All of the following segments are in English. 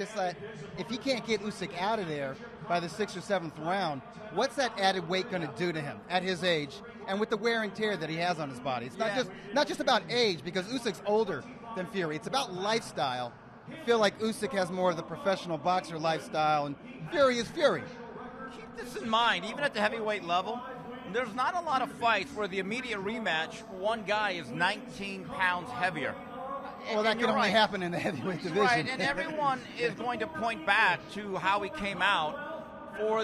Just like, if he can't get Usyk out of there by the 6th or 7th round, what's that added weight going to do to him at his age and with the wear and tear that he has on his body? It's not just about age, because Usyk's older than Fury. It's about lifestyle. I feel like Usyk has more of the professional boxer lifestyle, and Fury is Fury. Keep this in mind, even at the heavyweight level, there's not a lot of fights where the immediate rematch, one guy is 19 pounds heavier. Well, that can only happen in the heavyweight division. Right, and everyone is going to point back to how he came out for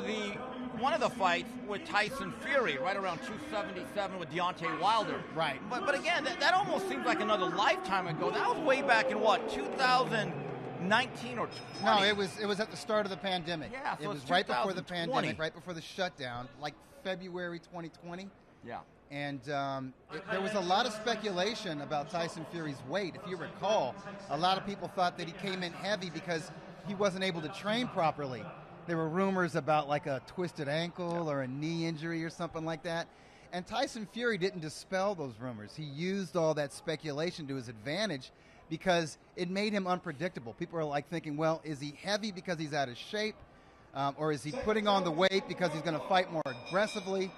one of the fights with Tyson Fury, right around 277 with Deontay Wilder. Right. But again, that almost seems like another lifetime ago. That was way back in, what, 2019 or 20? No, it was at the start of the pandemic. Yeah, so it was right before the pandemic, right before the shutdown, like February 2020. Yeah. And there was a lot of speculation about Tyson Fury's weight. If you recall, a lot of people thought that he came in heavy because he wasn't able to train properly. There were rumors about like a twisted ankle or a knee injury or something like that. And Tyson Fury didn't dispel those rumors. He used all that speculation to his advantage because it made him unpredictable. People are like thinking, well, is he heavy because he's out of shape? Or is he putting on the weight because he's going to fight more aggressively?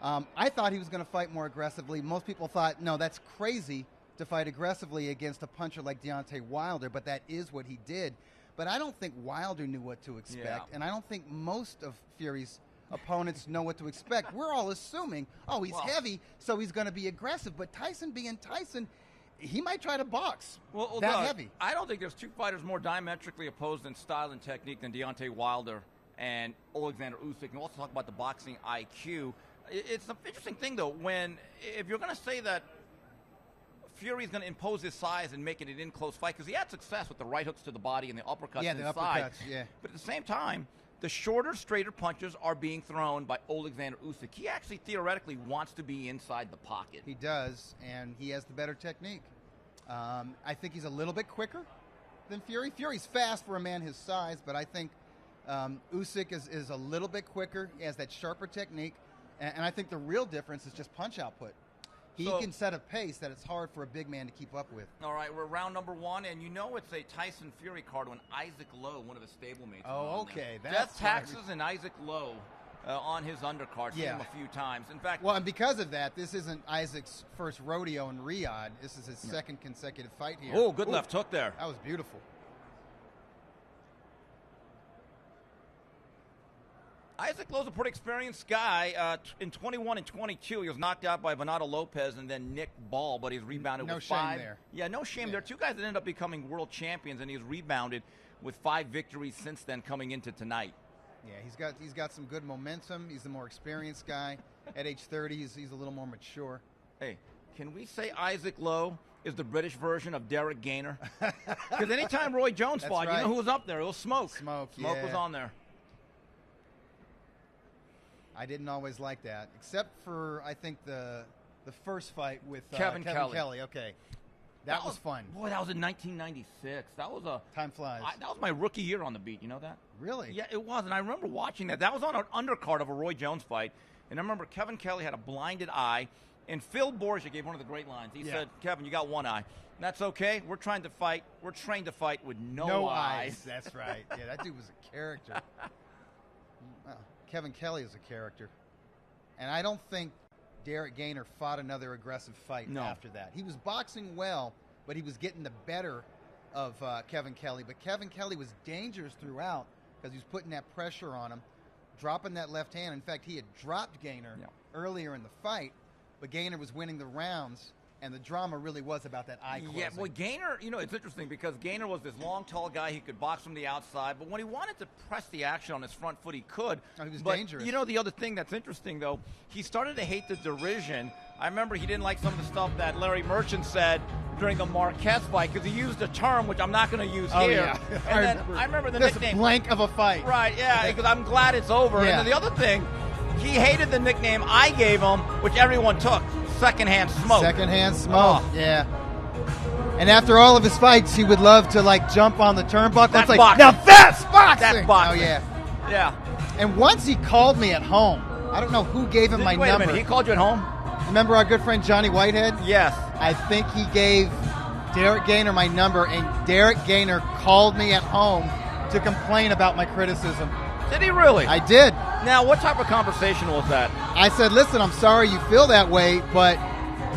I thought he was going to fight more aggressively. Most people thought, no, that's crazy to fight aggressively against a puncher like Deontay Wilder, but that is what he did. But I don't think Wilder knew what to expect, and I don't think most of Fury's opponents know what to expect. We're all assuming, oh, he's heavy, so he's going to be aggressive. But Tyson being Tyson, he might try to box heavy. I don't think there's two fighters more diametrically opposed in style and technique than Deontay Wilder and Alexander Usyk. And we'll also talk about the boxing IQ. It's an interesting thing, though, if you're going to say that Fury's going to impose his size and make it an in-close fight, because he had success with the right hooks to the body and the uppercuts inside. But at the same time, the shorter, straighter punches are being thrown by Alexander Usyk. He actually theoretically wants to be inside the pocket. He does, and he has the better technique. I think he's a little bit quicker than Fury. Fury's fast for a man his size, but I think Usyk is a little bit quicker. He has that sharper technique. And I think the real difference is just punch output. He can set a pace that it's hard for a big man to keep up with. All right, we're round number one, and you know it's a Tyson Fury card when Isaac Lowe, one of his stablemates. Oh, okay. Death Taxes and Isaac Lowe on his undercard. Seen him a few times. In fact, well, and because of that, this isn't Isaac's first rodeo in Riyadh. This is his second consecutive fight here. Oh, good left hook there. That was beautiful. Isaac Lowe's a pretty experienced guy. In 21 and 22, he was knocked out by Bernardo Lopez and then Nick Ball, but he's rebounded with 5. No shame there. Yeah, no shame there. Two guys that ended up becoming world champions, and he's rebounded with 5 victories since then coming into tonight. Yeah, he's got some good momentum. He's the more experienced guy. At age 30, he's a little more mature. Hey, can we say Isaac Lowe is the British version of Derek Gainer? Because anytime Roy Jones fought, you know who was up there? It was Smoke. Smoke was on there. I didn't always like that, except for, I think, the first fight with Kevin Kelly. Okay. That was fun. Boy, that was in 1996. That was Time flies. That was my rookie year on the beat. You know that? Really? Yeah, it was. And I remember watching that. That was on an undercard of a Roy Jones fight. And I remember Kevin Kelly had a blinded eye. And Phil Borgia gave one of the great lines. He said, Kevin, you got one eye. And that's okay. We're trained to fight with no eyes. That's right. Yeah, that dude was a character. Kevin Kelly is a character. And I don't think Derek Gainer fought another aggressive fight after that. He was boxing well, but he was getting the better of Kevin Kelly. But Kevin Kelly was dangerous throughout because he was putting that pressure on him, dropping that left hand. In fact, he had dropped Gainer earlier in the fight, but Gainer was winning the rounds. And the drama really was about that eye closing. Yeah, well, Gainer, it's interesting because Gainer was this long, tall guy. He could box from the outside. But when he wanted to press the action on his front foot, he could. Oh, he was dangerous. The other thing that's interesting, though, he started to hate the derision. I remember he didn't like some of the stuff that Larry Merchant said during the Marquez fight because he used a term which I'm not going to use here. Yeah. And I remember the nickname. Blank of a fight. Right, yeah, because I'm glad it's over. Yeah. And then the other thing, he hated the nickname I gave him, which everyone took. Secondhand Smoke. Secondhand Smoke, yeah. And after all of his fights, he would love to jump on the turnbuckle. That's like, boxing. now that's boxing. That's boxing. Oh yeah, yeah. And once he called me at home. I don't know who gave him my number. Wait a minute, he called you at home? Remember our good friend Johnny Whitehead? Yes. I think he gave Derek Gainer my number, and Derek Gainer called me at home to complain about my criticism. Did he really? I did. Now, what type of conversation was that? I said, listen, I'm sorry you feel that way, but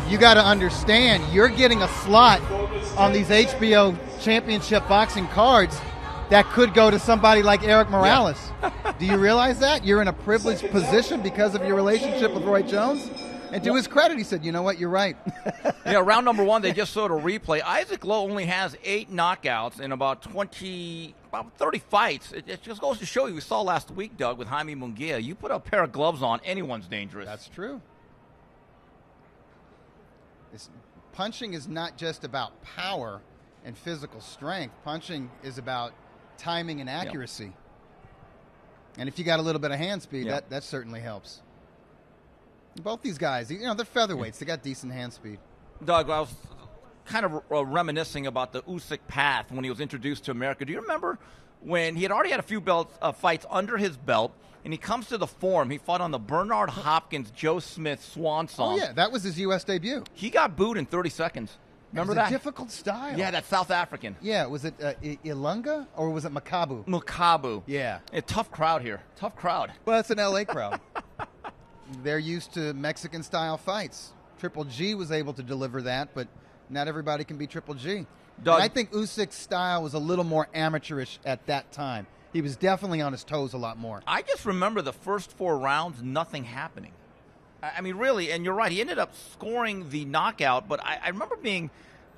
you got to understand, you're getting a slot on these HBO championship boxing cards that could go to somebody like Eric Morales. Yeah. Do you realize that? You're in a privileged position because of your relationship with Roy Jones? And to his credit, he said, you know what, you're right. Yeah, round number 1, they just showed a replay. Isaac Lowe only has 8 knockouts in about 30 fights. It just goes to show you, we saw last week, Doug, with Jaime Munguia, you put a pair of gloves on, anyone's dangerous. That's true. Punching is not just about power and physical strength. Punching is about timing and accuracy. Yep. And if you got a little bit of hand speed, yep, that certainly helps. Both these guys, they're featherweights. They got decent hand speed. Doug, I was kind of reminiscing about the Usyk path when he was introduced to America. Do you remember when he had already had a few fights under his belt, and he comes to the Forum? He fought on the Bernard Hopkins, Joe Smith Swan Song. Oh, yeah, that was his U.S. debut. He got booed in 30 seconds. Remember that? A difficult style. Yeah, that's South African. Yeah, was it Ilunga or was it Makabu? Makabu. Yeah. A tough crowd here. Tough crowd. Well, it's an L.A. crowd. They're used to Mexican-style fights. Triple G was able to deliver that, but not everybody can be Triple G. Doug, I think Usyk's style was a little more amateurish at that time. He was definitely on his toes a lot more. I just remember the first 4 rounds, nothing happening. I mean, really, and you're right, he ended up scoring the knockout, but I remember being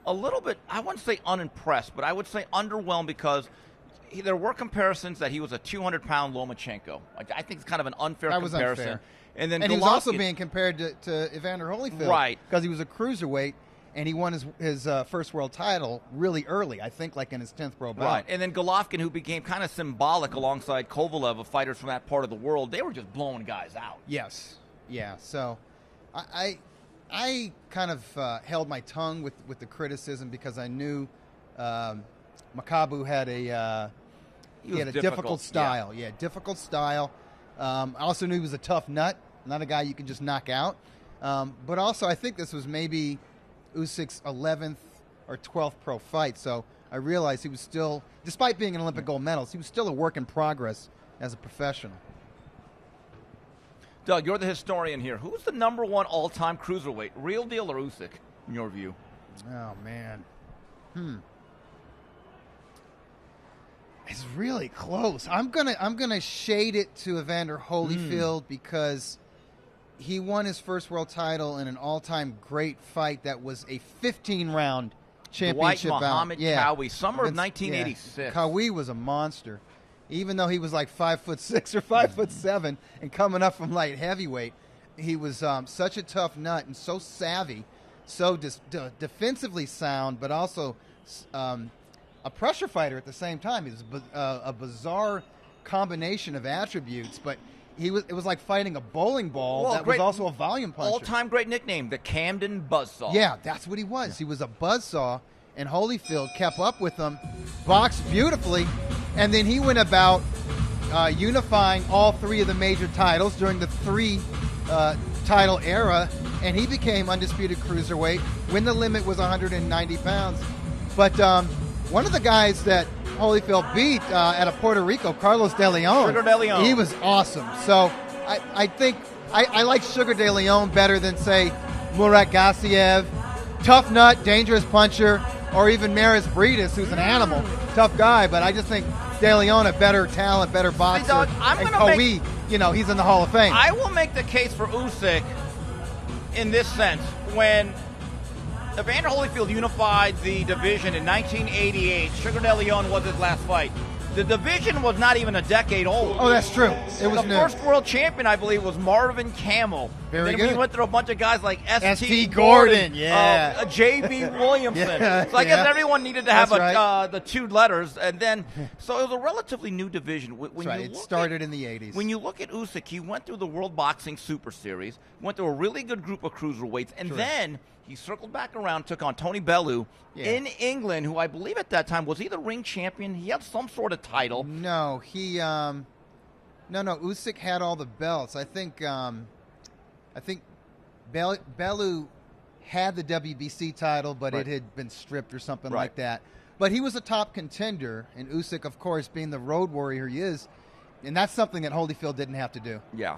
a little bit, I wouldn't say unimpressed, but I would say underwhelmed because there were comparisons that he was a 200-pound Lomachenko. I think it's kind of an unfair comparison. Was unfair. And then he was also being compared to Evander Holyfield. Right. Because he was a cruiserweight, and he won his first world title really early, I think like in his 10th pro bout. Right. And then Golovkin, who became kind of symbolic alongside Kovalev of fighters from that part of the world, they were just blowing guys out. Yes. Yeah. So I kind of held my tongue with the criticism because I knew Makabu had a difficult style. Yeah, difficult style. I also knew he was a tough nut, not a guy you can just knock out. But also, I think this was maybe Usyk's 11th or 12th pro fight. So I realized he was still, despite being an Olympic gold medalist, he was still a work in progress as a professional. Doug, you're the historian here. Who's the number 1 all-time cruiserweight, real deal or Usyk, in your view? Oh, man. It's really close. I'm gonna shade it to Evander Holyfield because he won his first world title in an all-time great fight that was a 15-round championship bout. Muhammad Qawi, summer of 1986. Yeah. Qawi was a monster. Even though he was like 5'6" or 5'7" and coming up from light heavyweight, he was such a tough nut and so savvy, so defensively sound, but also a pressure fighter at the same time. He was a bizarre combination of attributes, but it was like fighting a bowling ball that was also a volume puncher. All-time great nickname, the Camden Buzzsaw. Yeah, that's what he was. Yeah. He was a buzzsaw, and Holyfield kept up with him, boxed beautifully, and then he went about unifying all 3 of the major titles during the 3 title era, and he became undisputed cruiserweight when the limit was 190 pounds. But one of the guys that Holyfield beat out of Puerto Rico, Carlos De Leon. Sugar De Leon. He was awesome. So I think I like Sugar De Leon better than, say, Murat Gassiev. Tough nut, dangerous puncher, or even Maris Briedis, who's an animal. Tough guy, but I just think De Leon a better talent, better boxer. Doug, and Qawi, he's in the Hall of Fame. I will make the case for Usyk in this sense. When Evander Holyfield unified the division in 1988, Sugar De Leon was his last fight. The division was not even a decade old. Oh, that's true. It was the first world champion, I believe, was Marvin Camel. Very then good. We went through a bunch of guys like S.T. Gordon, yeah. J.B. Williamson. Yeah, so I guess everyone needed to have the 2 letters. And then, so it was a relatively new division. It started in the 80s. When you look at Usyk, he went through the World Boxing Super Series, went through a really good group of cruiserweights, and then he circled back around, took on Tony Bellew in England, who I believe at that time, was he the ring champion? He had some sort of title. No, Usyk had all the belts. I think Bellew had the WBC title, but it had been stripped or something like that. But he was a top contender, and Usyk, of course, being the road warrior he is, and that's something that Holyfield didn't have to do. Yeah.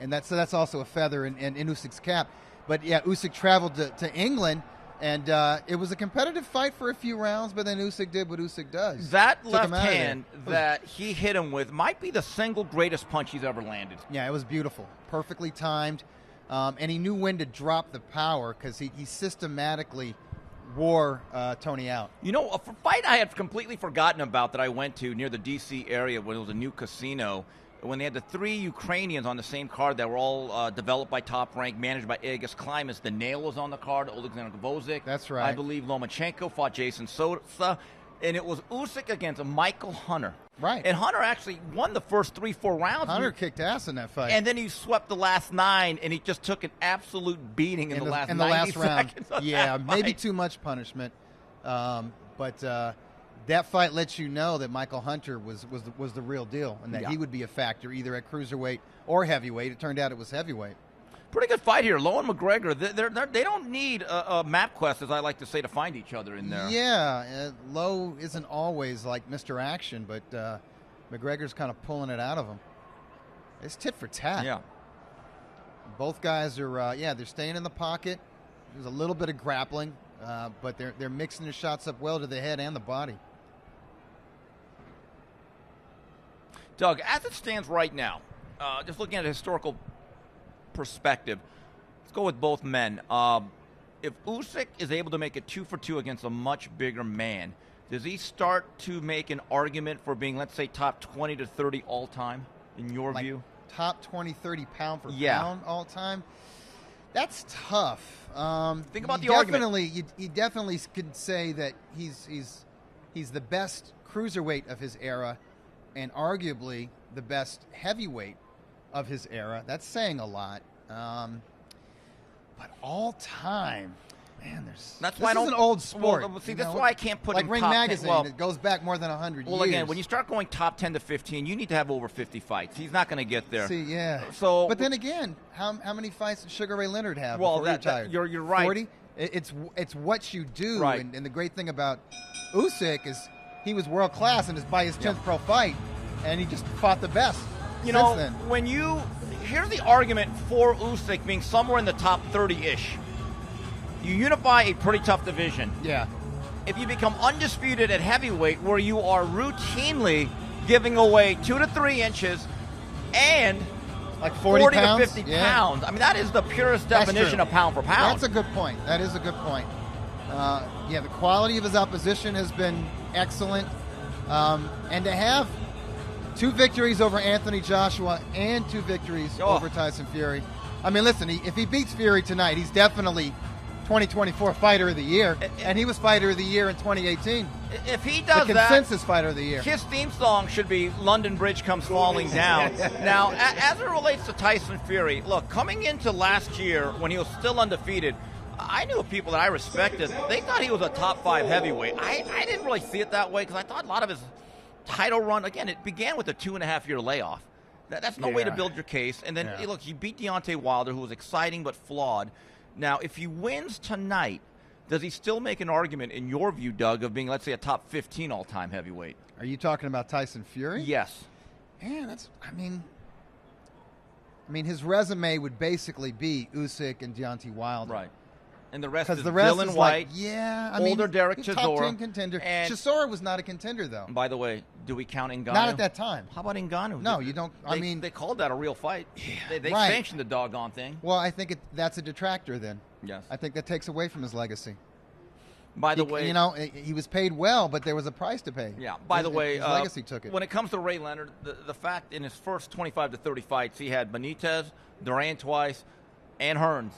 And that's also a feather in Usyk's cap. But, yeah, Usyk traveled to England, and it was a competitive fight for a few rounds, but then Usyk did what Usyk does. That left hand that he hit him with might be the single greatest punch he's ever landed. Yeah, it was beautiful. Perfectly timed. And he knew when to drop the power because he systematically wore Tony out. You know, a fight I had completely forgotten about that I went to near the D.C. area when it was a new casino, when they had the 3 Ukrainians on the same card that were all developed by Top Rank, managed by Egis Klimas. The Nail was on the card, Alexander Gvozdzik. That's right. I believe Lomachenko fought Jason Sosa. And it was Usyk against Michael Hunter. Right. And Hunter actually won the first 3-4 rounds. Hunter kicked ass in that fight. And then he swept the last 9, and he just took an absolute beating in the last 90 seconds round. Yeah, maybe too much punishment. But that fight lets you know that Michael Hunter was the real deal, and that he would be a factor either at cruiserweight or heavyweight. It turned out it was heavyweight. Pretty good fight here. Lowe and McGregor, they don't need a map quest, as I like to say, to find each other in there. Yeah, Lowe isn't always like Mr. Action, but McGregor's kind of pulling it out of him. It's tit for tat. Yeah. Both guys are, they're staying in the pocket. There's a little bit of grappling, but they're mixing their shots up well to the head and the body. Doug, as it stands right now, just looking at a historical perspective, let's go with both men. If Usyk is able to make it 2-for-2 against a much bigger man, does he start to make an argument for being, let's say, top 20 to 30 all time, in your view? Top 20, 30 pound for pound all time? That's tough. Think about the argument. You definitely could say that he's the best cruiserweight of his era, and arguably the best heavyweight of his era. That's saying a lot. But all time, man, this is an old sport. Well, see, that's why I can't put like in Ring top Magazine. 10. Well, it goes back more than 100 years. Well, again, when you start going top 10 to 15, you need to have over 50 fights. He's not going to get there. See, yeah. So, but then again, how many fights did Sugar Ray Leonard have well, before he retired? You're right. 40? It's what you do. Right. And the great thing about Usyk is he was world class and is by his 10th pro fight, and he just fought the best. You know, then. Here's the argument for Usyk being somewhere in the top 30-ish. You unify a pretty tough division. Yeah. If you become undisputed at heavyweight, where you are routinely giving away 2 to 3 inches and like 40 to 50 pounds. I mean, that is the purest definition of pound for pound. That's a good point. That is a good point. The quality of his opposition has been excellent. And to have 2 victories over Anthony Joshua and 2 victories over Tyson Fury. I mean, listen, if he beats Fury tonight, he's definitely 2024 Fighter of the Year, and he was Fighter of the Year in 2018. If he does the consensus Fighter of the Year. His theme song should be London Bridge Comes Falling Down. Now, as it relates to Tyson Fury, look, coming into last year when he was still undefeated, I knew people that I respected. They thought he was a top 5 heavyweight. I didn't really see it that way because I thought a lot of his title run, again, it began with a 2.5-year layoff. That's no way to build your case. And then, look, he beat Deontay Wilder, who was exciting but flawed. Now, if he wins tonight, does he still make an argument, in your view, Doug, of being, let's say, a top 15 all-time heavyweight? Are you talking about Tyson Fury? Yes. Yeah, I mean, his resume would basically be Usyk and Deontay Wilder. Right. And the rest is Dylan White, older Derek Chisora. Chisora. Top 10 contender. Chisora was not a contender, though. By the way, do we count Ngannou? Not at that time. How about Ngannou? No, you don't. They called that a real fight. Yeah, they sanctioned the doggone thing. Well, I think that's a detractor then. Yes. I think that takes away from his legacy. By the way, he was paid well, but there was a price to pay. Yeah. By the way, his legacy took it. When it comes to Ray Leonard, the fact in his first 25 to 30 fights, he had Benitez, Duran twice, and Hearns.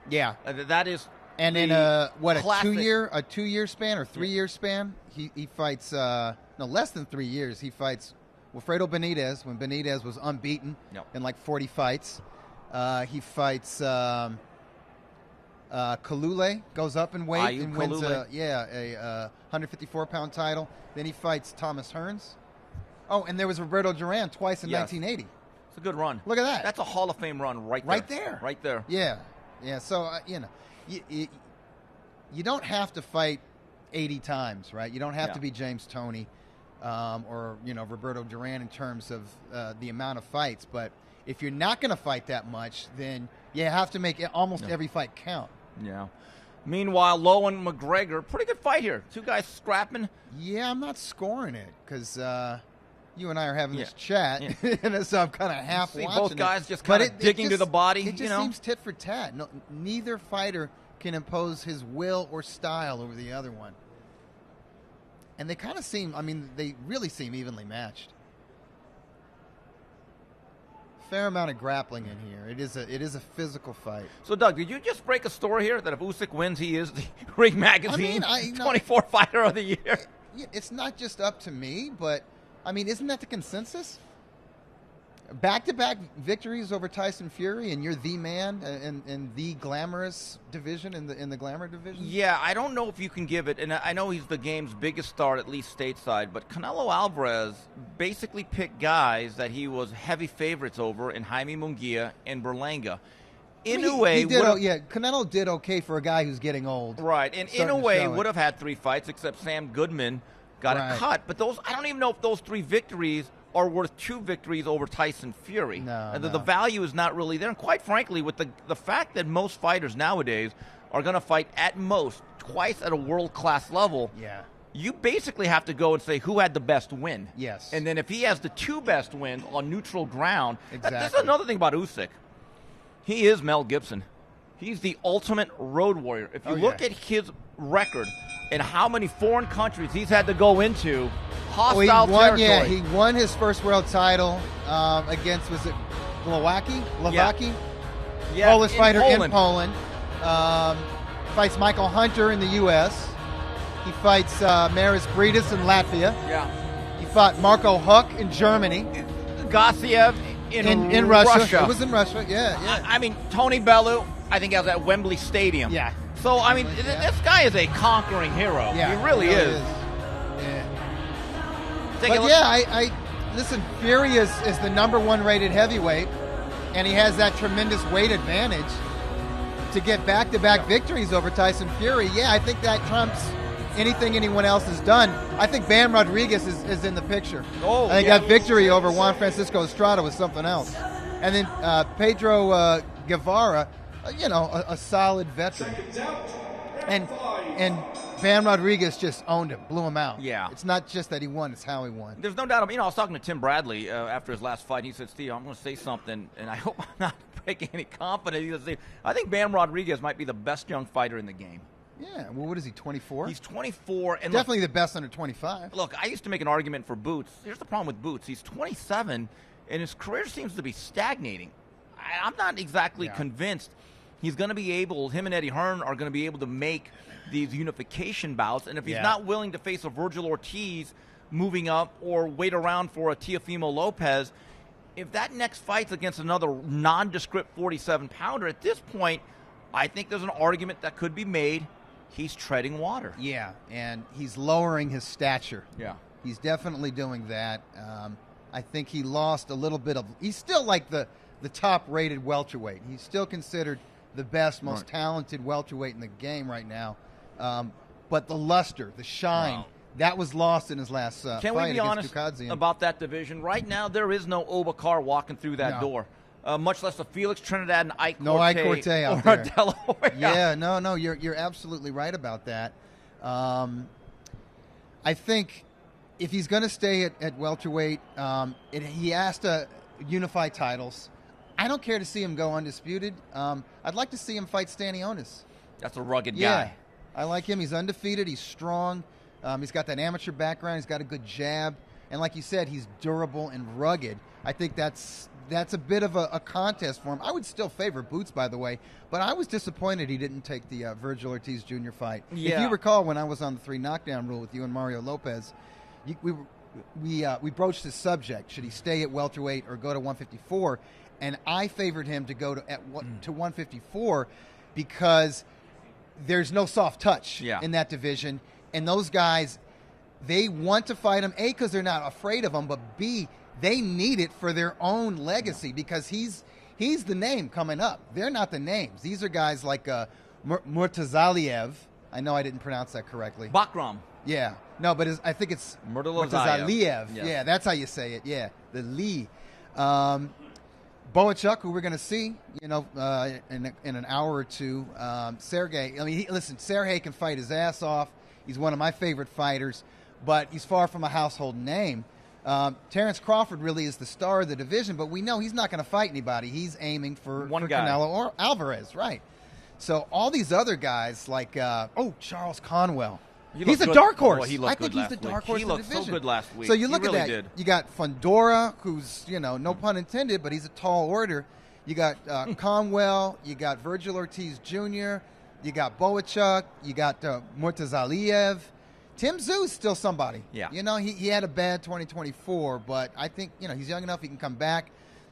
Yeah. That is. And in a classic. 2-year span or 3-year span, he fights less than 3 years. He fights Wilfredo Benitez when Benitez was unbeaten in like 40 fights. He fights Kalule, goes up in weight and wins a 154-pound title. Then he fights Thomas Hearns. Oh, and there was Roberto Duran twice in 1980. It's a good run. Look at that. That's a Hall of Fame run right there. Right there. Yeah. Yeah. So, you don't have to fight 80 times, right? You don't have to be James Toney or Roberto Duran in terms of the amount of fights. But if you're not going to fight that much, then you have to make almost every fight count. Yeah. Meanwhile, Lowe and McGregor, pretty good fight here. Two guys scrapping. Yeah, I'm not scoring it because you and I are having this chat, and so I'm kind of half watching both guys just kind of digging to the body. It just seems tit for tat. No, neither fighter can impose his will or style over the other one. And they kind of seem, they really seem evenly matched. Fair amount of grappling in here. It is a physical fight. So, Doug, did you just break a story here that if Usyk wins, he is the Ring Magazine 24 Fighter of the Year? It's not just up to me, but, isn't that the consensus? Back-to-back victories over Tyson Fury, and you're the man in the glamorous division, in the glamour division? Yeah, I don't know if you can give it, and I know he's the game's biggest star, at least stateside, but Canelo Alvarez basically picked guys that he was heavy favorites over in Jaime Munguia and Berlanga. Canelo did okay for a guy who's getting old. Right, and Inoue would have had 3 fights, except Sam Goodman got a cut. But I don't even know if those 3 victories are worth 2 victories over Tyson Fury. The value is not really there. And quite frankly, with the fact that most fighters nowadays are going to fight at most twice at a world-class level, you basically have to go and say who had the best win. Yes. And then if he has the 2 best wins on neutral ground, this is another thing about Usyk. He is Mel Gibson. He's the ultimate road warrior. If you look at his record and how many foreign countries he's had to go into, hostile territory. Yeah, he won his first world title against, was it Glowacki? Yeah, Polish fighter in Poland. Fights Michael Hunter in the U.S. He fights Maris Briedis in Latvia. Yeah. He fought Marco Huck in Germany. Gassiev in Russia. It was in Russia, yeah. Tony Bellew, I think, was at Wembley Stadium. Yeah. So, this guy is a conquering hero. Yeah, he really is. Yeah. Listen, Fury is the #1 rated heavyweight, and he has that tremendous weight advantage to get back-to-back victories over Tyson Fury. Yeah, I think that trumps anything anyone else has done. I think Bam Rodriguez is in the picture. I think that victory over Juan Francisco Estrada was something else. And then Pedro Guevara, a solid veteran. And Bam Rodriguez just owned him, blew him out. Yeah. It's not just that he won, it's how he won. There's no doubt. I was talking to Tim Bradley after his last fight. He said, Steve, I'm going to say something, and I hope I'm not breaking any confidence. He said, I think Bam Rodriguez might be the best young fighter in the game. Yeah, well, what is he, 24? He's 24. And definitely the best under 25. Look, I used to make an argument for Boots. Here's the problem with Boots. He's 27, and his career seems to be stagnating. I'm not exactly convinced he's going to be able, him and Eddie Hearn are going to be able to make these unification bouts. And if he's not willing to face a Virgil Ortiz moving up or wait around for a Teofimo Lopez, if that next fight's against another nondescript 47-pounder, at this point, I think there's an argument that could be made. He's treading water. Yeah, and he's lowering his stature. Yeah. He's definitely doing that. I think he lost a little bit of... He's still like the top-rated welterweight. He's still considered the best, most talented welterweight in the game right now. But the luster, the shine, that was lost in his last fight against Dukadzian. Can we be honest about that division? Right now, there is no Obakar walking through that door. Much less a Felix Trinidad and Ike no Corte. Ike Corte out or there. Delaware. Yeah, no, you're absolutely right about that. I think if he's going to stay at welterweight, he has to unify titles. I don't care to see him go undisputed. I'd like to see him fight Stanionis. That's a rugged guy. Yeah, I like him. He's undefeated. He's strong. He's got that amateur background. He's got a good jab. And like you said, he's durable and rugged. I think that's a bit of a contest for him. I would still favor Boots, by the way, but I was disappointed he didn't take the Virgil Ortiz Jr. fight. Yeah. If you recall, when I was on the 3 knockdown rule with you and Mario Lopez, we broached this subject. Should he stay at welterweight or go to 154? And I favored him to go to 154 because there's no soft touch in that division. And those guys, they want to fight him, A, because they're not afraid of him, but B, they need it for their own legacy because he's the name coming up. They're not the names. These are guys like Murtazaliev. I know I didn't pronounce that correctly. Bakram. Yeah. No, but I think it's Murtazaliev. Yes. Yeah, that's how you say it. Yeah, the Lee. Bohachuk, who we're going to see, in an hour or two. Sergey, I mean, Serhii can fight his ass off. He's one of my favorite fighters, but he's far from a household name. Terrence Crawford really is the star of the division, but we know he's not going to fight anybody. He's aiming for Canelo or Alvarez, right? So all these other guys like, Charles Conwell. He's a dark horse. I think he's the dark horse of the division. He looked so good last week. So you look at that. Did. You got Fundora, who's, no pun intended, but he's a tall order. You got Conwell. You got Virgil Ortiz Jr. You got Bohachuk. You got Murtazaliev. Tim Tsz유's still somebody. Yeah. He had a bad 2024, but I think, he's young enough he can come back.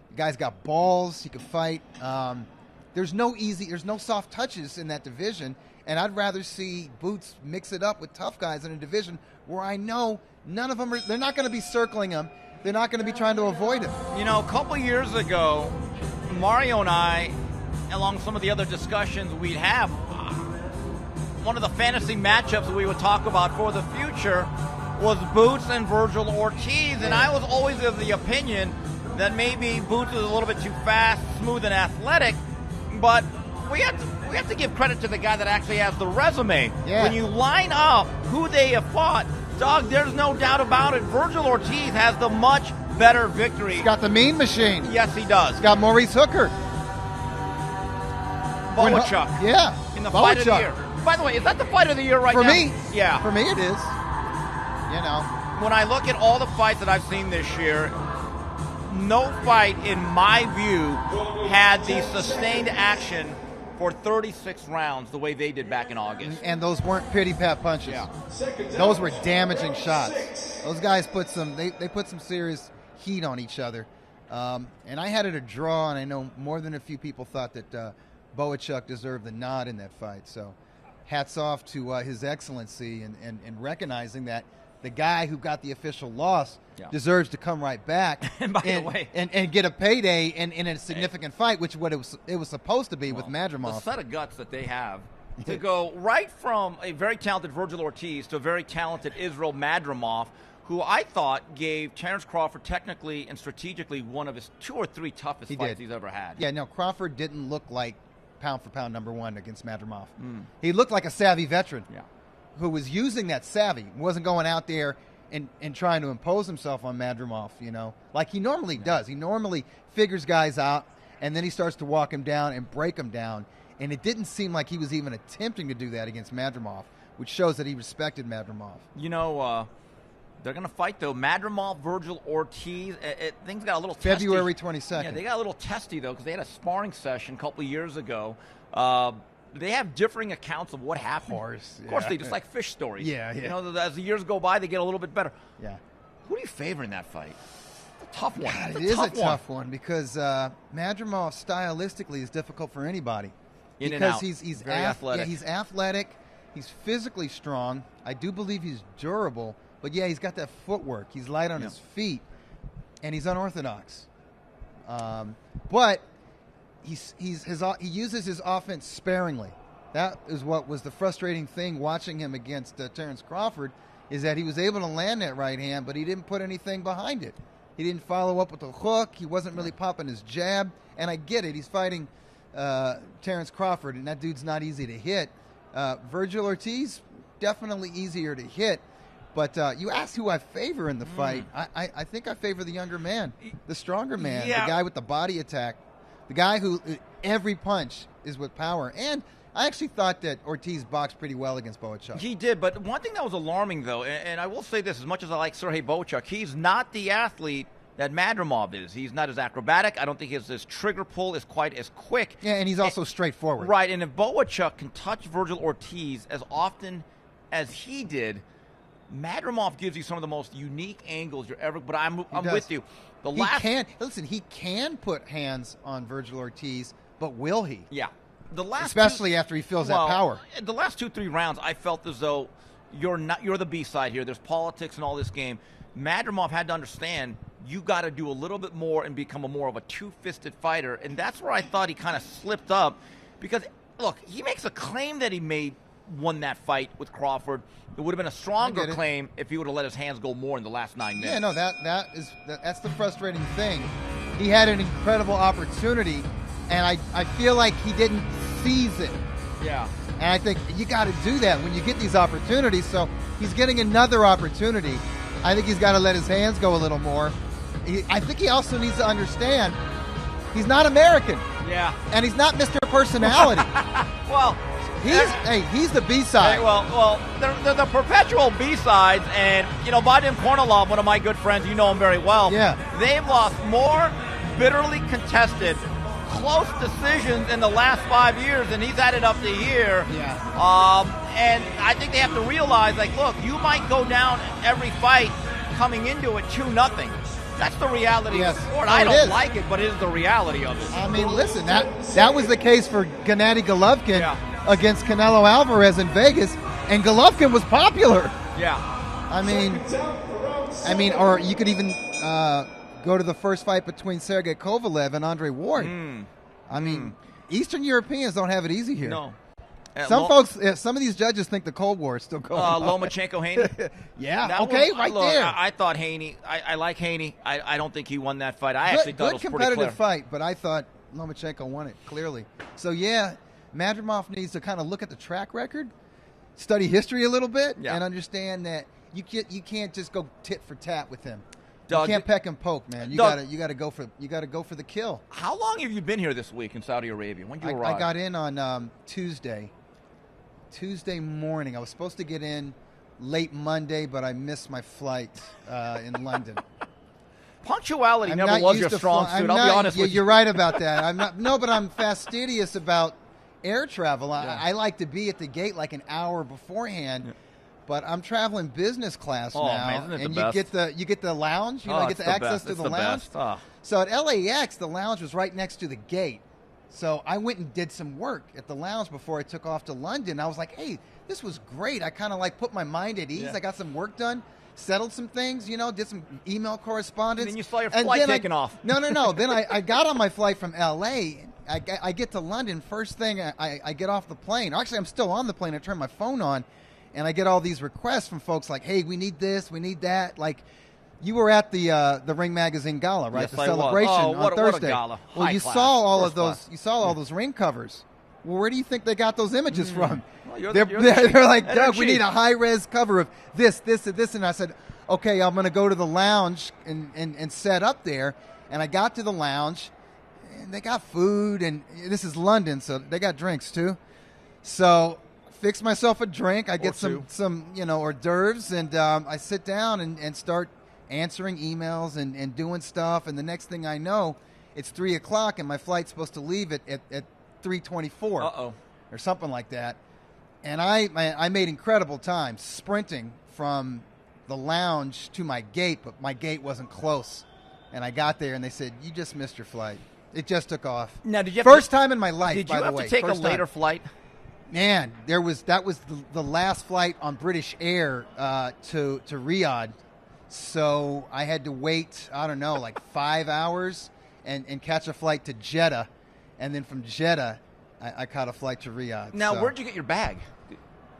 The guy's got balls. He can fight. There's no soft touches in that division, and I'd rather see Boots mix it up with tough guys in a division where I know none of them they're not going to be circling him. They're not going to be trying to avoid him. A couple years ago, Mario and I, along some of the other discussions we'd have, one of the fantasy matchups we would talk about for the future was Boots and Virgil Ortiz, and I was always of the opinion that maybe Boots is a little bit too fast, smooth, and athletic, but we have to give credit to the guy that actually has the resume. Yeah. When you line up who they have fought, Doug, there's no doubt about it. Virgil Ortiz has the much better victory. He's got the mean machine. Yes, he does. He's got Maurice Hooker. Bohachuk. Yeah. In the fight of the year. By the way, is that the fight of the year right now? For me. Yeah. For me it is. When I look at all the fights that I've seen this year, no fight, in my view, had the sustained action for 36 rounds the way they did back in August. And those weren't pity-pat punches. Yeah. Those were damaging shots. Those guys put some serious heat on each other. And I had it a draw, and I know more than a few people thought that Bohachuk deserved the nod in that fight. So hats off to His Excellency and recognizing that the guy who got the official loss deserves to come right back and by the way, and get a payday in a significant fight, which what it was supposed to be with Madrimov. The set of guts that they have to go right from a very talented Virgil Ortiz to a very talented Israel Madrimov, who I thought gave Terrence Crawford technically and strategically one of his 2 or 3 toughest fights he's ever had. Yeah, no, Crawford didn't look like pound-for-pound #1 against Madrimov. He looked like a savvy veteran who was using that savvy, wasn't going out there and trying to impose himself on Madrimov, like he normally does. He normally figures guys out, and then he starts to walk him down and break him down. And it didn't seem like he was even attempting to do that against Madrimov, which shows that he respected Madrimov. They're going to fight, though. Madrimov, Virgil Ortiz. Things got a little testy. February 22nd. Yeah, they got a little testy, though, because they had a sparring session a couple of years ago. They have differing accounts of what happened. Of course they just like fish stories. Yeah. As the years go by, they get a little bit better. Yeah. Who do you favor in that fight? It's a tough one. God, it is a tough one because Madrimov stylistically is difficult for anybody. Because he's very athletic. Yeah, he's athletic. He's physically strong. I do believe he's durable. But he's got that footwork. He's light on his feet, and he's unorthodox. But he uses his offense sparingly. That is what was the frustrating thing watching him against Terrence Crawford, is that he was able to land that right hand, but he didn't put anything behind it. He didn't follow up with a hook. He wasn't really popping his jab. And I get it. He's fighting Terrence Crawford, and that dude's not easy to hit. Virgil Ortiz, definitely easier to hit. But you asked who I favor in the fight. I think I favor the younger man, the stronger man, the guy with the body attack, the guy who every punch is with power. And I actually thought that Ortiz boxed pretty well against Bohachuk. He did, but one thing that was alarming, though, and I will say this, as much as I like Serhii Bohachuk, he's not the athlete that Madrimov is. He's not as acrobatic. I don't think his trigger pull is quite as quick. Yeah, and he's also straightforward. Right, and if Bohachuk can touch Virgil Ortiz as often as he did, Madrimov gives you some of the most unique angles you're ever. But I'm with you. He can put hands on Virgil Ortiz, but will he? Yeah. Especially after he feels that power. The last 2-3 rounds, I felt as though you're the B side here. There's politics in all this game. Madrimov had to understand you got to do a little bit more and become more of a two-fisted fighter, and that's where I thought he kind of slipped up. Because look, he makes a claim that he made won that fight with Crawford. It would have been a stronger claim if he would have let his hands go more in the last 9 minutes. Yeah, no, that's the frustrating thing. He had an incredible opportunity, and I feel like he didn't seize it. Yeah. And I think you got to do that when you get these opportunities. So he's getting another opportunity. I think he's got to let his hands go a little more. I think he also needs to understand he's not American. Yeah. And he's not Mr. Personality. Well, he's the B-side. Hey, well, they're the perpetual B-sides, and, Vadim Kornilov, one of my good friends, you know him very well. Yeah. They've lost more bitterly contested, close decisions in the last 5 years, and he's added up the year. Yeah. And I think they have to realize, look, you might go down every fight coming into it 2-0. That's the reality of the sport. I don't like it, but it is the reality of it. I mean, listen, that was the case for Gennady Golovkin against Canelo Alvarez in Vegas, and Golovkin was popular. Yeah. I mean, or you could even go to the first fight between Sergey Kovalev and Andre Ward. I mean, Eastern Europeans don't have it easy here. No. Some of these judges think the Cold War is still going on. Lomachenko-Haney? Yeah, okay, look, there. I thought Haney, I like Haney. I don't think he won that fight. I actually thought it was pretty clear. Good competitive fight, but I thought Lomachenko won it, clearly. So, yeah, Madrimov needs to kind of look at the track record, study history a little bit, and understand that you can't just go tit for tat with him. You can't peck and poke, man. You gotta go for the kill. How long have you been here this week in Saudi Arabia? When did you arrive? I got in on Tuesday morning. I was supposed to get in late Monday, but I missed my flight in London. Punctuality never was your strong suit. I'll be honest with you. You're right about that. But I'm fastidious about air travel. I like to be at the gate like an hour beforehand. Yeah. But I'm traveling business class now, man, isn't it the best? you get the lounge. I get the access to the lounge. So at LAX, the lounge was right next to the gate. So I went and did some work at the lounge before I took off to London. I was like, hey, this was great. I kind of put my mind at ease. Yeah. I got some work done, settled some things, did some email correspondence. And then you saw your flight taking off. No. Then I got on my flight from LA. I get to London. First thing, I get off the plane. Actually, I'm still on the plane. I turn my phone on, and I get all these requests from folks like, hey, we need this, we need that. Like, you were at the Ring Magazine Gala, right? Yes, the celebration on Thursday. What a gala. Well, you saw all of those. You saw all those ring covers. Well, where do you think they got those images from? Well, they're like, Doug, we need a high-res cover of this, and this. And I said, okay, I'm going to go to the lounge and set up there. And I got to the lounge, and they got food, and this is London, so they got drinks too. So fix myself a drink. I get some hors d'oeuvres, and I sit down and start answering emails and doing stuff. And the next thing I know, it's 3 o'clock, and my flight's supposed to leave at 3:24 or something like that. And I made incredible time sprinting from the lounge to my gate, but my gate wasn't close. And I got there, and they said, you just missed your flight. It just took off. Now, did you First time in my life, did by you the have way. to take First a later flight? Man, that was the last flight on British Air to Riyadh. So I had to wait, 5 hours and catch a flight to Jeddah. And then from Jeddah, I caught a flight to Riyadh. Now, where'd you get your bag?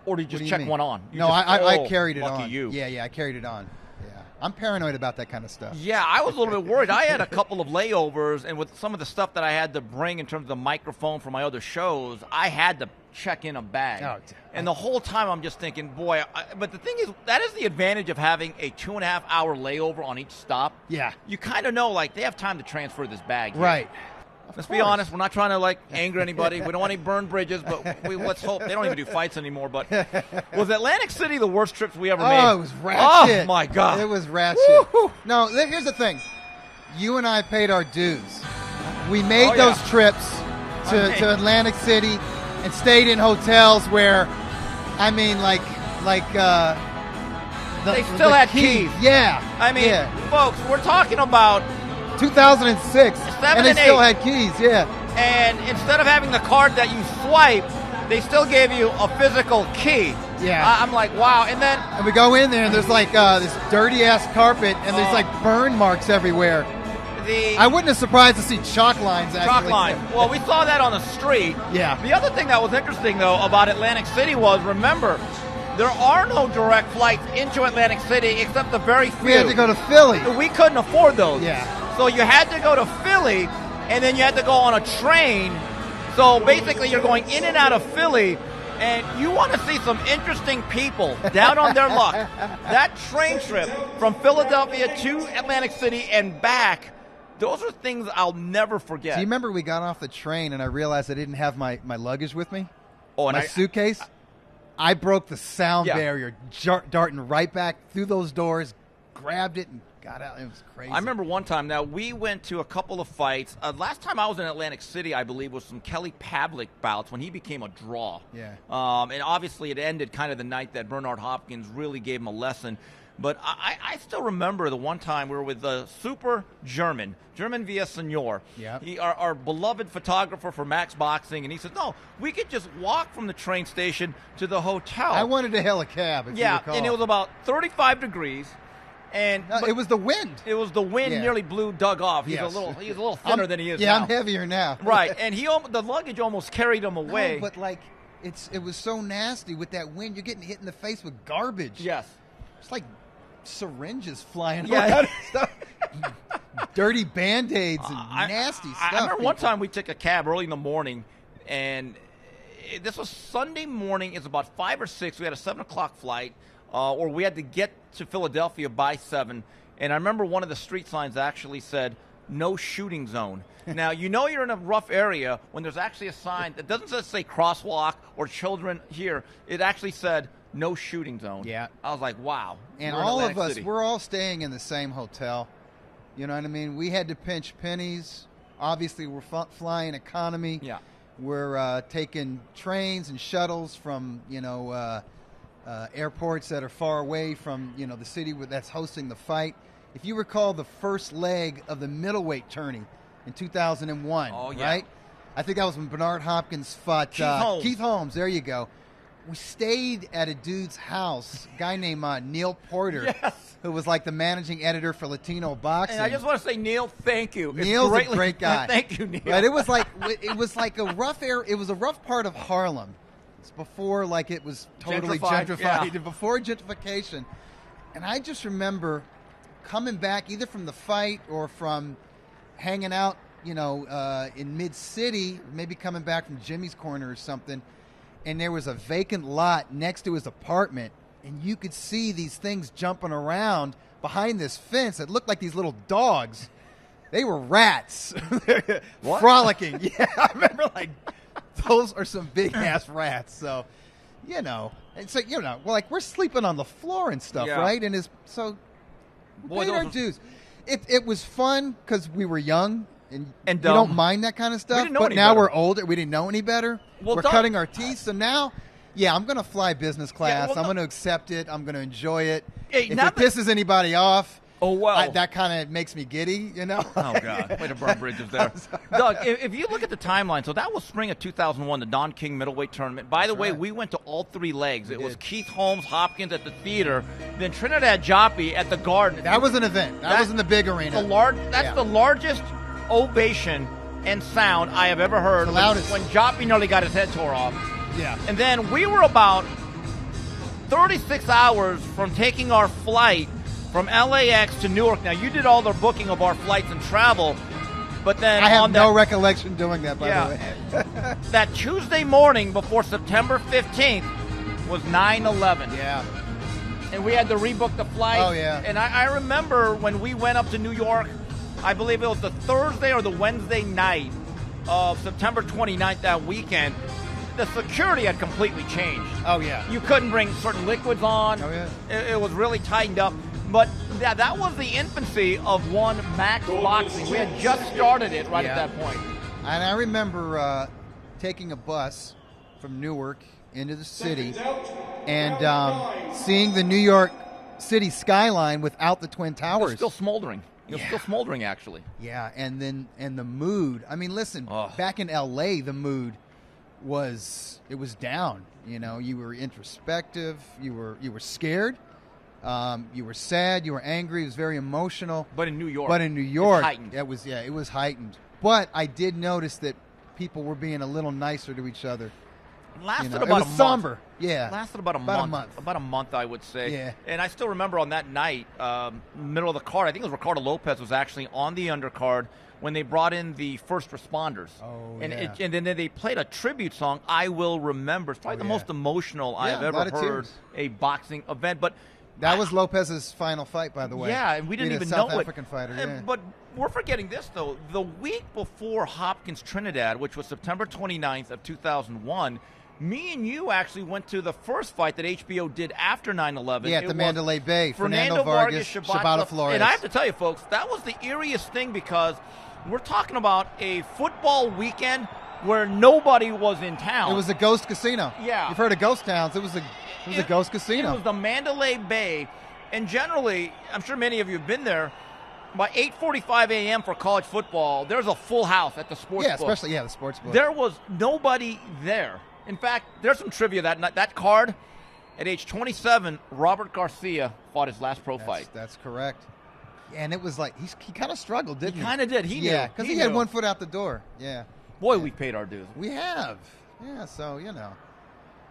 Or did you just check one on? I carried it on. Lucky you. Yeah, I carried it on. Yeah, I'm paranoid about that kind of stuff. Yeah, I was a little bit worried. I had a couple of layovers, and with some of the stuff that I had to bring in terms of the microphone for my other shows, I had to check in a bag. And the whole time I'm just thinking, boy, but the thing is, that is the advantage of having a 2.5 hour layover on each stop. Yeah. You kind of know, they have time to transfer this bag here. Right. Let's be honest. We're not trying to anger anybody. We don't want to burn bridges, but let's hope they don't even do fights anymore. But was Atlantic City the worst trips we ever made? Oh, it was ratchet. Oh my God, it was ratchet. Woo-hoo. No, here's the thing. You and I paid our dues. We made those trips to Atlantic City and stayed in hotels where, they still had keys. Yeah. Folks, we're talking about 2006, and they still had keys, And instead of having the card that you swipe, they still gave you a physical key. Yeah. I'm like, wow. And we go in there, and there's this dirty-ass carpet, and there's burn marks everywhere. I wouldn't have surprised to see chalk lines, actually. Chalk line. Well, we saw that on the street. Yeah. The other thing that was interesting, though, about Atlantic City was, remember, there are no direct flights into Atlantic City except the very few. We had to go to Philly. We couldn't afford those. Yeah. So you had to go to Philly, and then you had to go on a train. So basically, you're going in and out of Philly, and you want to see some interesting people down on their luck. That train trip from Philadelphia to Atlantic City and back, those are things I'll never forget. Do you remember we got off the train and I realized I didn't have my luggage with me? Oh, and my suitcase? I broke the sound barrier, darting right back through those doors, grabbed it, and got out. It was crazy. I remember one time. Now, we went to a couple of fights. Last time I was in Atlantic City, I believe, was some Kelly Pavlik bouts when he became a draw. Yeah. And obviously, it ended kind of the night that Bernard Hopkins really gave him a lesson. But I still remember the one time we were with the super German Villasenor. Yeah. Our beloved photographer for Max Boxing, and he said, no, we could just walk from the train station to the hotel. I wanted to hail a cab, if you recall. And it was about 35 degrees. And it was the wind. It was the wind nearly blew Doug off. He's a little thinner than he is now. I'm heavier now. Right, and the luggage almost carried him away. No, but like it was so nasty with that wind. You're getting hit in the face with garbage. Yes. It's like syringes flying around and stuff. Dirty Band-Aids and nasty stuff. I remember one time we took a cab early in the morning, and this was Sunday morning. It's about 5 or 6. We had a 7 o'clock flight, or we had to get to Philadelphia by 7. And I remember one of the street signs actually said, "No shooting zone." Now, you're in a rough area when there's actually a sign that doesn't just say crosswalk or children here. It actually said, "No shooting zone." Yeah. I was like, wow. And all of us, we're all staying in the same hotel. You know what I mean? We had to pinch pennies. Obviously, we're flying economy. Yeah. We're taking trains and shuttles from, airports that are far away from, the city that's hosting the fight. If you recall the first leg of the middleweight tourney in 2001, right? I think that was when Bernard Hopkins fought Keith Holmes. There you go. We stayed at a dude's house, a guy named Neil Porter, who was like the managing editor for Latino Boxing. And I just want to say, Neil, thank you. Neil's a great guy. Thank you, Neil. Right? It was like a rough it was a rough part of Harlem. It's before it was totally gentrified, before gentrification. And I just remember coming back either from the fight or from hanging out, in mid-city, maybe coming back from Jimmy's Corner or something. And there was a vacant lot next to his apartment, and you could see these things jumping around behind this fence that looked like these little dogs. They were rats. What? Frolicking. Yeah, I remember those are some big-ass rats. So, and so, we're sleeping on the floor and stuff, right? And we paid our dues. It was fun because we were young. And you don't mind that kind of stuff, but now we're older. We didn't know any better. We're cutting our teeth, so now, I'm going to fly business class. I'm going to accept it. I'm going to enjoy it. Hey, if it pisses anybody off, well. That kind of makes me giddy, Oh, God. Way to burn bridges there. Doug, if you look at the timeline, so that was spring of 2001, the Don King middleweight tournament. By the way, we went to all 3 legs. It was Keith Holmes, Hopkins at the theater, then Trinidad Joppy at the Garden. That was an event. That was in the big arena. That's the largest ovation and sound I have ever heard when Joppy nearly got his head tore off. Yeah. And then we were about 36 hours from taking our flight from LAX to Newark. Now, you did all the booking of our flights and travel, but then I have no recollection doing that, by the way. That Tuesday morning before September 15th was 9/11. Yeah. And we had to rebook the flight. Oh, yeah. And I remember when we went up to New York, I believe it was the Thursday or the Wednesday night of September 29th that weekend, the security had completely changed. Oh, yeah. You couldn't bring certain liquids on. Oh, yeah. It was really tightened up. But that was the infancy of one Max Boxing. We had just started it at that point. And I remember taking a bus from Newark into the city and seeing the New York City skyline without the Twin Towers. It was still smoldering. It was still smoldering, actually. Yeah, and the mood. I mean, listen, back in L.A., the mood was down. You were introspective. You were scared. You were sad, you were angry, it was very emotional. But in New York. It was heightened. But I did notice that people were being a little nicer to each other. Lasted It about was a month. somber. Yeah. Lasted about a month. About a month, I would say. Yeah. And I still remember on that night, middle of the card, I think it was Ricardo Lopez was actually on the undercard when they brought in the first responders. Oh, and yeah. And then they played a tribute song, I Will Remember. It's probably the most emotional I have a ever lot of heard tears. a boxing event. But that was Lopez's final fight, by the way. Yeah, and we didn't even know it. South African fighter, yeah. But we're forgetting this, though. The week before Hopkins Trinidad, which was September 29th of 2001, me and you actually went to the first fight that HBO did after 9/11. Yeah, at the Mandalay Bay. Fernando Vargas, Shabata Flores. And I have to tell you, folks, that was the eeriest thing because we're talking about a football weekend where nobody was in town. It was a ghost casino. Yeah. You've heard of ghost towns. It was a ghost casino. It was the Mandalay Bay. And generally, I'm sure many of you have been there, by 8:45 a.m. for college football, there's a full house at the sports book. Yeah, especially, the sports book. There was nobody there. In fact, there's some trivia that night. That card, at age 27, Robert Garcia fought his last pro fight. That's correct. And it was like, he kind of struggled, didn't he? He kind of did. He knew. Yeah, because he had 1 foot out the door. Yeah. Boy, we paid our dues. We have. Yeah, so,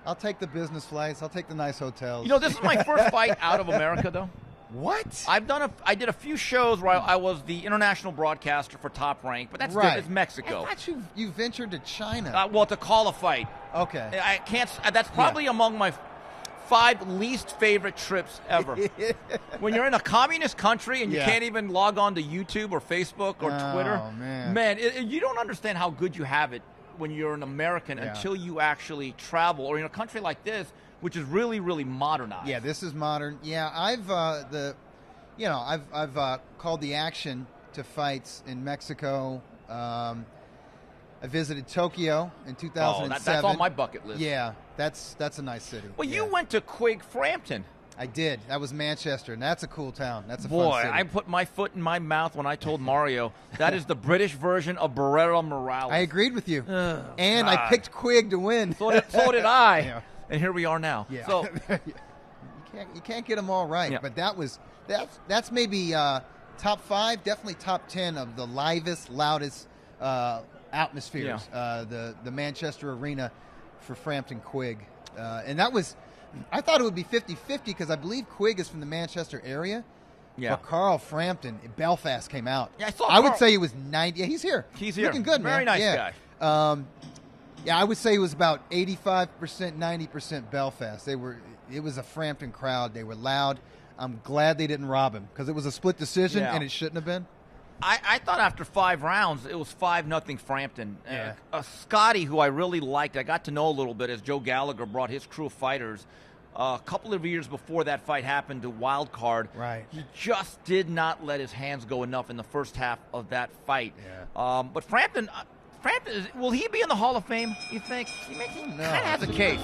I'll take the business flights. I'll take the nice hotels. This is my first fight out of America, though. What? I did a few shows where I was the international broadcaster for Top Rank, but that's right. It's Mexico. I thought you ventured to China. Well, to call a fight. Okay. I can't. That's probably among my 5 least favorite trips ever. When you're in a communist country and you can't even log on to YouTube or Facebook or Twitter, man, you don't understand how good you have it when you're an American until you actually travel, or in a country like this, which is really, really modernized. Yeah, this is modern. Yeah, I've called the action to fights in Mexico. I visited Tokyo in 2007. That's on my bucket list. Yeah, that's a nice city. Well, you went to Quig Frampton. I did. That was Manchester, and that's a cool town. That's a fun city. I put my foot in my mouth when I told Mario that is the British version of Barrera Morales. I agreed with you. And I picked Quig to win. So did I. Yeah. And here we are now. Yeah. So you can't get them all right. Yeah. But that's maybe top 5, definitely top 10 of the livest, loudest atmospheres. Yeah. The Manchester Arena for Frampton Quig. And that was, I thought it would be 50-50 because I believe Quig is from the Manchester area. Yeah. But Carl Frampton, Belfast came out. Yeah, I saw I would say he was 90. Yeah, he's here. He's here. Looking good, man. Very nice guy. Yeah, I would say it was about 85%, 90% Belfast. It was a Frampton crowd. They were loud. I'm glad they didn't rob him because it was a split decision and it shouldn't have been. I thought after 5 rounds it was 5-0 Frampton. Yeah. Scotty, who I really liked, I got to know a little bit as Joe Gallagher brought his crew of fighters. A couple of years before that fight happened to Wild Card, right. He just did not let his hands go enough in the first half of that fight. Yeah. But Frampton, will he be in the Hall of Fame, you think? He kind of has a case.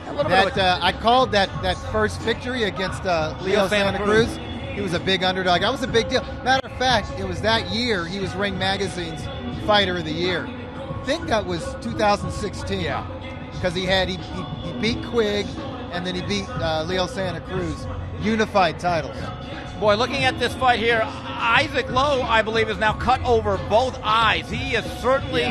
I called that first victory against Leo Santa Cruz. He was a big underdog. That was a big deal. Matter of fact, it was that year he was Ring Magazine's Fighter of the Year. I think that was 2016. Yeah. Because he beat Quig, and then he beat Leo Santa Cruz. Unified titles. Boy, looking at this fight here, Isaac Lowe, I believe, is now cut over both eyes. He has certainly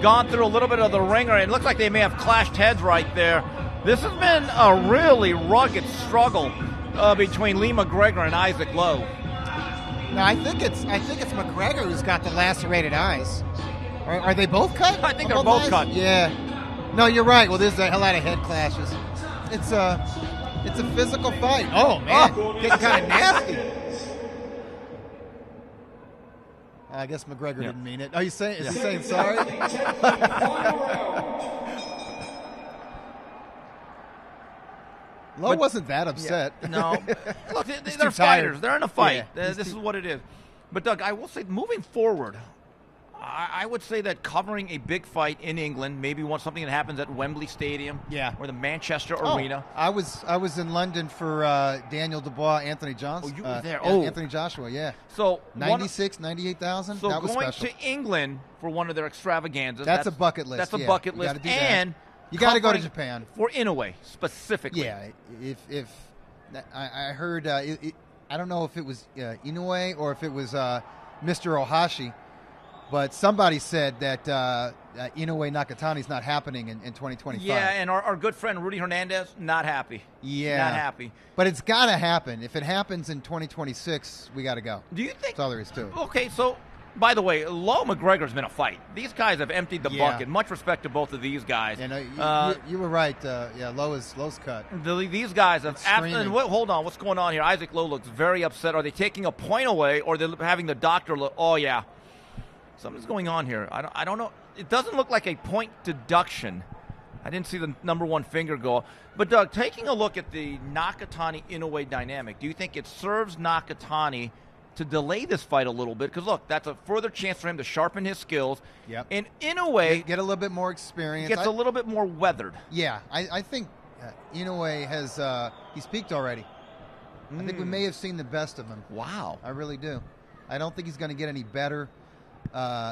gone through a little bit of the ringer. It looks like they may have clashed heads right there. This has been a really rugged struggle between Lee McGregor and Isaac Lowe. Now, I think it's McGregor who's got the lacerated eyes. Are they both cut? I think they're both cut. Yeah. No, you're right. Well, there's a lot of head clashes. It's a physical fight. Oh, man. Getting kind of nasty. I guess McGregor didn't mean it. Are you saying? Is he saying sorry? Lowe wasn't that upset. Yeah, no. Look, they're fighters. They're in a fight. Yeah, this is what it is. But, Doug, I will say, moving forward, I would say that covering a big fight in England, maybe something that happens at Wembley Stadium, or the Manchester Arena. I was in London for Daniel Dubois, Anthony Johnson. Oh, you were there. Anthony Joshua, yeah. So 98,000. So that was going special. to England for one of their extravaganzas. That's a bucket list. That's a bucket list, and you got to go to Japan for Inoue specifically. Yeah, if I heard, I don't know if it was Inoue or if it was Mr. Ohashi, but somebody said that Inoue Nakatani is not happening in 2025. Yeah, and our good friend Rudy Hernandez, not happy. Yeah. Not happy. But it's got to happen. If it happens in 2026, we got to go. Do you think? That's all there is to it. Okay, so, by the way, Lowe McGregor's been a fight. These guys have emptied the bucket. Much respect to both of these guys. And you were right. Lowe's cut. These guys have hold on, what's going on here? Isaac Lowe looks very upset. Are they taking a point away, or they're having the doctor look? Oh yeah, something's going on here. I don't know. It doesn't look like a point deduction. I didn't see the number one finger go. But Doug, taking a look at the Nakatani-Inoue dynamic, do you think it serves Nakatani to delay this fight a little bit? Because, look, that's a further chance for him to sharpen his skills. Yep. And Inoue get a little bit more experience. Gets a little bit more weathered. Yeah, I think Inoue has he's peaked already. I think we may have seen the best of him. Wow. I really do. I don't think he's going to get any better.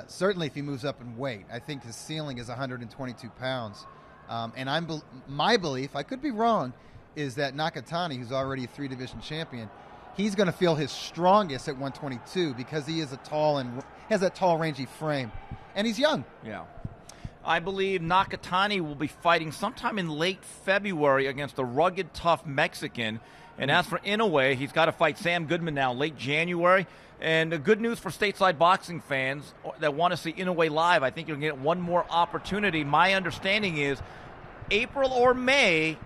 Certainly if he moves up in weight. I think his ceiling is 122 pounds. And my belief, I could be wrong, is that Nakatani, who's already a 3-division champion, he's going to feel his strongest at 122 because he is has that tall, rangy frame. And he's young. Yeah. I believe Nakatani will be fighting sometime in late February against a rugged, tough Mexican. And as for Inoue, he's got to fight Sam Goodman now, late January. And good news for stateside boxing fans that want to see Inoue live. I think you'll get one more opportunity. My understanding is April or May,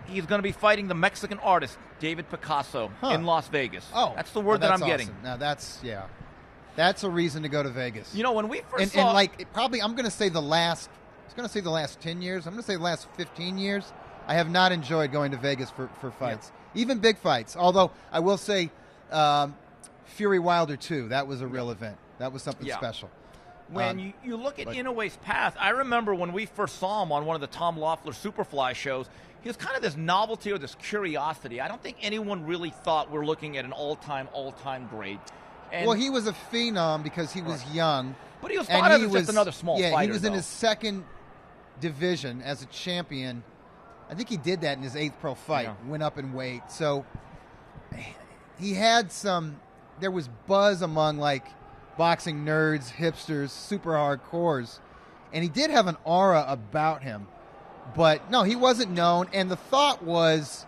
he's going to be fighting the Mexican artist, David Picasso, in Las Vegas. Oh, that's the word that I'm getting. Now that's a reason to go to Vegas. You know, when we first saw, and like probably, I'm going to say the last 10 years. I'm going to say the last 15 years. I have not enjoyed going to Vegas for fights, even big fights. Although I will say, Fury Wilder 2, that was a real event. That was something special. When you look at Inoue's path, I remember when we first saw him on one of the Tom Loeffler Superfly shows, he was kind of this novelty or this curiosity. I don't think anyone really thought we're looking at an all-time great. And well, he was a phenom because he was young. But he was thought of as just another small fighter. Yeah, he was in his second division as a champion. I think he did that in his 8th pro fight, went up in weight. So he had there was buzz among like boxing nerds, hipsters, super hardcores, and he did have an aura about him. But no, he wasn't known, and the thought was,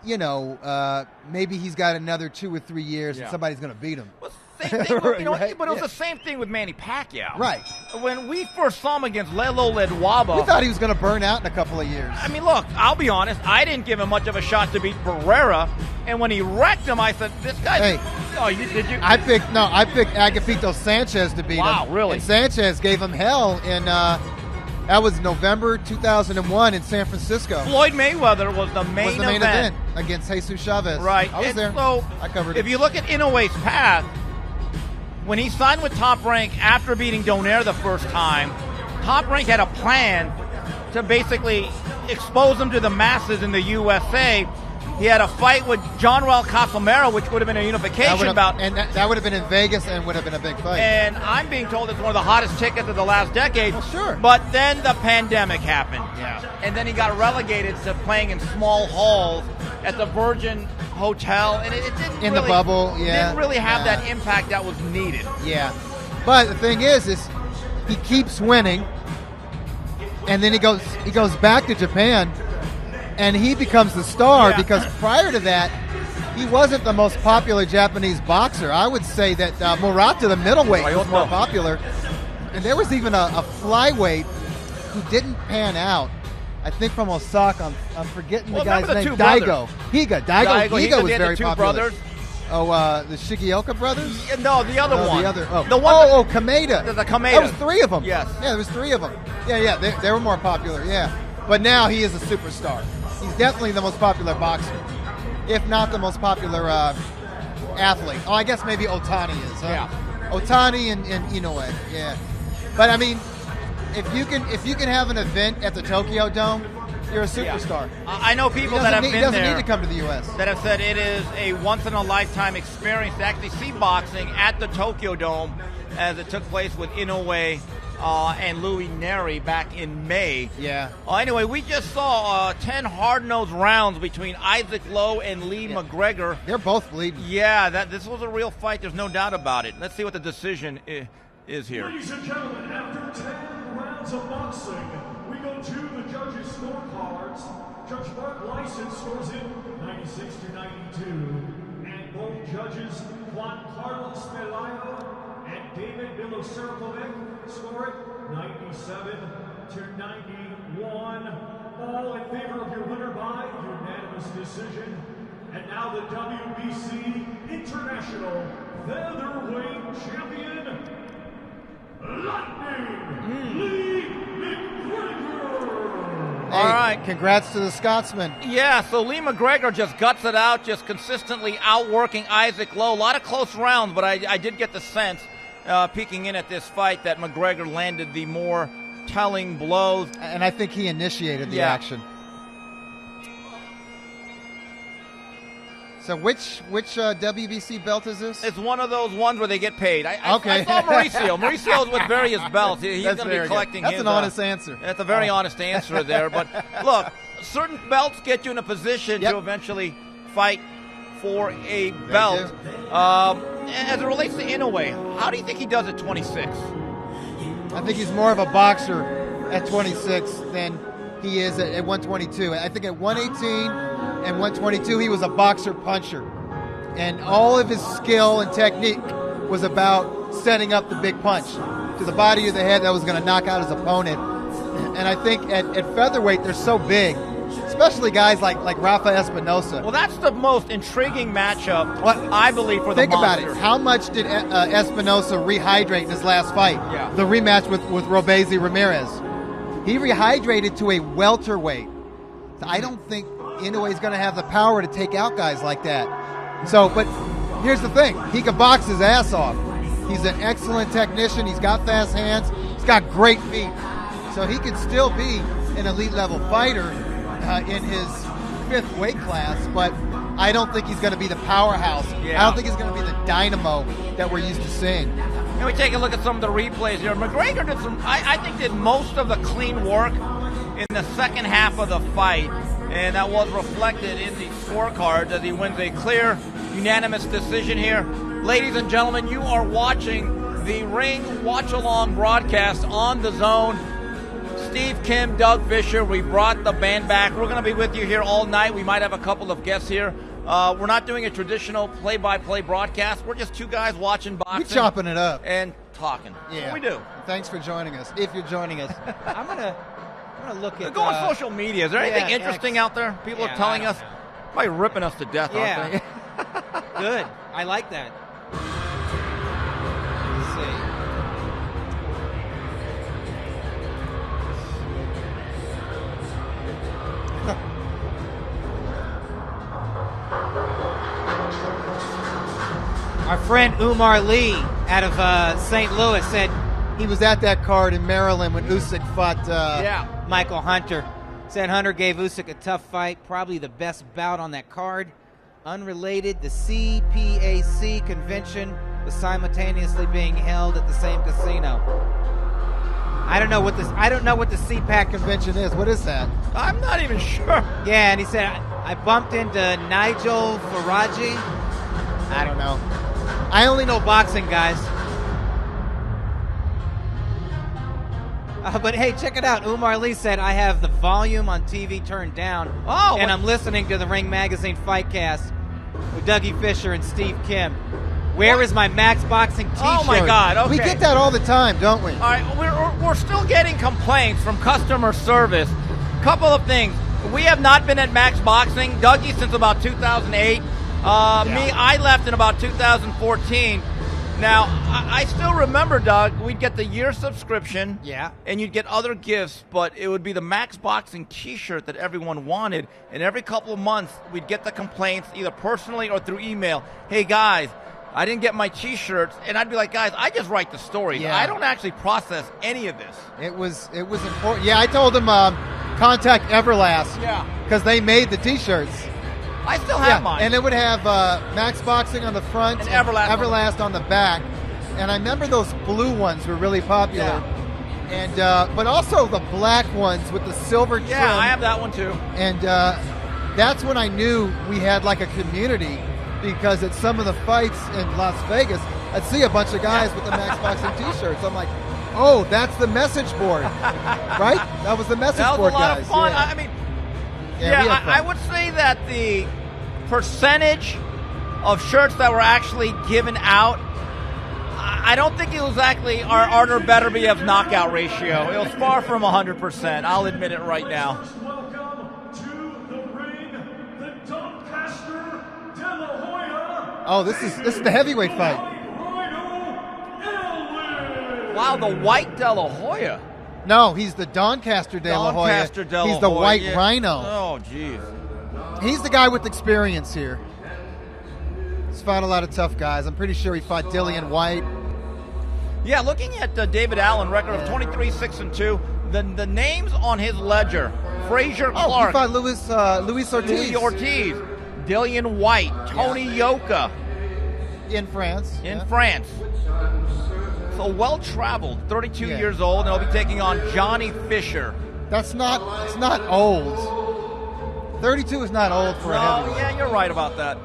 maybe he's got another 2 or 3 years and somebody's going to beat him. Well, same thing with, but it was the same thing with Manny Pacquiao. Right. When we first saw him against Lelo Ledwaba, we thought he was going to burn out in a couple of years. I mean, look, I'll be honest. I didn't give him much of a shot to beat Barrera, and when he wrecked him, I said, "This guy." Hey, did you? I picked Agapito Sanchez to beat him. Wow, really? And Sanchez gave him hell in. That was November 2001 in San Francisco. Floyd Mayweather was the main event against Jesus Chavez. Right. I was there. So I covered it. If you look at Inoue's path, when he signed with Top Rank after beating Donaire the first time, Top Rank had a plan to basically expose him to the masses in the USA. He had a fight with John Raul Casamero, which would have been a unification bout. And that would have been in Vegas and would have been a big fight. And I'm being told it's one of the hottest tickets of the last decade. Well, sure. But then the pandemic happened. Yeah. And then he got relegated to playing in small halls at the Virgin Hotel. And it didn't in the bubble, didn't really have that impact that was needed. Yeah. But the thing is he keeps winning. And then he goes back to Japan. And he becomes the star because prior to that, he wasn't the most popular Japanese boxer. I would say that Murata, the middleweight, was more popular. And there was even a flyweight who didn't pan out. I think from Osaka. I'm forgetting the guy's name. Daigo. Higa was very popular. Brothers. Oh, the Shigeoka brothers? No, the other one. The one. Kameda. The Kameda. That was 3 of them. Yes. Yeah, there was 3 of them. Yeah, they were more popular. Yeah, but now he is a superstar. He's definitely the most popular boxer, if not the most popular athlete. Oh, I guess maybe Otani is. Yeah. Otani and Inoue. Yeah. But I mean, if you can have an event at the Tokyo Dome, you're a superstar. Yeah. I know people that have been there. He doesn't need to come to the U.S. That have said it is a once-in-a-lifetime experience to actually see boxing at the Tokyo Dome, as it took place with Inoue and Louis Neri back in May. Yeah. Anyway, we just saw 10 hard-nosed rounds between Isaac Lowe and Lee McGregor. They're both bleeding. Yeah, this was a real fight. There's no doubt about it. Let's see what the decision is here. Ladies and gentlemen, after 10 rounds of boxing, we go to the judges' scorecards. Judge Mark Lyson scores it 96-92, and both judges, Juan Carlos Pelayo and David Miloserovic, score it 97-91. All in favor of your winner by unanimous decision. And now the WBC International Featherweight Champion, Lightning Lee McGregor. All right. Congrats to the Scotsman. Yeah, so Lee McGregor just guts it out, just consistently outworking Isaac Lowe. A lot of close rounds, but I did get the sense, peeking in at this fight, that McGregor landed the more telling blows. And I think he initiated the action. So which WBC belt is this? It's one of those ones where they get paid. I saw Mauricio. Mauricio's with various belts. He's going to be collecting his. That's an honest answer. That's a very honest answer there. But look, certain belts get you in a position to eventually fight for a belt. As it relates to Inoue, how do you think he does at 26? I think he's more of a boxer at 26 than he is at 122. I think at 118 and 122 he was a boxer puncher, and all of his skill and technique was about setting up the big punch to the body of the head that was going to knock out his opponent. And I think at featherweight they're so big, especially guys like Rafa Espinosa. Well, that's the most intriguing matchup, I believe, for the Think monster. about it. How much did Espinosa rehydrate in his last fight? Yeah. The rematch with Robesi Ramirez. He rehydrated to a welterweight. So I don't think Inoue is going to have the power to take out guys like that. So, but here's the thing. He can box his ass off. He's an excellent technician. He's got fast hands. He's got great feet. So he could still be an elite level fighter in his 5th weight class, but I don't think he's going to be the powerhouse. Yeah. I don't think he's going to be the dynamo that we're used to seeing. And we take a look at some of the replays here. McGregor did I think did most of the clean work in the second half of the fight, and that was reflected in the scorecards as he wins a clear, unanimous decision here. Ladies and gentlemen, you are watching the Ring Watch-Along broadcast on The Zone. Steve Kim, Doug Fisher, we brought the band back. We're going to be with you here all night. We might have a couple of guests here. We're not doing a traditional play-by-play broadcast. We're just two guys watching boxing. We're chopping it up. And talking. Yeah. We do. Thanks for joining us, if you're joining us. I'm gonna look at. Go on social media. Is there anything interesting out there? People are telling us, probably ripping us to death, aren't they? Good. I like that. Let's see. Our friend Umar Lee out of St. Louis said He was at that card in Maryland when Usyk fought Michael Hunter. Said Hunter gave Usyk a tough fight, probably the best bout on that card. Unrelated, the CPAC convention was simultaneously being held at the same casino. I don't know what the CPAC convention is. What is that? I'm not even sure. Yeah, and he said I bumped into Nigel Faraji. I don't know. I only know boxing, guys. But hey, check it out. Umar Lee said I have the volume on TV turned down. And I'm listening to the Ring Magazine Fightcast with Dougie Fisher and Steve Kim. Where is my Max Boxing t-shirt? Oh, my God. Okay. We get that all the time, don't we? All right, we're still getting complaints from customer service. Couple of things. We have not been at Max Boxing, Dougie, since about 2008. I left in about 2014. Now, I still remember, Doug, we'd get the year subscription. Yeah. And you'd get other gifts, but it would be the Max Boxing t-shirt that everyone wanted. And every couple of months, we'd get the complaints, either personally or through email. Hey, guys, I didn't get my t-shirts. And I'd be like, guys, I just write the stories. Yeah. I don't actually process any of this. It was important. Yeah, I told him contact Everlast. Yeah. Because they made the t-shirts. I still have mine. And it would have Max Boxing on the front and Everlast on the back. And I remember those blue ones were really popular. Yeah. And but also the black ones with the silver trim. Yeah, I have that one too. And that's when I knew we had like a community, because at some of the fights in Las Vegas, I'd see a bunch of guys with the Max Boxing T-shirts. I'm like, oh, that's the message board, right? That was the message board, guys. That was a lot of fun. Yeah. I mean, Yeah, I would say that the percentage of shirts that were actually given out, I don't think it was exactly our Artur Beterbiev's knockout ratio. It was far from 100%. I'll admit it right now. Welcome to the ring, the Doncaster de la Hoya. Oh, this is the heavyweight fight. Wow, the White De La Hoya. No, he's the Doncaster de la Hoya. Doncaster de la He's the Hoya, White yeah. Rhino. Oh, jeez. He's the guy with experience here. He's fought a lot of tough guys. I'm pretty sure he fought Dillian White. Yeah, looking at David Allen, record of 23-6-2. The names on his ledger: Frazier Oh, Clark, he fought Luis Ortiz. Louis Ortiz, Dillian White, Tony Yoka In France. in yeah. France. So well-traveled, 32 Yeah. years old, and he'll be taking on Johnny Fisher. It's not old. 32 is not old for a Oh, heavyweight. yeah, you're right about that.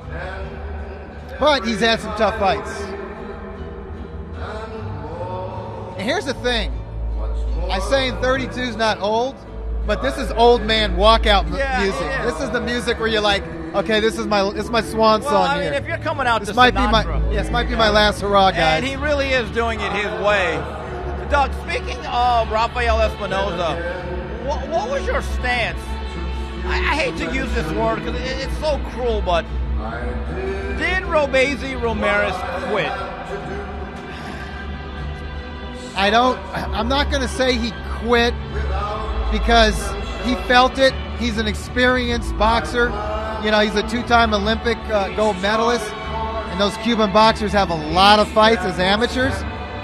But he's had some tough fights. And here's the thing. I'm saying 32 is not old, but this is old man walkout Yeah, music. it is. This is the music where you're like, okay, this is my swan Well, song I mean, here. if you're coming out This to might Sinatra, be my last hurrah, guys. and he really is doing it his way. Doug, speaking of Rafael Espinoza, what was your stance? I hate to use this word because it's so cruel, but did Robeisy Ramirez quit? I'm not going to say he quit because he felt it. He's an experienced boxer. You know, he's a two-time Olympic gold medalist. And those Cuban boxers have a lot of fights as amateurs.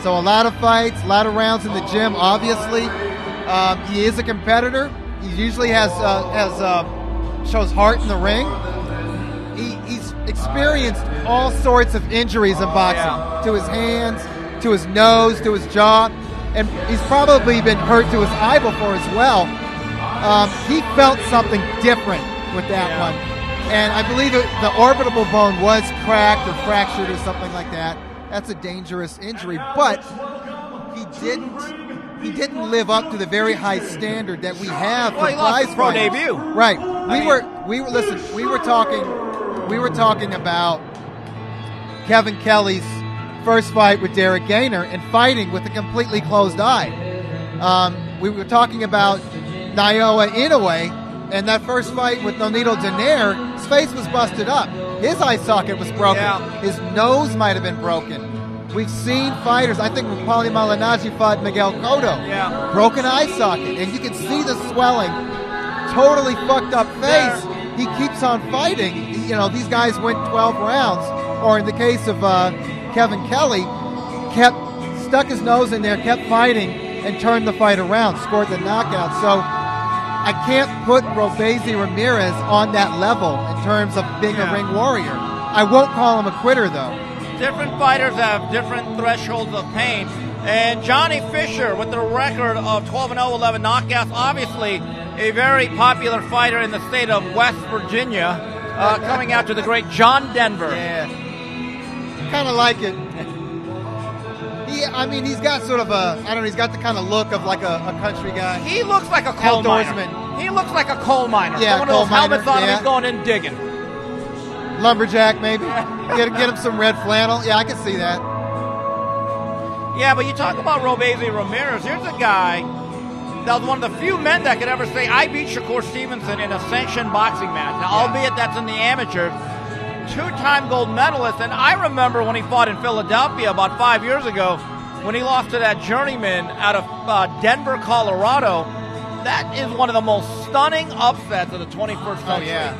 So a lot of fights, a lot of rounds in the gym, obviously. He is a competitor. He usually shows heart in the ring. He's experienced all sorts of injuries in boxing, to his hands, to his nose, to his jaw, and he's probably been hurt to his eye before as well. He felt something different with that one, and I believe the orbital bone was cracked or fractured or something like that. That's a dangerous injury, but he didn't live up to the very high standard that we have for Well, he lost prize his pro fighters. debut. Right. We were talking about Kevin Kelly's first fight with Derek Gainer and fighting with a completely closed eye. We were talking about Naoya Inoue and that first fight with Nonito Donaire. His face was busted up. His eye socket was broken. Yeah. His nose might have been broken. We've seen fighters, I think when Paulie Malignaggi fought Miguel Cotto, Yeah. broken eye socket, and you can see the swelling, totally fucked up face. He keeps on fighting. You know, these guys went 12 rounds, or in the case of Kevin Kelly, stuck his nose in there, kept fighting, and turned the fight around, scored the knockout. So I can't put Robeisy Ramirez on that level in terms of being a ring warrior. I won't call him a quitter, though. Different fighters have different thresholds of pain. And Johnny Fisher, with the record of 12-0, 11 knockouts, obviously a very popular fighter in the state of West Virginia, coming out to the great John Denver. Yeah. Kind of like it. He's got sort of he's got the kind of look of like a country guy. He looks like a coal miner. Outdoorsman. He looks like a coal miner. Yeah, One of coal those helmets miner, on him, yeah. he's going in digging. Lumberjack, maybe. Get him some red flannel. Yeah, I can see that. Yeah, but you talk about Robeisy Ramirez. Here's a guy that was one of the few men that could ever say, I beat Shakur Stevenson in a sanctioned boxing match. Now, albeit that's in the amateurs. Two-time gold medalist. And I remember when he fought in Philadelphia about 5 years ago, when he lost to that journeyman out of Denver, Colorado. That is one of the most stunning upsets of the 21st century. Oh, yeah.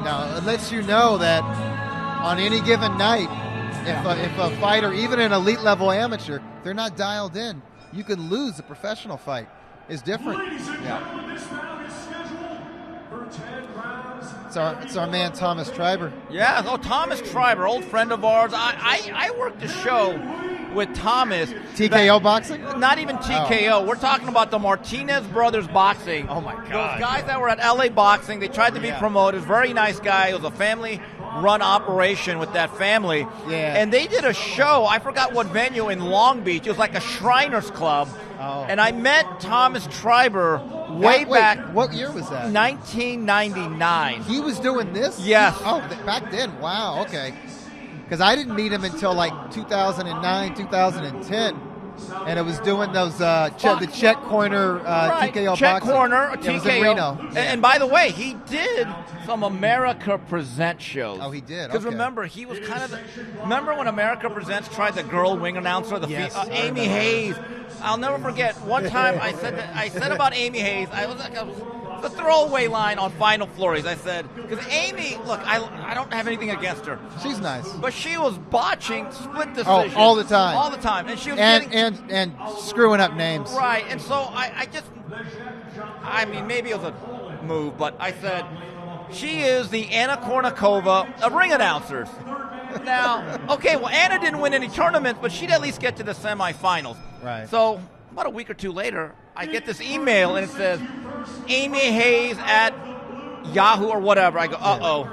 Now, it lets you know that on any given night, if a fighter, even an elite level amateur, they're not dialed in, you can lose a professional fight. It's different. Ladies and gentlemen, this round is scheduled for 10 rounds. It's our man Thomas Triber. Yeah, Thomas Triber, old friend of ours. I worked the show with Thomas. TKO boxing? Not even TKO. We're talking about the Martinez brothers boxing. Oh, my God. Those guys that were at LA Boxing, they tried to be promoters. Very nice guy. It was a family-run operation with that family. Yeah. And they did a show. I forgot what venue in Long Beach. It was like a Shriners Club. Oh. And I met Thomas Triber way back. What year was that? 1999. He was doing this? Yes. Oh, back then. Wow, okay. Because I didn't meet him until like 2009, 2010. And it was doing those the Czech Corner TKO Czech boxing. Corner, It was TKO. in Reno. And by the way, he did some America Present shows. Oh, he did? Because Okay. remember, he was kind of remember when America Presents tried the girl wing announcer, Yes, I Amy remember. Hayes. I'll never forget. One time I said about Amy Hayes, the throwaway line on Final Flurries. I said, because Amy, look, I don't have anything against her. She's nice. But she was botching split decisions. all the time. All the time. And she was And screwing up names. Right, and so I mean, maybe it was a move, but I said, she is the Anna Kournikova of ring announcers. Now, okay, well, Anna didn't win any tournaments, but she'd at least get to the semifinals. Right. So about a week or two later, I get this email, and it says, Amy Hayes at Yahoo or whatever. I go, uh-oh.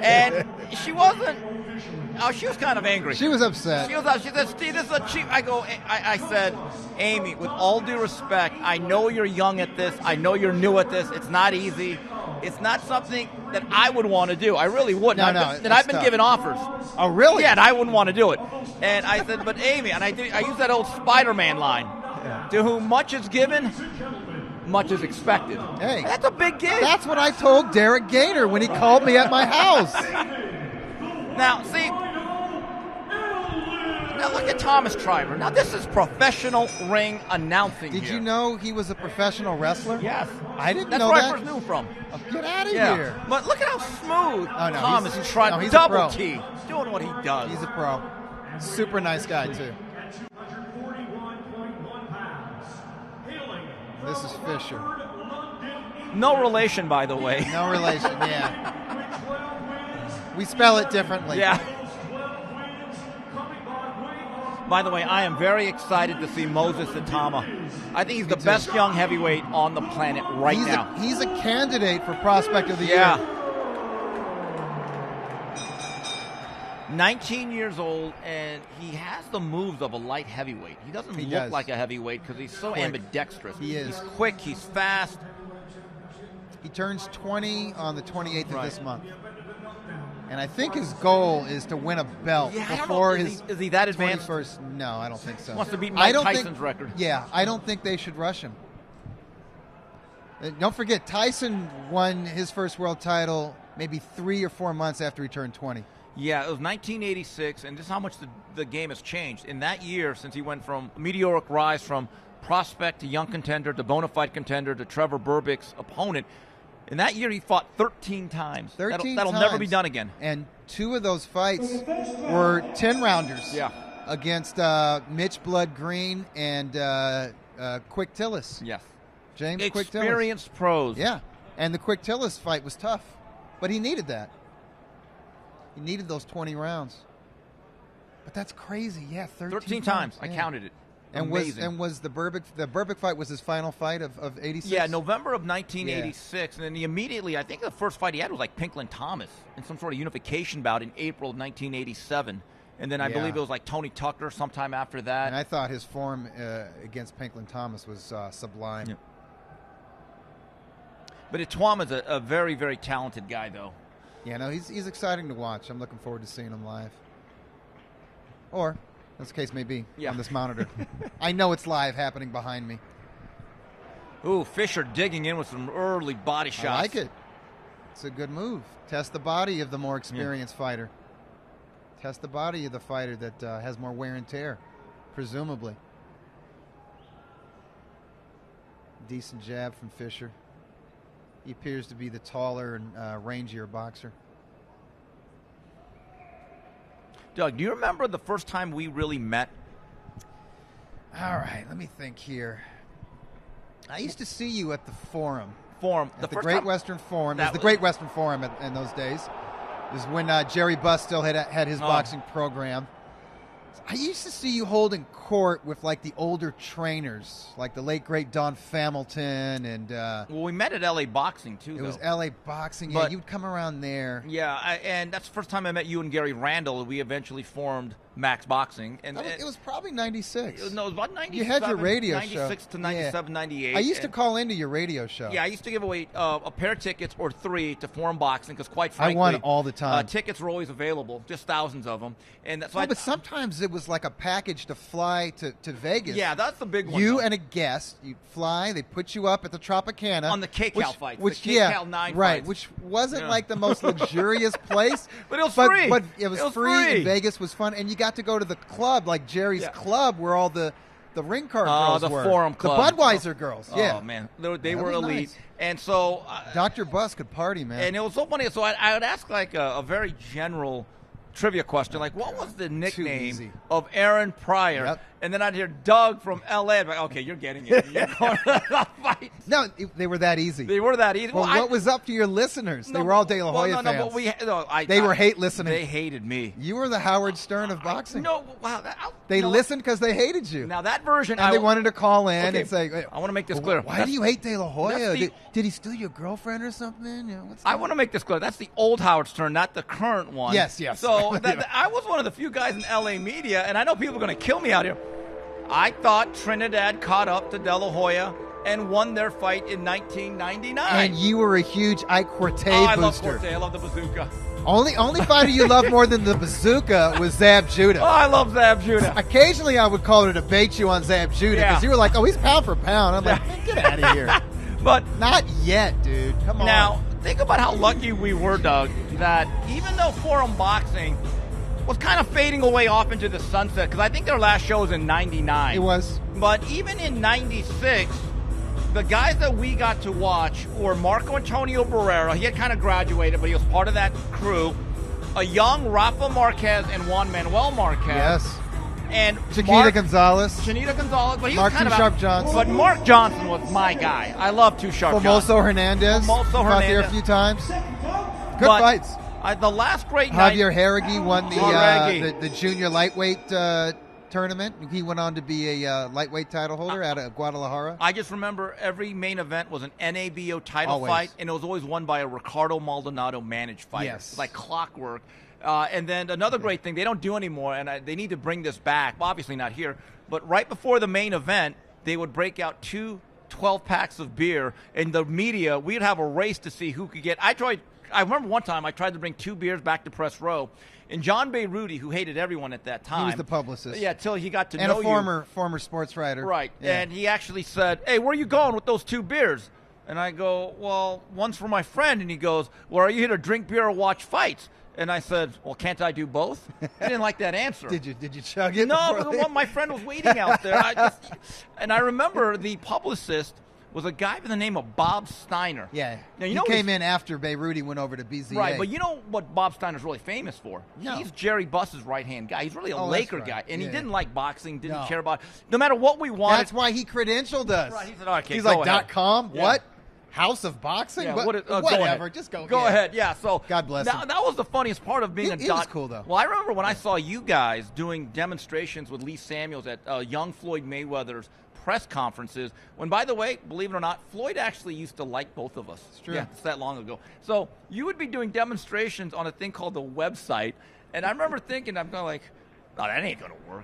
And she wasn't, she was kind of angry. She was upset. She said, Steve, this is a cheap. I said, Amy, with all due respect, I know you're young at this. I know you're new at this. It's not easy. It's not something that I would want to do. I really wouldn't. I've been given offers. Oh, really? Yeah, and I wouldn't want to do it. And I said, but Amy, and I use that old Spider-Man line, to whom much is given, much is expected. Hey. And that's a big gig. That's what I told Derek Gaynor when he called me at my house. Now, see, now look at Thomas Triber. Now, this is professional ring announcing. Did you know he was a professional wrestler? Yes. I didn't That's know where that. I first knew him from. Oh, get out of Yeah. here. But look at how smooth Thomas he's a double pro. T, doing what he does. He's a pro. Super nice guy, too. At 241.1 pounds, hailing This is Fisher. No relation, by the way. No relation, yeah. We spell it differently. Yeah. By the way, I am very excited to see Moses Itauma. I think he's the best young heavyweight on the planet right now. He's a candidate for Prospect of the Yeah. Year. 19 years old, and he has the moves of a light heavyweight. He doesn't look like a heavyweight because he's so ambidextrous. He is. He's quick. He's fast. He turns 20 on the 28th of this month. And I think his goal is to win a belt before his. Is he that advanced? 21st. No, I don't think so. Wants to beat Mike Tyson's record. Yeah, I don't think they should rush him. Don't forget, Tyson won his first world title maybe 3 or 4 months after he turned 20. Yeah, it was 1986, and this is how much the game has changed. In that year, since he went from meteoric rise from prospect to young contender to bona fide contender to Trevor Berbick's opponent, in that year he fought 13 times. 13 That'll never be done again. And 2 of those fights were 10-rounders. Yeah. Against Mitch Blood Green and Quick Tillis. Yes. James Quick Tillis. Experienced pros. Yeah. And the Quick Tillis fight was tough. But he needed that. He needed those 20 rounds. But that's crazy. Yeah, 13 times. Yeah. I counted it. And Amazing. was the Berbick fight was his final fight of 86? Yeah, November of 1986. And then he immediately, I think the first fight he had was like Pinklin Thomas in some sort of unification bout in April of 1987. And then I believe it was like Tony Tucker sometime after that. And I thought his form against Pinklin Thomas was sublime. Yeah. But Ituama's a very, very talented guy, though. Yeah, no, he's exciting to watch. I'm looking forward to seeing him live. Or, as the case may be, on this monitor. I know it's live happening behind me. Ooh, Fisher digging in with some early body shots. I like it. It's a good move. Test the body of the more experienced fighter. Test the body of the fighter that has more wear and tear, presumably. Decent jab from Fisher. He appears to be the taller and rangier boxer. Doug, do you remember the first time we really met? All right, let me think here. I used to see you at the Forum. The Great Western Forum. It was the Great Western Forum in those days. It was when Jerry Buss still had his boxing program. I used to see you holding court with like the older trainers, like the late great Don Familton, and well, we met at LA Boxing too. It was LA Boxing. Yeah, you'd come around there. Yeah, and that's the first time I met you and Gary Randall. We eventually formed Max Boxing, and it was probably 96. No, it was about 97. You had your radio 96 show. to 97, 98. I used to call into your radio show. Yeah, I used to give away a pair of tickets or 3 to Forum Boxing because, quite frankly, I won all the time. Tickets were always available, just thousands of them, and that's why. But sometimes it was like a package to fly to Vegas. Yeah, that's the big one. You and a guest, you fly. They put you up at the Tropicana on the KCAL fights, which the KCAL 9 right, fights. which wasn't like the most luxurious place, but it was free. But it was free. And Vegas was fun, and you got to go to the club, like Jerry's club, where all the ring card girls the were. Forum Club, the Budweiser girls. Oh man, they were elite. Nice. And so Dr. Bus could party, man. And it was so funny. So I would ask like a very general trivia question, like what was the nickname of Aaron Pryor? Yep. And then I'd hear Doug from L.A. I'd be like, okay, you're getting it. You're going to the fight. No, they were that easy. They were that easy. Well, what was up to your listeners? They were all De La Hoya fans. But they were hate listening. They hated me. You were the Howard Stern of boxing. No, wow. They listened because they hated you. Now that version, and they wanted to call in and say, I want to make this clear. Why do you hate De La Hoya? Did he steal your girlfriend or something? You know, I want to make this clear. That's the old Howard Stern, not the current one. Yes. So I was one of the few guys in LA media, and I know people are going to kill me out here. I thought Trinidad caught up to De La Hoya and won their fight in 1999. And you were a huge Ike Corte booster. I love Corte. I love the bazooka. Only fighter you loved more than the bazooka was Zab Judah. Oh, I love Zab Judah. Occasionally I would call to debate you on Zab Judah because you were like, oh, he's pound for pound. I'm like, get out of here. But not yet, dude. Come on. Now, think about how lucky we were, Doug, that even though Forum Boxing was kind of fading away off into the sunset, because I think their last show was in 99. It was. But even in 96, the guys that we got to watch were Marco Antonio Barrera. He had kind of graduated, but he was part of that crew. A young Rafa Marquez and Juan Manuel Marquez. Yes. And Chiquita Gonzalez. But he Mark was kind Too Sharp Johnson. But Mark Johnson was my guy. I love Too Sharp Johnson. Formoso Hernandez. Fought there a few times. Good fights. The last great night. Javier Harrigy won the junior lightweight tournament. He went on to be a lightweight title holder out of Guadalajara. I just remember every main event was an NABO title fight, and it was always won by a Ricardo Maldonado managed fighter. Yes. Like clockwork. And then another great thing they don't do anymore, and they need to bring this back. Obviously not here, but right before the main event, they would break out 2 12-packs of beer. In the media, we'd have a race to see who could get. I remember one time I tried to bring 2 beers back to press row, and John Beirudi, who hated everyone at that time. He was the publicist. Yeah, till he got to know you. And a former sports writer. Right. Yeah. And he actually said, hey, where are you going with those 2 beers? And I go, well, one's for my friend. And he goes, well, are you here to drink beer or watch fights? And I said, well, can't I do both? He didn't like that answer. Did you chug it? No, because my friend was waiting out there. And I remember the publicist was a guy by the name of Bob Steiner. Yeah. Now, he came in after Beirudi went over to BZA. Right, but you know what Bob Steiner's really famous for? No. He's Jerry Buss's right-hand guy. He's really a Laker guy. And he didn't like boxing, didn't care about it. No matter what we wanted. That's why he credentialed us. Right, he said, okay, he's go like, ahead. .com? Yeah. What? House of Boxing? Yeah, whatever. Just go. Go ahead. Yeah. So God bless him. That was the funniest part of being a He was cool though. Well, I remember when I saw you guys doing demonstrations with Lee Samuels at young Floyd Mayweather's press conferences. When, by the way, believe it or not, Floyd actually used to like both of us. It's true. Yeah, it's that long ago. So you would be doing demonstrations on a thing called the website, and I remember thinking, I'm kind of like, no, that ain't going to work.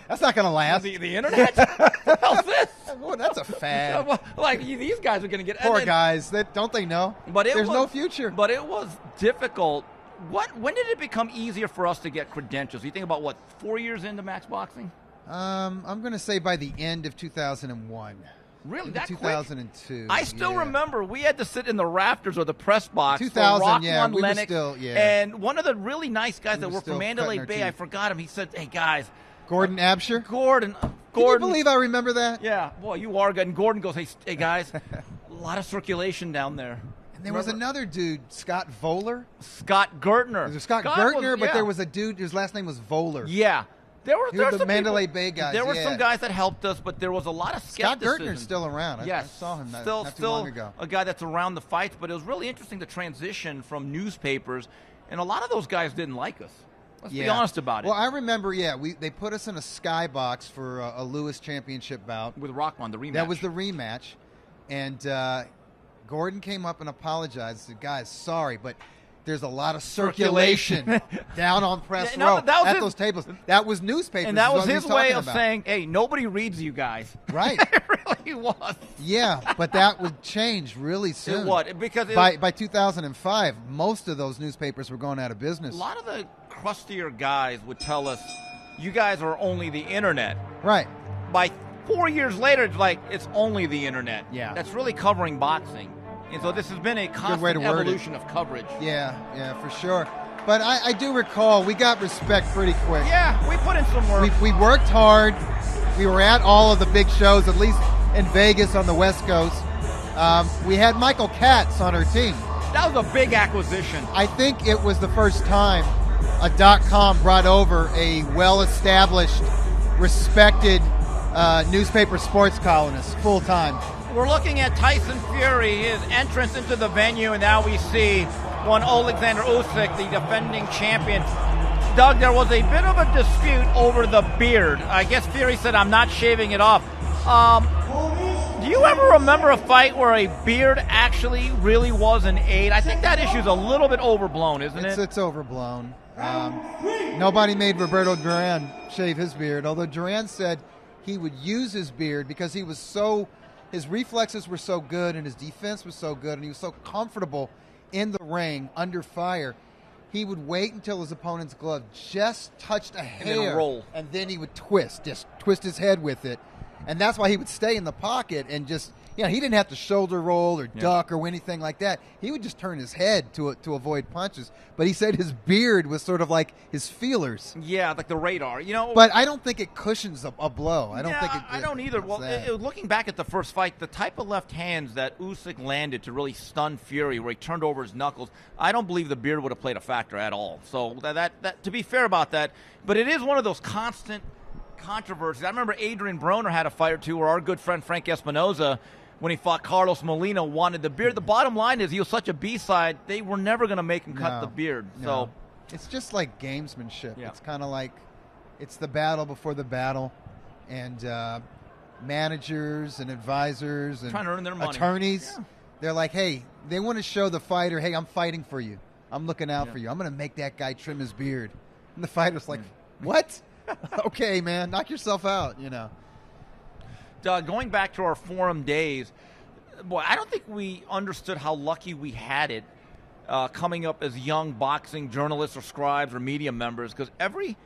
That's not going to last. The internet? What the hell's this? Oh, that's a fad. Like, these guys are going to get... Poor guys. Don't they know? But There's no future. But it was difficult. When did it become easier for us to get credentials? You think about, 4 years into Max Boxing? I'm going to say by the end of 2001. Really? That 2002. Quick? I still remember we had to sit in the rafters or the press box 2000, for Rock yeah, One we Lennox. Were still, yeah. And one of the really nice guys that worked for Mandalay Bay, I forgot him. He said, hey, guys. Gordon Absher? Gordon. Can you believe I remember that? Yeah. Boy, you are good. And Gordon goes, hey guys, a lot of circulation down there. And there was another dude, Scott Voller. Scott Gertner. There was Scott Gertner, but there was a dude whose last name was Voller. Yeah. There were the Mandalay Bay guys. There were some guys that helped us, but there was a lot of skepticism. Scott Gertner's still around. Yes, I saw him not too long ago. A guy that's around the fights, but it was really interesting to transition from newspapers, and a lot of those guys didn't like us. Let's be honest about it. Well, I remember, they put us in a skybox for a Lewis championship bout. With Rockman, the rematch. That was the rematch. And Gordon came up and apologized. Said, guys, sorry, but there's a lot of circulation down on press row at those tables. That was newspapers. And that was his way of saying, hey, nobody reads you guys. Right. It really was. Yeah, but that would change really soon. It would. Because by 2005, most of those newspapers were going out of business. A lot of the crustier guys would tell us, you guys are only the internet. Right. By 4 years later, it's like, it's only the internet. Yeah. That's really covering boxing. And so this has been a constant evolution of coverage. Yeah, for sure. But I do recall we got respect pretty quick. Yeah, we put in some work. We worked hard. We were at all of the big shows, at least in Vegas on the West Coast. We had Michael Katz on our team. That was a big acquisition. I think it was the first time a .com brought over a well-established, respected newspaper sports columnist full-time. We're looking at Tyson Fury, his entrance into the venue, and now we see one Alexander Usyk, the defending champion. Doug, there was a bit of a dispute over the beard. I guess Fury said, I'm not shaving it off. Do you ever remember a fight where a beard actually really was an aid? I think that issue's a little bit overblown, isn't it? It's overblown. Nobody made Roberto Duran shave his beard, although Duran said he would use his beard because he was his reflexes were so good and his defense was so good and he was so comfortable in the ring under fire. He would wait until his opponent's glove just touched a hair and then he would just twist his head with it. And that's why he would stay in the pocket and just, he didn't have to shoulder roll or duck or anything like that. He would just turn his head to avoid punches. But he said his beard was sort of like his feelers. Yeah, like the radar, But I don't think it cushions a blow. I don't either. Well, looking back at the first fight, the type of left hands that Usyk landed to really stun Fury, where he turned over his knuckles, I don't believe the beard would have played a factor at all. So that to be fair about that, but it is one of those constant controversies. I remember Adrian Broner had a fight or two where our good friend Frank Espinoza, when he fought Carlos Molina, wanted the beard. The bottom line is he was such a B-side, they were never going to make him cut the beard. No. So it's just like gamesmanship. Yeah. It's kind of like it's the battle before the battle, and managers and advisors and trying to earn their money. Attorneys, they're like, hey, they want to show the fighter, hey, I'm fighting for you. I'm looking out for you. I'm going to make that guy trim his beard. And the fighter's like, what? Okay, man, knock yourself out, Doug, going back to our forum days, boy, I don't think we understood how lucky we had it coming up as young boxing journalists or scribes or media members, because it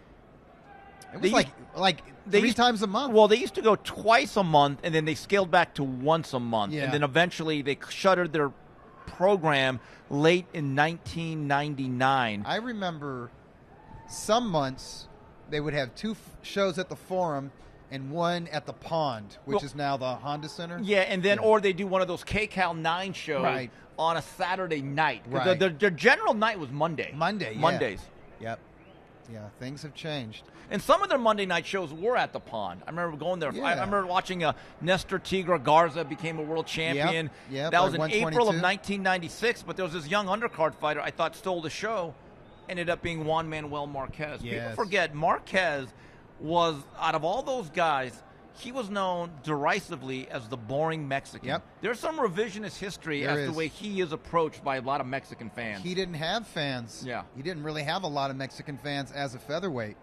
was like three times a month. Well, they used to go twice a month, and then they scaled back to once a month, and then eventually they shuttered their program late in 1999. I remember some months they would have two shows at the Forum and one at the Pond, which is now the Honda Center. Yeah, and then or they do one of those KCAL 9 shows on a Saturday night. Right. Their general night was Monday. Mondays. Yep. Yeah, things have changed. And some of their Monday night shows were at the Pond. I remember going there. Yeah. I remember watching Nestor Tigre Garza became a world champion. Yep, that was in April of 1996, but there was this young undercard fighter I thought stole the show. Ended up being Juan Manuel Marquez. Yes. People forget Marquez was, out of all those guys, he was known derisively as the boring Mexican. Yep. There's some revisionist history as to the way he is approached by a lot of Mexican fans. He didn't have fans. Yeah. He didn't really have a lot of Mexican fans as a featherweight.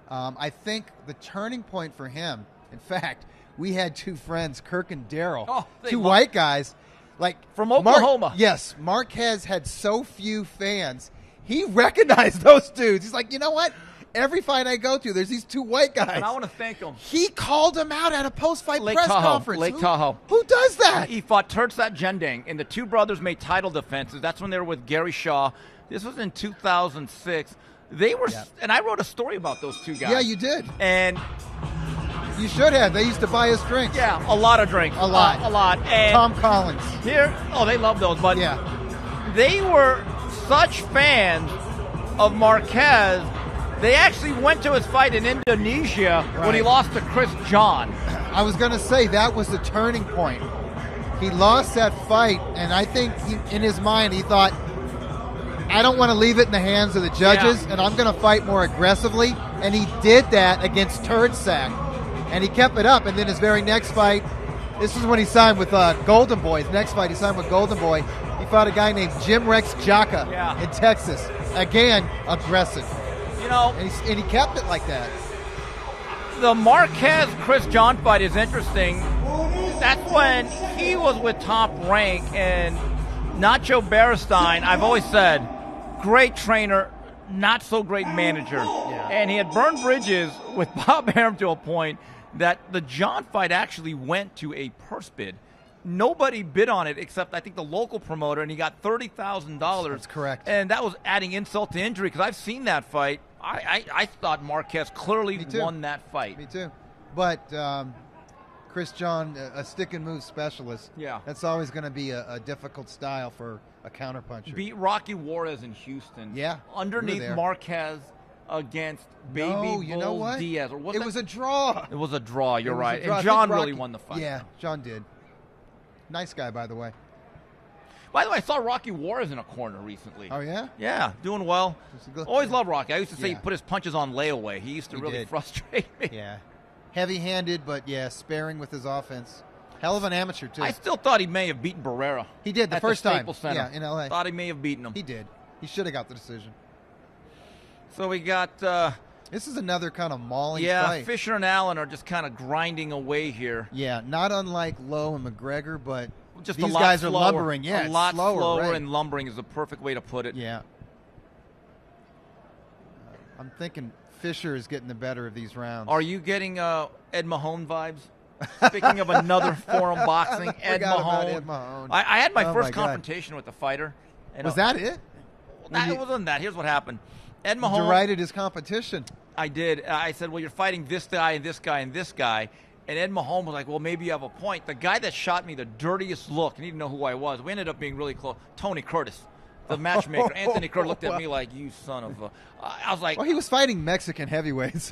I think the turning point for him, in fact, we had two friends, Kirk and Daryl, two white guys. Like from Oklahoma. Yes. Marquez had so few fans. He recognized those dudes. He's like, you know what? Every fight I go to, there's these two white guys. And I want to thank him. He called them out at a post-fight press conference. Lake Tahoe. Who does that? He fought Turtsat Jendang, and the two brothers made title defenses. That's when they were with Gary Shaw. This was in 2006. They were, and I wrote a story about those two guys. Yeah, you did. And you should have. They used to buy us drinks. Yeah, a lot of drinks. A lot. A lot. And Tom Collins. They love those. But they were such fans of Marquez, they actually went to his fight in Indonesia when he lost to Chris John. I was going to say that was the turning point. He lost that fight, and I think in his mind he thought, I don't want to leave it in the hands of the judges, and I'm going to fight more aggressively. And he did that against Turdsack, and he kept it up. And then his very next fight, this is when he signed with Golden Boy. His next fight, he signed with Golden Boy. He fought a guy named Jim Rex Jaka in Texas. Again, aggressive. You know, and he kept it like that. The Marquez-Chris John fight is interesting. That's when he was with Top Rank, and Nacho Beristain, I've always said, great trainer, not so great manager. Yeah. And he had burned bridges with Bob Arum to a point that the John fight actually went to a purse bid. Nobody bid on it except, I think, the local promoter, and he got $30,000. That's correct. And that was adding insult to injury, because I've seen that fight. I thought Marquez clearly won that fight. Me too. But Chris John, a stick and move specialist. Yeah. That's always going to be a difficult style for a counterpuncher. Beat Rocky Juarez in Houston. Yeah. Underneath Marquez against Baby you know what? Diaz. It was a draw. It was a draw, you're right. Draw. And John really won the fight. Yeah, John did. Nice guy, by the way. By the way, I saw Rocky Juarez in a corner recently. Oh, yeah? Yeah, doing well. Always loved Rocky. I used to say he put his punches on layaway. He used to really frustrate me. Yeah. Heavy-handed, but, sparing with his offense. Hell of an amateur, too. I still thought he may have beaten Barrera. He did the first time. Staples Center. Yeah, in L.A. Thought he may have beaten him. He did. He should have got the decision. So we got... this is another kind of mauling fight. Yeah, Fisher and Allen are just kind of grinding away here. Yeah, not unlike Lowe and McGregor, but just these a lot guys slower. are lumbering. Yeah, a lot slower, right. and lumbering is the perfect way to put it. Yeah. I'm thinking Fisher is getting the better of these rounds. Are you getting Ed Mahone vibes? Speaking of another forum boxing, Ed Mahone. I had my first confrontation with the fighter. Was that it? It wasn't that. Here's what happened. Ed Mahone derided his competition. I did. I said, well, you're fighting this guy and this guy and this guy. And Ed Mahone was like, well, maybe you have a point. The guy that shot me the dirtiest look, and he didn't know who I was. We ended up being really close. Tony Curtis, the matchmaker. Anthony Curtis looked at me like, you son of a... I was like... Well, he was fighting Mexican heavyweights.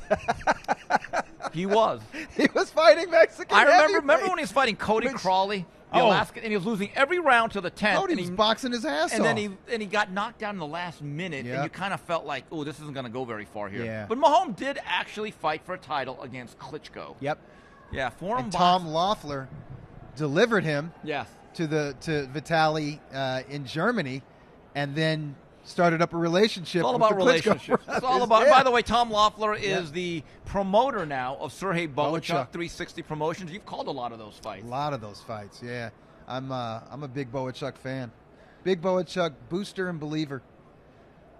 He was. He was fighting Mexican heavyweights. Remember when he was fighting Cody Crawley, the Alaskan, and he was losing every round to the 10th. Cody was boxing his ass off. And then he got knocked down in the last minute, and you kind of felt like, oh, this isn't going to go very far here. Yeah. But Mahone did actually fight for a title against Klitschko. Yep. Yeah, and Tom Loeffler delivered him to Vitaly in Germany, and then started up a relationship. It's all about relationships. It's all about. By the way, Tom Loeffler is the promoter now of Serhii Bohachuk 360 Promotions. You've called a lot of those fights. A lot of those fights. Yeah, I'm a big Bohachuk fan, big Bohachuk booster and believer.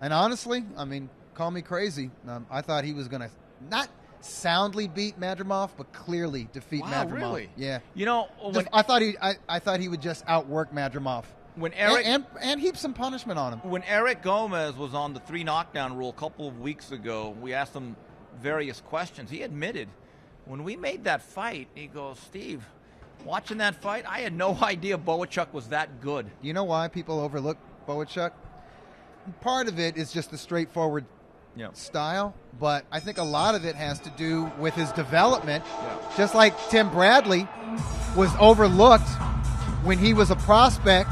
And honestly, I mean, call me crazy. I thought he was going to not soundly beat Madrimov, but clearly defeat Madrimov. Really? Yeah. You know, I thought he would just outwork Madrimov. When Eric and heap some punishment on him. When Eric Gomez was on the 3 knockdown rule a couple of weeks ago, we asked him various questions. He admitted when we made that fight, he goes, Steve, watching that fight, I had no idea Bohachuk was that good. You know why people overlook Bohachuk? Part of it is just the straightforward style, but I think a lot of it has to do with his development. Just like Tim Bradley was overlooked when he was a prospect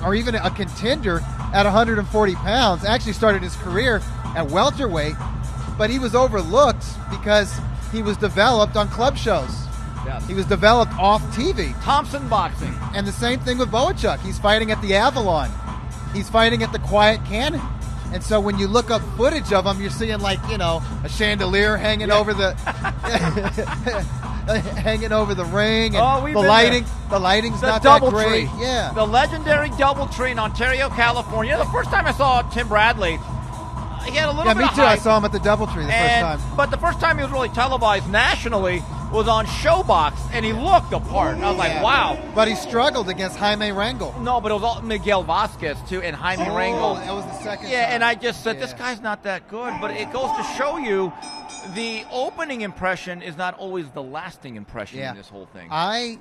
or even a contender at 140 pounds. Actually started his career at welterweight, but he was overlooked because he was developed on club shows. He was developed off TV. Thompson Boxing. And the same thing with Bohachuk. He's fighting at the Avalon. He's fighting at the Quiet Cannon. And so when you look up footage of him, you're seeing a chandelier hanging over the hanging over the ring, and the lighting's not that great. Yeah, the legendary DoubleTree in Ontario, California. The first time I saw Tim Bradley, he had a little bit of hype. Me too. I saw him at the DoubleTree the first time. But the first time he was really televised nationally was on Showbox, and he looked the part. And I was like, wow. But he struggled against Jaime Rangel. No, but it was all Miguel Vasquez, too, and Jaime Rangel. That was the second time. And I just said, this guy's not that good. But it goes to show you the opening impression is not always the lasting impression in this whole thing. I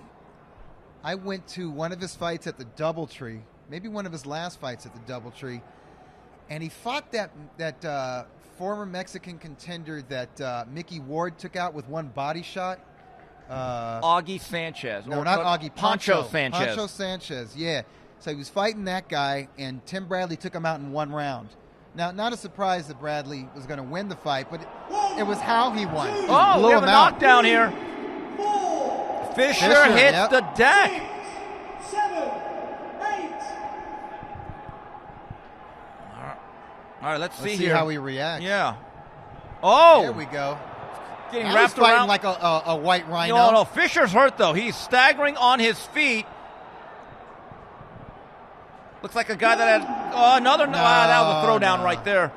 went to one of his fights at the DoubleTree, maybe one of his last fights at the DoubleTree, and he fought that former Mexican contender that Mickey Ward took out with one body shot. Augie Sanchez. No, not Augie. Pancho Sanchez. Pancho Sanchez, yeah. So he was fighting that guy, and Tim Bradley took him out in 1 round. Now, not a surprise that Bradley was going to win the fight, but it was how he won. He blew we have him a out. knockdown here. Fisher hits the deck. 7, 8. All right, let's see See here. how he reacts. Yeah. Oh. There we go. Getting Now wrapped he's fighting around like a white rhino. No, Fisher's hurt, though. He's staggering on his feet. Looks like a guy that had another. That was a throwdown right there.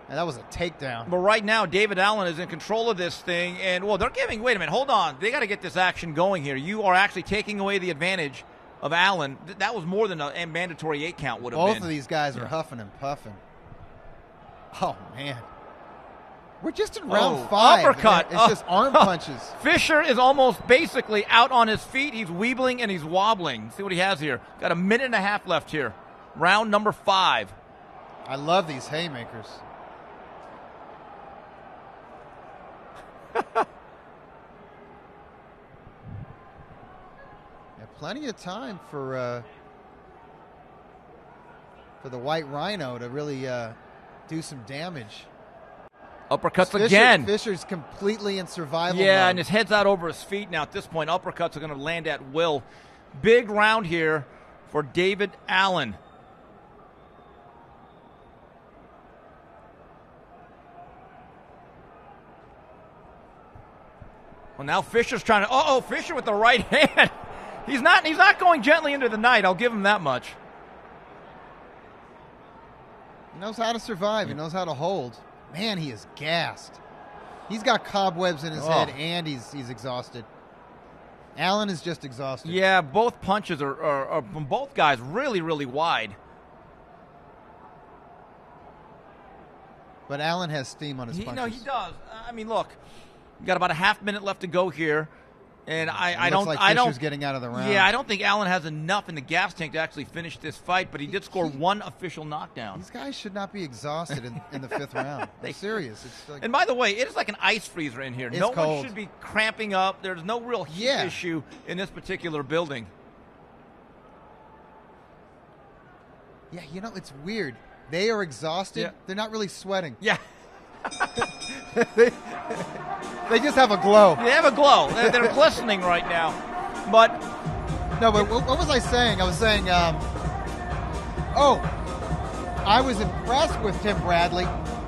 And that was a takedown. But right now, David Allen is in control of this thing. And, well, they're giving – wait a minute. Hold on. They got to get this action going here. You are actually taking away the advantage of Allen. That was more than a mandatory 8 count would have been. Both of these guys are huffing and puffing. Oh, man. We're just in round 5. Uppercut. It's just arm punches. Fisher is almost basically out on his feet. He's weebling and he's wobbling. See what he has here. Got a minute and a half left here. Round number 5. I love these haymakers. Plenty of time for the White Rhino to really do some damage. Uppercuts again. Fisher's completely in survival mode. And his head's out over his feet now. At this point, uppercuts are going to land at will. Big round here for David Allen. Well, now Fisher's trying to. Fisher with the right hand. He's not going gently into the night. I'll give him that much. He knows how to survive. He knows how to hold. Man, he is gassed. He's got cobwebs in his head, and he's exhausted. Allen is just exhausted. Yeah, both punches are from both guys really, really wide. But Allen has steam on his punches. No, he does. I mean, look, we got about a half minute left to go here. And I don't. Fisher's getting out of the round. Yeah, I don't think Allen has enough in the gas tank to actually finish this fight, but he did score one official knockdown. These guys should not be exhausted in the 5th round. I'm serious. It's like, and by the way, it is like an ice freezer in here. No cold. one should be cramping up. There's no real heat issue in this particular building. Yeah, it's weird. They are exhausted. Yeah. They're not really sweating. Yeah. They just have a glow. They have a glow. They're glistening right now. But what was I saying? I was saying, I was impressed with Tim Bradley,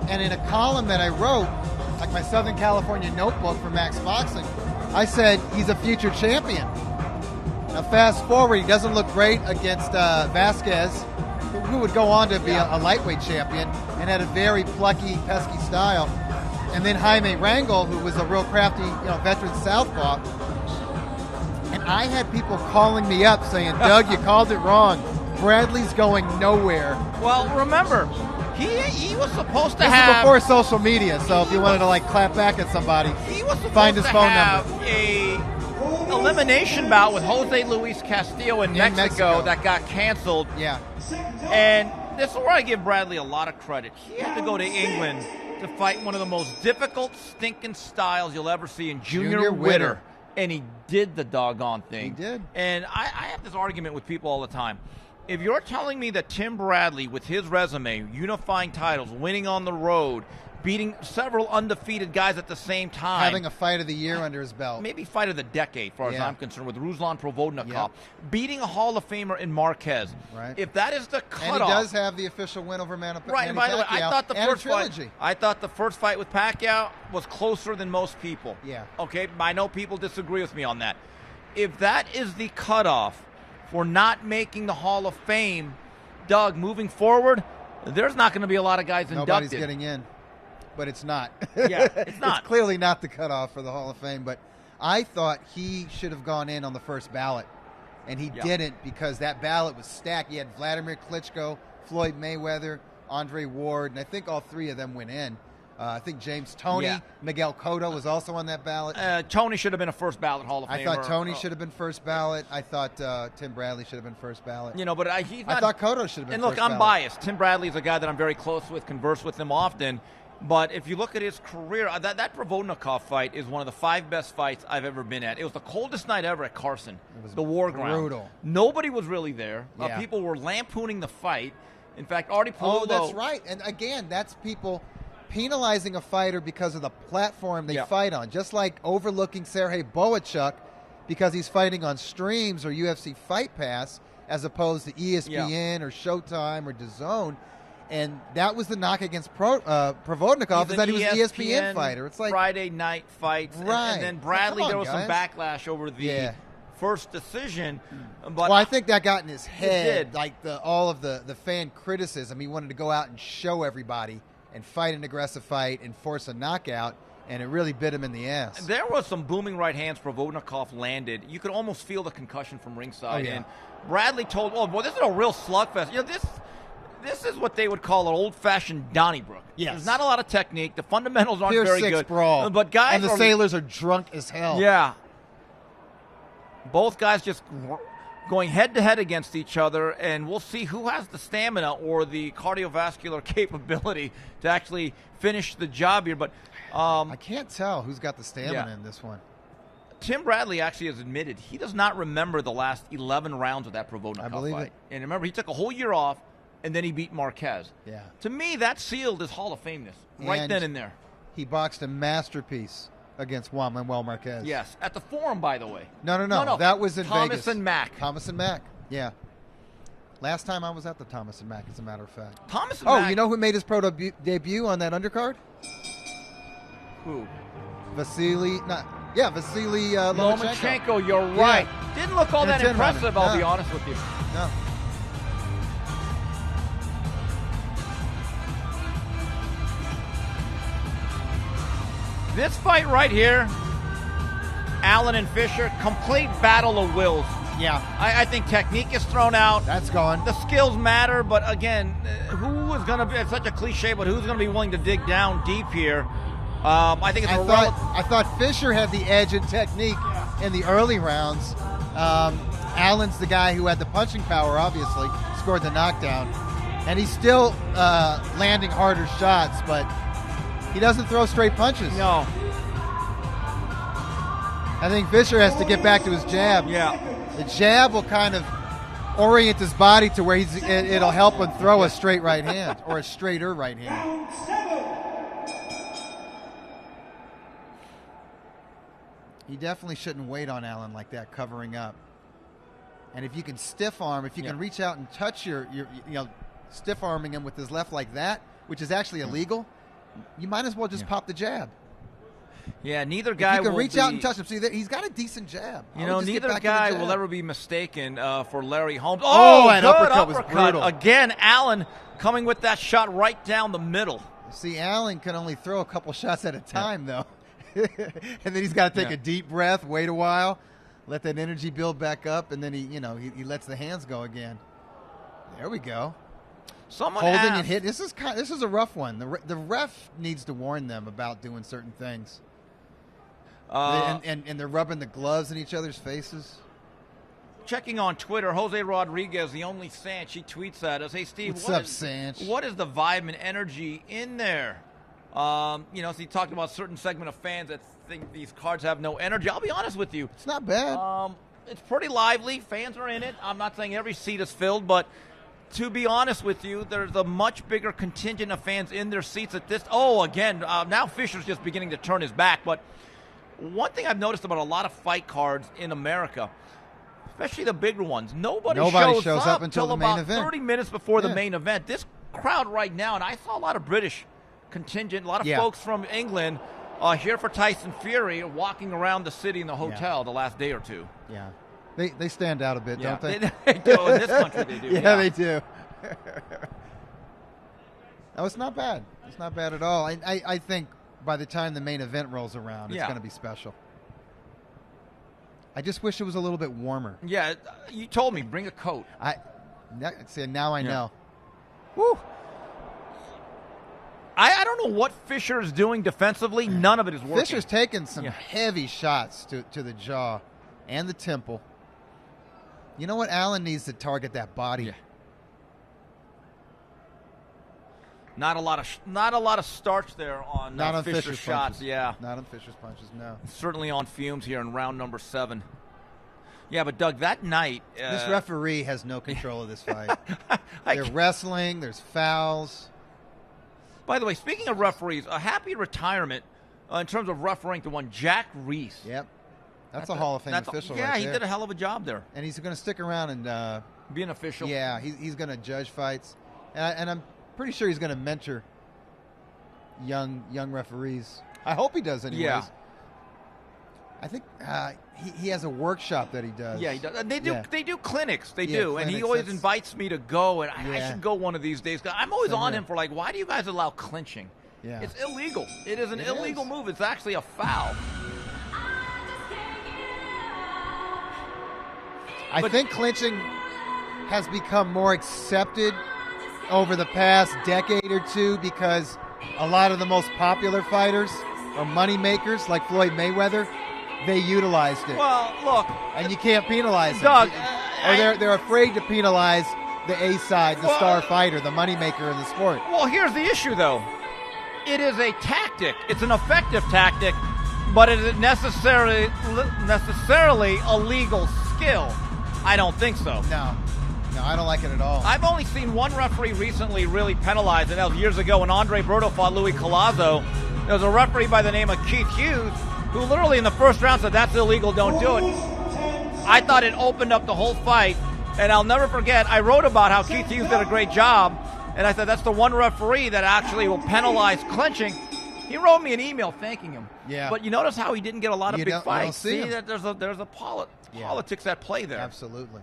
and in a column that I wrote, like my Southern California notebook for Max Boxing, I said he's a future champion. Now fast forward, he doesn't look great against Vasquez, who would go on to be a lightweight champion, and had a very plucky, pesky style. And then Jaime Rangel, who was a real crafty, veteran southpaw. And I had people calling me up saying, Doug, you called it wrong. Bradley's going nowhere. Well, remember, he was supposed to this have... This is before social media, so if you wanted to, clap back at somebody, he was supposed find his to phone have number. A elimination bout with Jose Luis Castillo in Mexico that got canceled. Yeah. And this is where I give Bradley a lot of credit. He had to go to England to fight one of the most difficult stinking styles you'll ever see in Junior Witter. And he did the doggone thing. He did. And I have this argument with people all the time. If you're telling me that Tim Bradley, with his resume, unifying titles, winning on the road, beating several undefeated guys at the same time. Having a fight of the year under his belt. Maybe fight of the decade, as far as I'm concerned, with Ruslan Provodnikov. Beating a Hall of Famer in Marquez. Right. If that is the cutoff. And he does have the official win over Manny Pacquiao. Right, and by the way, I thought the first fight with Pacquiao was closer than most people. Yeah. Okay, I know people disagree with me on that. If that is the cutoff for not making the Hall of Fame, Doug, moving forward, there's not going to be a lot of guys inducted. Nobody's getting in. But it's not. Yeah, it's not. It's clearly not the cutoff for the Hall of Fame. But I thought he should have gone in on the first ballot. And he didn't, because that ballot was stacked. He had Vladimir Klitschko, Floyd Mayweather, Andre Ward, and I think all 3 of them went in. I think James Toney, Miguel Cotto was also on that ballot. Tony should have been a first ballot Hall of Famer. I thought Tony should have been first ballot. I thought Tim Bradley should have been first ballot. But he's not. I thought Cotto should have been and first look, I'm ballot. biased. Tim Bradley is a guy that I'm very close with, converse with him often. But if you look at his career, that Provodnikov fight is one of the 5 best fights I've ever been at. It was the coldest night ever at Carson, the War Ground. Brutal. Nobody was really there. Yeah. People were lampooning the fight. In fact, Artie Palumbo... Oh, that's right. And again, that's people penalizing a fighter because of the platform they fight on. Just like overlooking Serhii Bohachuk because he's fighting on streams or UFC Fight Pass as opposed to ESPN or Showtime or DAZN. And that was the knock against Provodnikov, is that he was an ESPN fighter. It's like Friday night fights. Right. And then Bradley, there was guys. some backlash over the first decision. But well, I think that got in his head, did. like all of the fan criticism. He wanted to go out and show everybody and fight an aggressive fight and force a knockout, and it really bit him in the ass. There was some booming right hands Provodnikov landed. You could almost feel the concussion from ringside. And Bradley told, oh, boy, this is a real slugfest. You know, this is what they would call an old-fashioned Donnybrook. Yes. There's not a lot of technique. The fundamentals aren't Pure very six good. brawl. But guys and the sailors are drunk as hell. Yeah. Both guys just going head-to-head against each other, and we'll see who has the stamina or the cardiovascular capability to actually finish the job here. But I can't tell who's got the stamina in this one. Tim Bradley actually has admitted he does not remember the last 11 rounds of that Provodnikov fight. And remember, he took a whole year off, and then he beat Marquez. Yeah. To me, that sealed his Hall of Fameness right then and there. He boxed a masterpiece against Juan Manuel Marquez. Yes, at the Forum, by the way. No. That was in Thomas Vegas. and Mack. Thomas and Mack, yeah. Last time I was at the Thomas and Mack, as a matter of fact. Thomas and Mack. You know who made his pro debut on that undercard? Who? Vasily Lomachenko, you're right. Didn't look all that impressive, I'll be honest with you. No. This fight right here, Allen and Fisher, complete battle of wills. Yeah. I think technique is thrown out. That's gone. The skills matter, but again, who is going to be, it's such a cliche, but who's going to be willing to dig down deep here? I think it's I thought Fisher had the edge in technique in the early rounds. Allen's the guy who had the punching power, obviously, scored the knockdown. And he's still landing harder shots, but he doesn't throw straight punches. No. I think Fisher has to get back to his jab. Yeah. The jab will kind of orient his body to where it'll help him throw a straight right hand or a straighter right hand. He definitely shouldn't wait on Allen like that, covering up. And if you can stiff arm, if you can reach out and touch your stiff arming him with his left like that, which is actually illegal, you might as well just pop the jab. Yeah, neither guy if you can will reach be, out and touch him. See, he's got a decent jab. Neither guy will ever be mistaken for Larry Holmes. That good uppercut was brutal. Again, Allen coming with that shot right down the middle. See, Allen can only throw a couple shots at a time, though. And then he's got to take a deep breath, wait a while, let that energy build back up, and then he lets the hands go again. There we go. Someone holding asked, and hit. This is a rough one. The ref needs to warn them about doing certain things. And they're rubbing the gloves in each other's faces. Checking on Twitter, Jose Rodriguez, the only Sanch, he tweets at us, "Hey Steve, what's up, Sanch? What is the vibe and energy in there?" So he talked about a certain segment of fans that think these cards have no energy. I'll be honest with you. It's not bad. It's pretty lively. Fans are in it. I'm not saying every seat is filled, but to be honest with you, there's a much bigger contingent of fans in their seats at this. Now Fisher's just beginning to turn his back. But one thing I've noticed about a lot of fight cards in America, especially the bigger ones, nobody shows up until the main event. 30 minutes before the main event. This crowd right now, and I saw a lot of British contingent, a lot of folks from England here for Tyson Fury, walking around the city in the hotel the last day or two. Yeah. They stand out a bit, don't they? They do. In this country, they do. Yeah, they do. No, it's not bad. It's not bad at all. I think by the time the main event rolls around, it's going to be special. I just wish it was a little bit warmer. Yeah, you told me, bring a coat. Now I know. Woo. I don't know what Fisher is doing defensively. None of it is working. Fisher's taking some heavy shots to the jaw and the temple. You know what? Allen needs to target that body. Not a lot of starch there on Not on Fisher's Fisher's shots. punches. Yeah, Not on Fisher's punches. No. certainly on fumes here in round number 7. Yeah, but Doug, that night This referee has no control of this fight. They're wrestling. There's fouls. By the way, speaking of referees, a happy retirement in terms of refereeing to one Jack Reese. Yep. That's a Hall of Fame official right he there. did a hell of a job there. And he's going to stick around and Be an official. yeah, he's going to judge fights. And I'm pretty sure he's going to mentor young referees. I hope he does anyways. Yeah. I think he has a workshop that he does. Yeah, he does. And they do clinics. They Yeah, do. And he clinics, always that's- invites me to go, and I Yeah. should go one of these days. 'Cause I'm always Same on here. him for, like, why do you guys allow clinching? Yeah. It's illegal. It is an It illegal is. move. It's actually a foul. I think clinching has become more accepted over the past decade or two because a lot of the most popular fighters or money makers like Floyd Mayweather, they utilized it. Well, look, And you can't penalize them. Doug, Or they're afraid to penalize the A side, the Well, star fighter, the money maker in the sport. well, here's the issue, though. It is a tactic. It's an effective tactic, but is it necessarily a legal skill? I don't think so. No, I don't like it at all. I've only seen one referee recently really penalized, and that was years ago when Andre Berto fought Louis Collazo. There was a referee by the name of Keith Hughes who literally in the first round said, that's illegal, don't do it. I thought it opened up the whole fight, and I'll never forget, I wrote about how Keith Hughes did a great job, and I said, that's the one referee that actually will penalize clinching. He wrote me an email thanking him. Yeah. But you notice how he didn't get a lot of You big don't fights. see him. that there's a politics at play there. Absolutely.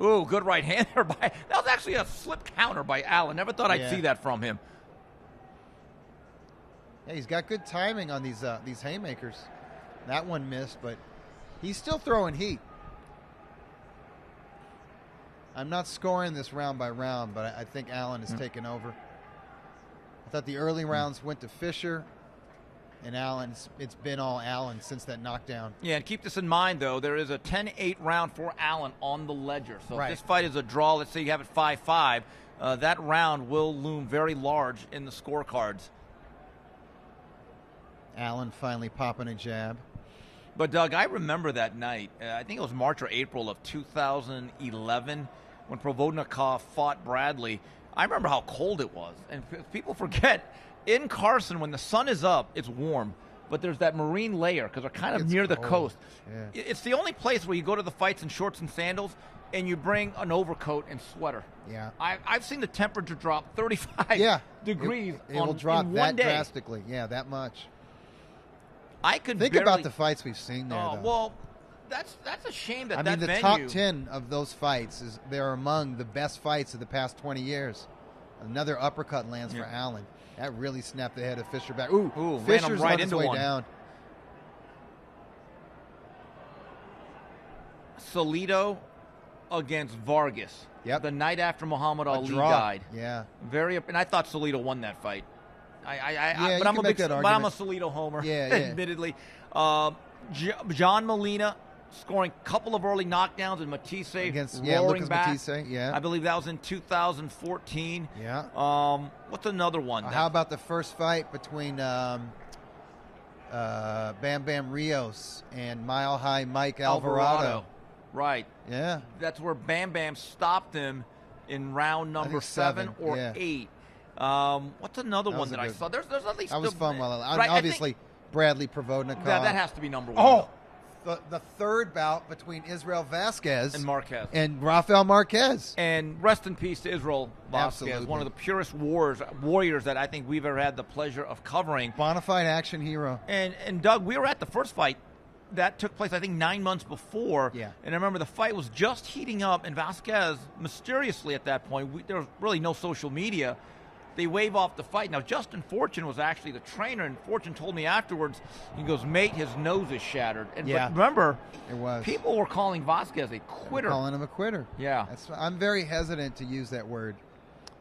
Ooh, good right hand there by. That was actually a slip counter by Allen. Never thought I'd Yeah. see that from him. Yeah, he's got good timing on these haymakers. That one missed, but he's still throwing heat. I'm not scoring this round by round, but I think Allen has taken over. I thought the early rounds went to Fisher, and Allen's. It's been all Allen since that knockdown. Yeah, and keep this in mind, though. There is a 10-8 round for Allen on the ledger. So Right. if this fight is a draw, let's say you have it 5-5, that round will loom very large in the scorecards. Allen finally popping a jab. But, Doug, I remember that night. I think it was March or April of 2011 when Provodnikov fought Bradley. I remember how cold it was. And people forget, in Carson, when the sun is up, it's warm. But there's that marine layer because they're kind of It's near the cold. coast. Yeah. It's the only place where you go to the fights in shorts and sandals and you bring an overcoat and sweater. Yeah. I've seen the temperature drop 35 Yeah. degrees It will drop in that one day. drastically. Yeah, that much. I could Think barely, about the fights we've seen there, Oh, though. well, that's a shame that I that mean, the venue. top 10 of those fights they're among the best fights of the past 20 years. Another uppercut lands for Allen. That really snapped the head of Fisher back. Ooh, ran him Fisher's right on his into way one. down. Salido against Vargas. Yep. The night after Muhammad A Ali draw. died. Yeah. And I thought Salido won that fight. Yeah, but you I'm can a make big, that but I'm a argument. Salido homer. Yeah, yeah. admittedly. John Molina scoring a couple of early knockdowns and Matisse Against roaring Lucas back. Matisse, yeah. I believe that was in 2014. Yeah. What's another one? How about the first fight between Bam Bam Rios and Mile High Mike Alvarado? Right. Yeah. That's where Bam Bam stopped him in round number think 7 or yeah. 8. What's another That one was that a I good saw? There's at least That was fun. Right, I think Obviously, Bradley Provodnikov. that has to be number 1. Oh, the third bout between Israel Vasquez and Marquez. and Rafael Marquez. And rest in peace to Israel Vasquez, Absolutely. one of the purest warriors that I think we've ever had the pleasure of covering. Bonafide action hero. And Doug, we were at the first fight. That took place, I think, 9 months before. Yeah. And I remember the fight was just heating up, and Vasquez, mysteriously at that point, there was really no social media. They wave off the fight. Now, Justin Fortune was actually the trainer, and Fortune told me afterwards, he goes, mate, his nose is shattered. And Yeah. but remember, It was. people were calling Vasquez a quitter. Calling him a quitter. Yeah. I'm very hesitant to use that word,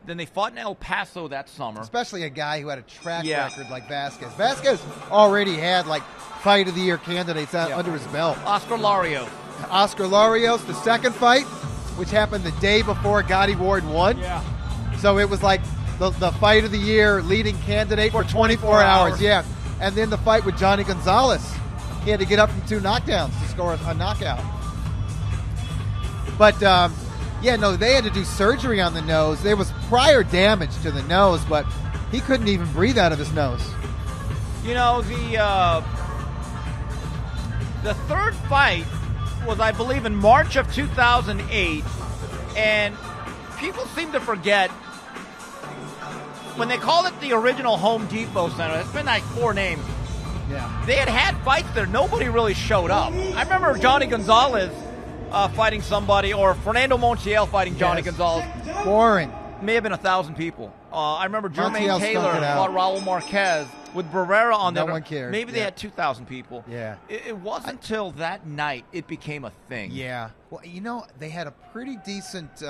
Then they fought in El Paso that summer. especially a guy who had a track Yeah. record like Vasquez. Vasquez already had like fight of the year candidates under his belt. Oscar Larios. Oscar Larios, the second fight, which happened the day before Gotti Ward won. Yeah. So it was like the fight of the year, leading candidate for 24 hours. Yeah, and then the fight with Johnny Gonzalez. He had to get up from 2 knockdowns to score a knockout. But, they had to do surgery on the nose. There was prior damage to the nose, but he couldn't even breathe out of his nose. You know, the third fight was, I believe, in March of 2008, and people seem to forget when they call it the original Home Depot Center. It's been like 4 names. Yeah. They had fights there. Nobody really showed up. I remember Johnny Gonzalez fighting somebody, or Fernando Montiel fighting Johnny Gonzalez. Boring. May have been 1,000 people. I remember Jermaine Montiel Taylor stunk it out. fought Raul Marquez with Barrera on there. No one cared. Maybe they had 2,000 people. Yeah. It wasn't until that night it became a thing. Yeah. Well, they had a pretty decent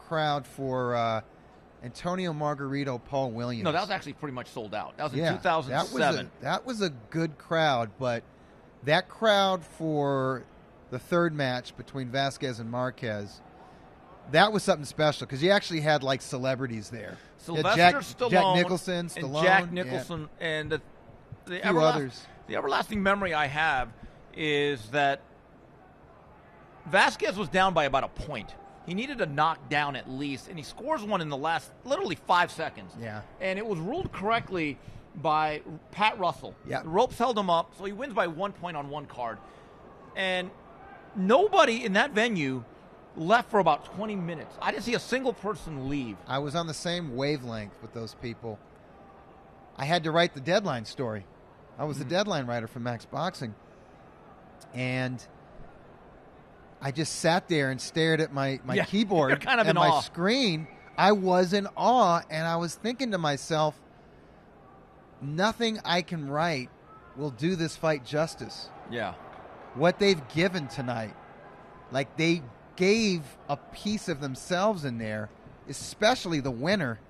crowd for Antonio Margarito, Paul Williams. No, that was actually pretty much sold out. That was in 2007. That was a good crowd, but that crowd for the third match between Vasquez and Marquez, that was something special because you actually had like celebrities there. Sylvester Stallone, Jack Nicholson, Stallone, and Jack Nicholson, and the others. The everlasting memory I have is that Vasquez was down by about a point. He needed a knockdown at least, and he scores one in the last literally 5 seconds. Yeah. And it was ruled correctly by Pat Russell. Yeah. The ropes held him up, so he wins by 1 point on one card. And nobody in that venue left for about 20 minutes. I didn't see a single person leave. I was on the same wavelength with those people. I had to write the Deadline story. I was the Deadline writer for Max Boxing. And I just sat there and stared at my keyboard you're kind of and in my awe. screen. I was in awe, and I was thinking to myself, nothing I can write will do this fight justice. Yeah. What they've given tonight, like they gave a piece of themselves in there, especially the winner.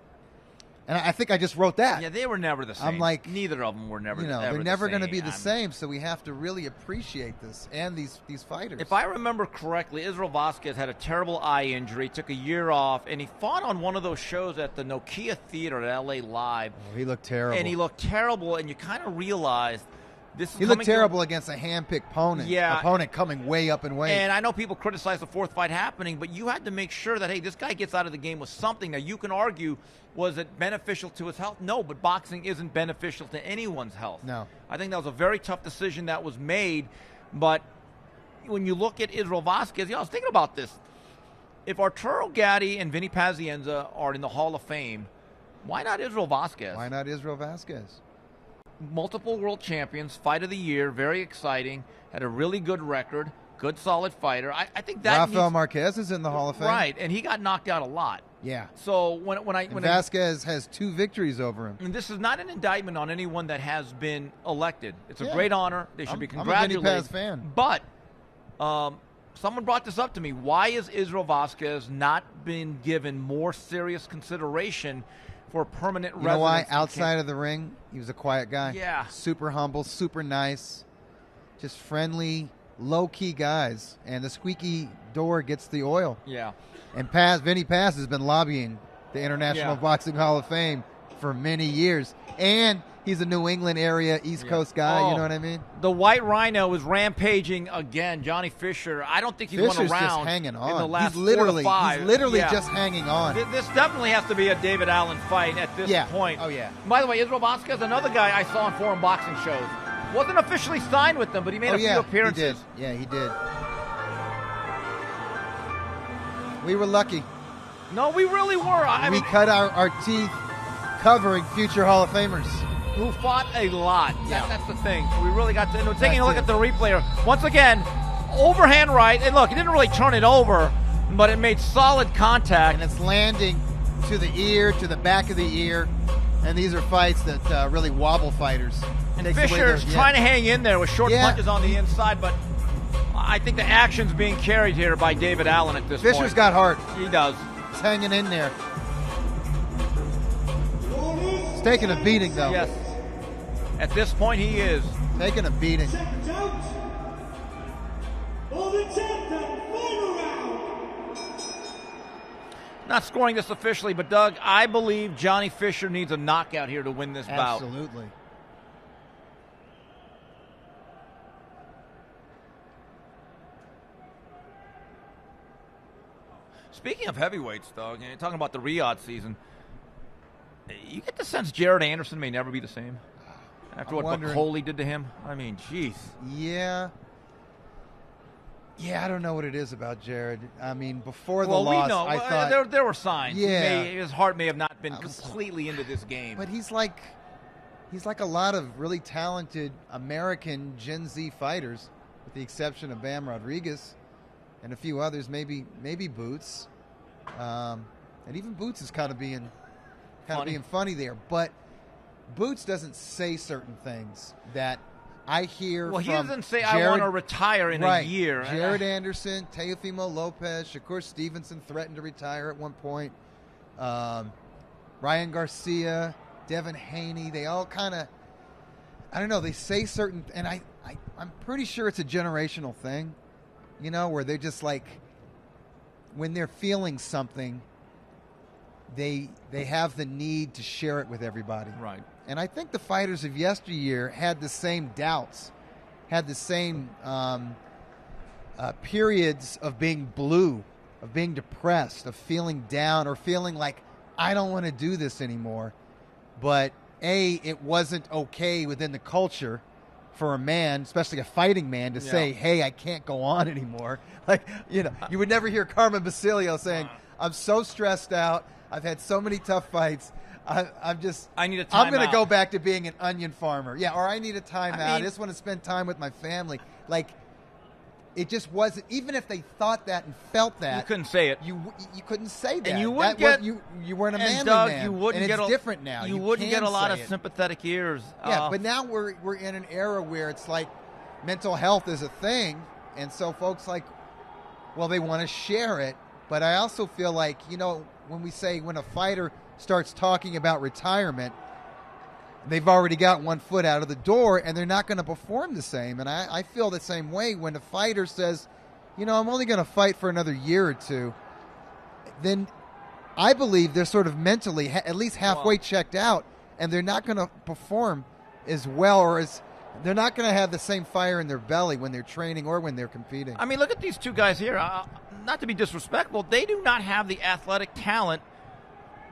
And I think I just wrote that. Yeah, they were never the same. I'm like, neither of them were never. They're never going to be the same. So we have to really appreciate this and these fighters. If I remember correctly, Israel Vasquez had a terrible eye injury, took a year off, and he fought on one of those shows at the Nokia Theater at LA Live. Oh, he looked terrible. And he looked terrible, and you kind of realized this is he looked terrible against a hand-picked opponent. Yeah. Opponent coming way up in weight. And I know people criticize the fourth fight happening, but you had to make sure that, hey, this guy gets out of the game with something. Now, you can argue, was it beneficial to his health? No, but boxing isn't beneficial to anyone's health. No. I think that was a very tough decision that was made, but when you look at Israel Vasquez, I was thinking about this. If Arturo Gatti and Vinny Pazienza are in the Hall of Fame, why not Israel Vasquez? Why not Israel Vasquez? Multiple world champions, fight of the year, very exciting, had a really good record, good solid fighter. I think that Rafael Marquez is in the Hall of Fame. Right, and he got knocked out a lot. Yeah. So when Vasquez has 2 victories over him. And this is not an indictment on anyone that has been elected. It's a great honor. They should be congratulated. I'm a Vinny Paz fan. But someone brought this up to me. Why is Israel Vasquez not been given more serious consideration for permanent residence? You know why? Outside of the ring, he was a quiet guy. Yeah. Super humble, super nice, just friendly, low-key guys. And the squeaky door gets the oil. Yeah. And Vinny Paz has been lobbying the International Boxing Hall of Fame for many years. And he's a New England area, East Coast guy, you know what I mean? The White Rhino is rampaging again. Johnny Fisher, I don't think he won a round just hanging on. in the last He's literally 4 to 5. just hanging on. This definitely has to be a David Allen fight at this point. Oh, yeah. By the way, Israel Vasquez, another guy I saw on foreign boxing shows. Wasn't officially signed with them, but he made a few appearances. He did. Yeah, he did. We were lucky. No, we really were. We cut our teeth covering future Hall of Famers. Who fought a lot. That's the thing. We really got to. Taking a look at the replay. Once again, overhand right. And look, he didn't really turn it over, but it made solid contact. And it's landing to the ear, to the back of the ear. And these are fights that really wobble fighters. And Fisher's trying to hang in there with short punches on the inside, but I think the action's being carried here by David Allen at this point. Fisher's got heart. He does. He's hanging in there. He's taking a beating, though. Yes. At this point, he is. Taking a beating. not scoring this officially, but Doug, I believe Johnny Fisher needs a knockout here to win this bout. Absolutely. Speaking of heavyweights, Doug, you're talking about the Riyadh season, you get the sense Jared Anderson may never be the same after what Bacoli did to him. I mean, jeez. Yeah. Yeah, I don't know what it is about Jared. I mean, before the loss, I thought there were signs. Yeah, his heart may have not been completely into this game. But he's like a lot of really talented American Gen Z fighters, with the exception of Bam Rodriguez and a few others. Maybe Boots, and even Boots is kind of being funny there. But Boots doesn't say certain things that I hear. Well, from he doesn't say Jared, I want to retire in a year. Jared Anderson, Teofimo Lopez, Shakur Stevenson threatened to retire at one point. Ryan Garcia, Devin Haney, they all kind of, I don't know, they say certain, and I'm pretty sure it's a generational thing, you know, where they're just like, when they're feeling something, they have the need to share it with everybody. Right. And I think the fighters of yesteryear had the same doubts, had the same periods of being blue, of being depressed, of feeling down, or feeling like, I don't want to do this anymore. But it wasn't okay within the culture for a man, especially a fighting man, to say, hey, I can't go on anymore. Like, you know, you would never hear Carmen Basilio saying, I'm so stressed out, I've had so many tough fights, I need a timeout. I'm going to go back to being an onion farmer. Yeah, or I need a timeout. I just want to spend time with my family. Like, it just wasn't. Even if they thought that and felt that, you couldn't say it. You couldn't say that. And you wouldn't get. You weren't a manly Doug, man. You wouldn't and get it's different now. You wouldn't get a lot of sympathetic ears. Yeah, but now we're in an era where it's like mental health is a thing, and so folks like, well, they want to share it. But I also feel like, you know, when a fighter starts talking about retirement, they've already got one foot out of the door, and they're not going to perform the same. And I feel the same way when a fighter says, you know, I'm only going to fight for another year or two, then I believe they're sort of mentally at least halfway checked out, and they're not going to perform as well, or they're not going to have the same fire in their belly when they're training or when they're competing. I mean, look at these two guys here. Not to be disrespectful, they do not have the athletic talent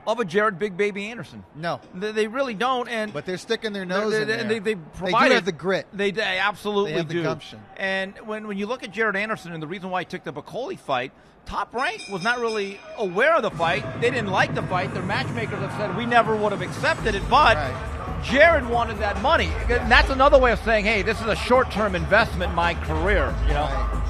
of a Jared Big Baby Anderson. No. They really don't. But they're sticking their nose in there. They do have the grit. They absolutely they have do. The gumption. And when you look at Jared Anderson and the reason why he took the Bacoli fight, Top Rank was not really aware of the fight. They didn't like the fight. Their matchmakers have said, we never would have accepted it, but Jared wanted that money. And that's another way of saying, hey, this is a short-term investment in my career, you know. Right.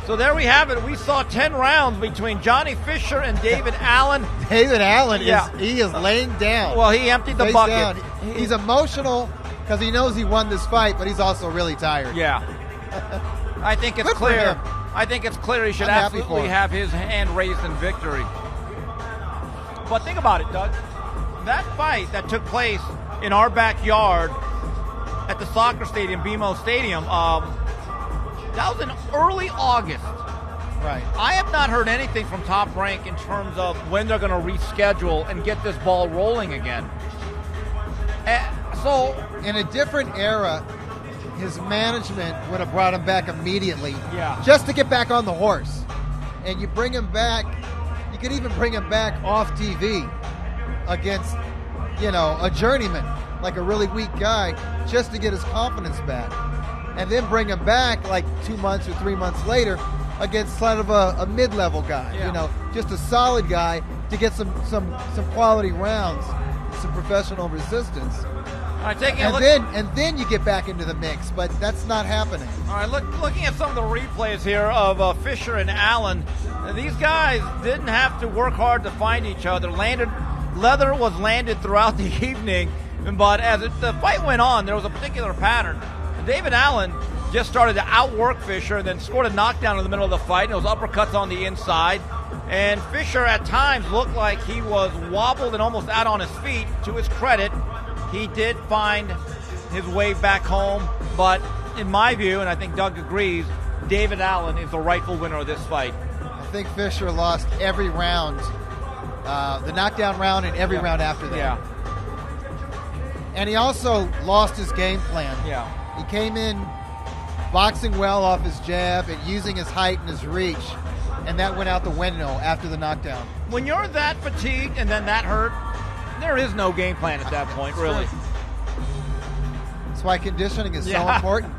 So there we have it. We saw 10 rounds between Johnny Fisher and David Allen. David Allen is laying down. Well, he emptied the bucket. He's emotional because he knows he won this fight, but he's also really tired. Yeah. I think it's clear. I think it's clear he should absolutely have his hand raised in victory. But think about it, Doug. That fight that took place in our backyard at the soccer stadium, BMO Stadium, that was in early August. Right. I have not heard anything from Top Rank in terms of when they're going to reschedule and get this ball rolling again. So, in a different era, his management would have brought him back immediately. Yeah. Just to get back on the horse. And you bring him back, you could even bring him back off TV against, you know, a journeyman, like a really weak guy, just to get his confidence back. And then bring him back like 2 months or 3 months later against sort of a mid-level guy, you know, just a solid guy to get some quality rounds, some professional resistance. All right, and then you get back into the mix, but that's not happening. All right, looking at some of the replays here of Fisher and Allen, these guys didn't have to work hard to find each other. Leather was landed throughout the evening, but as the fight went on, there was a particular pattern. David Allen just started to outwork Fisher and then scored a knockdown in the middle of the fight, and it was uppercuts on the inside. And Fisher at times looked like he was wobbled and almost out on his feet. To his credit, he did find his way back home. But in my view, and I think Doug agrees, David Allen is the rightful winner of this fight. I think Fisher lost every round, the knockdown round and every round after that. Yeah. And he also lost his game plan. Yeah. He came in boxing well off his jab and using his height and his reach, and that went out the window after the knockdown. When you're that fatigued and then that hurt, there is no game plan at that point, really. That's why conditioning is so Yeah. important.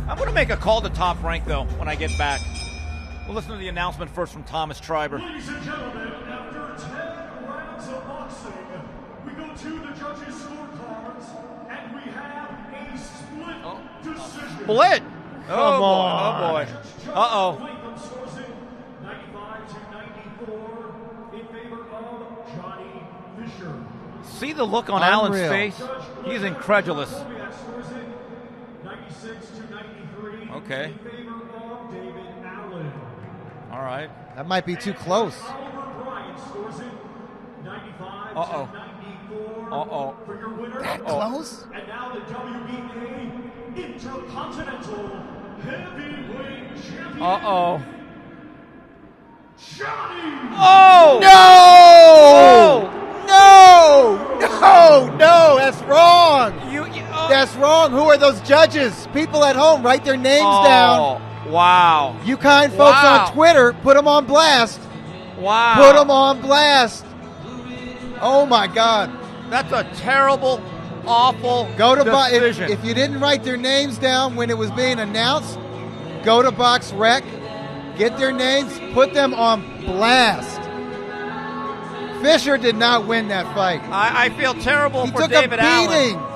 I'm going to make a call to Top Rank, though, when I get back. We'll listen to the announcement first from Thomas Triber. Ladies and gentlemen, after 10 rounds of boxing, we go to the judges' scorecards, and we have a split decision. Split! Come on. Oh, boy. Uh-oh. Latham scores it 95-94 in favor of Johnny Fisher. See the look on Unreal. Allen's face? He's incredulous. Kubiak scores it 96-93 Okay. in favor of David Allen. All right. That might be too close. Oliver Bryant scores it 95-94 Uh-oh. for your winner. That close? And now the WBA Intercontinental Heavyweight Champion, Uh-oh. Johnny Oh! No, that's wrong. Oh. That's wrong. Who are those judges? People at home, write their names down. Wow. You kind folks Wow. on Twitter, put them on blast. Wow. Put them on blast. Oh, my God. That's a terrible, awful Go to decision. if you didn't write their names down when it was being announced, go to Box Rec, get their names, put them on blast. Fisher did not win that fight. I feel terrible He for took David a beating. Allen.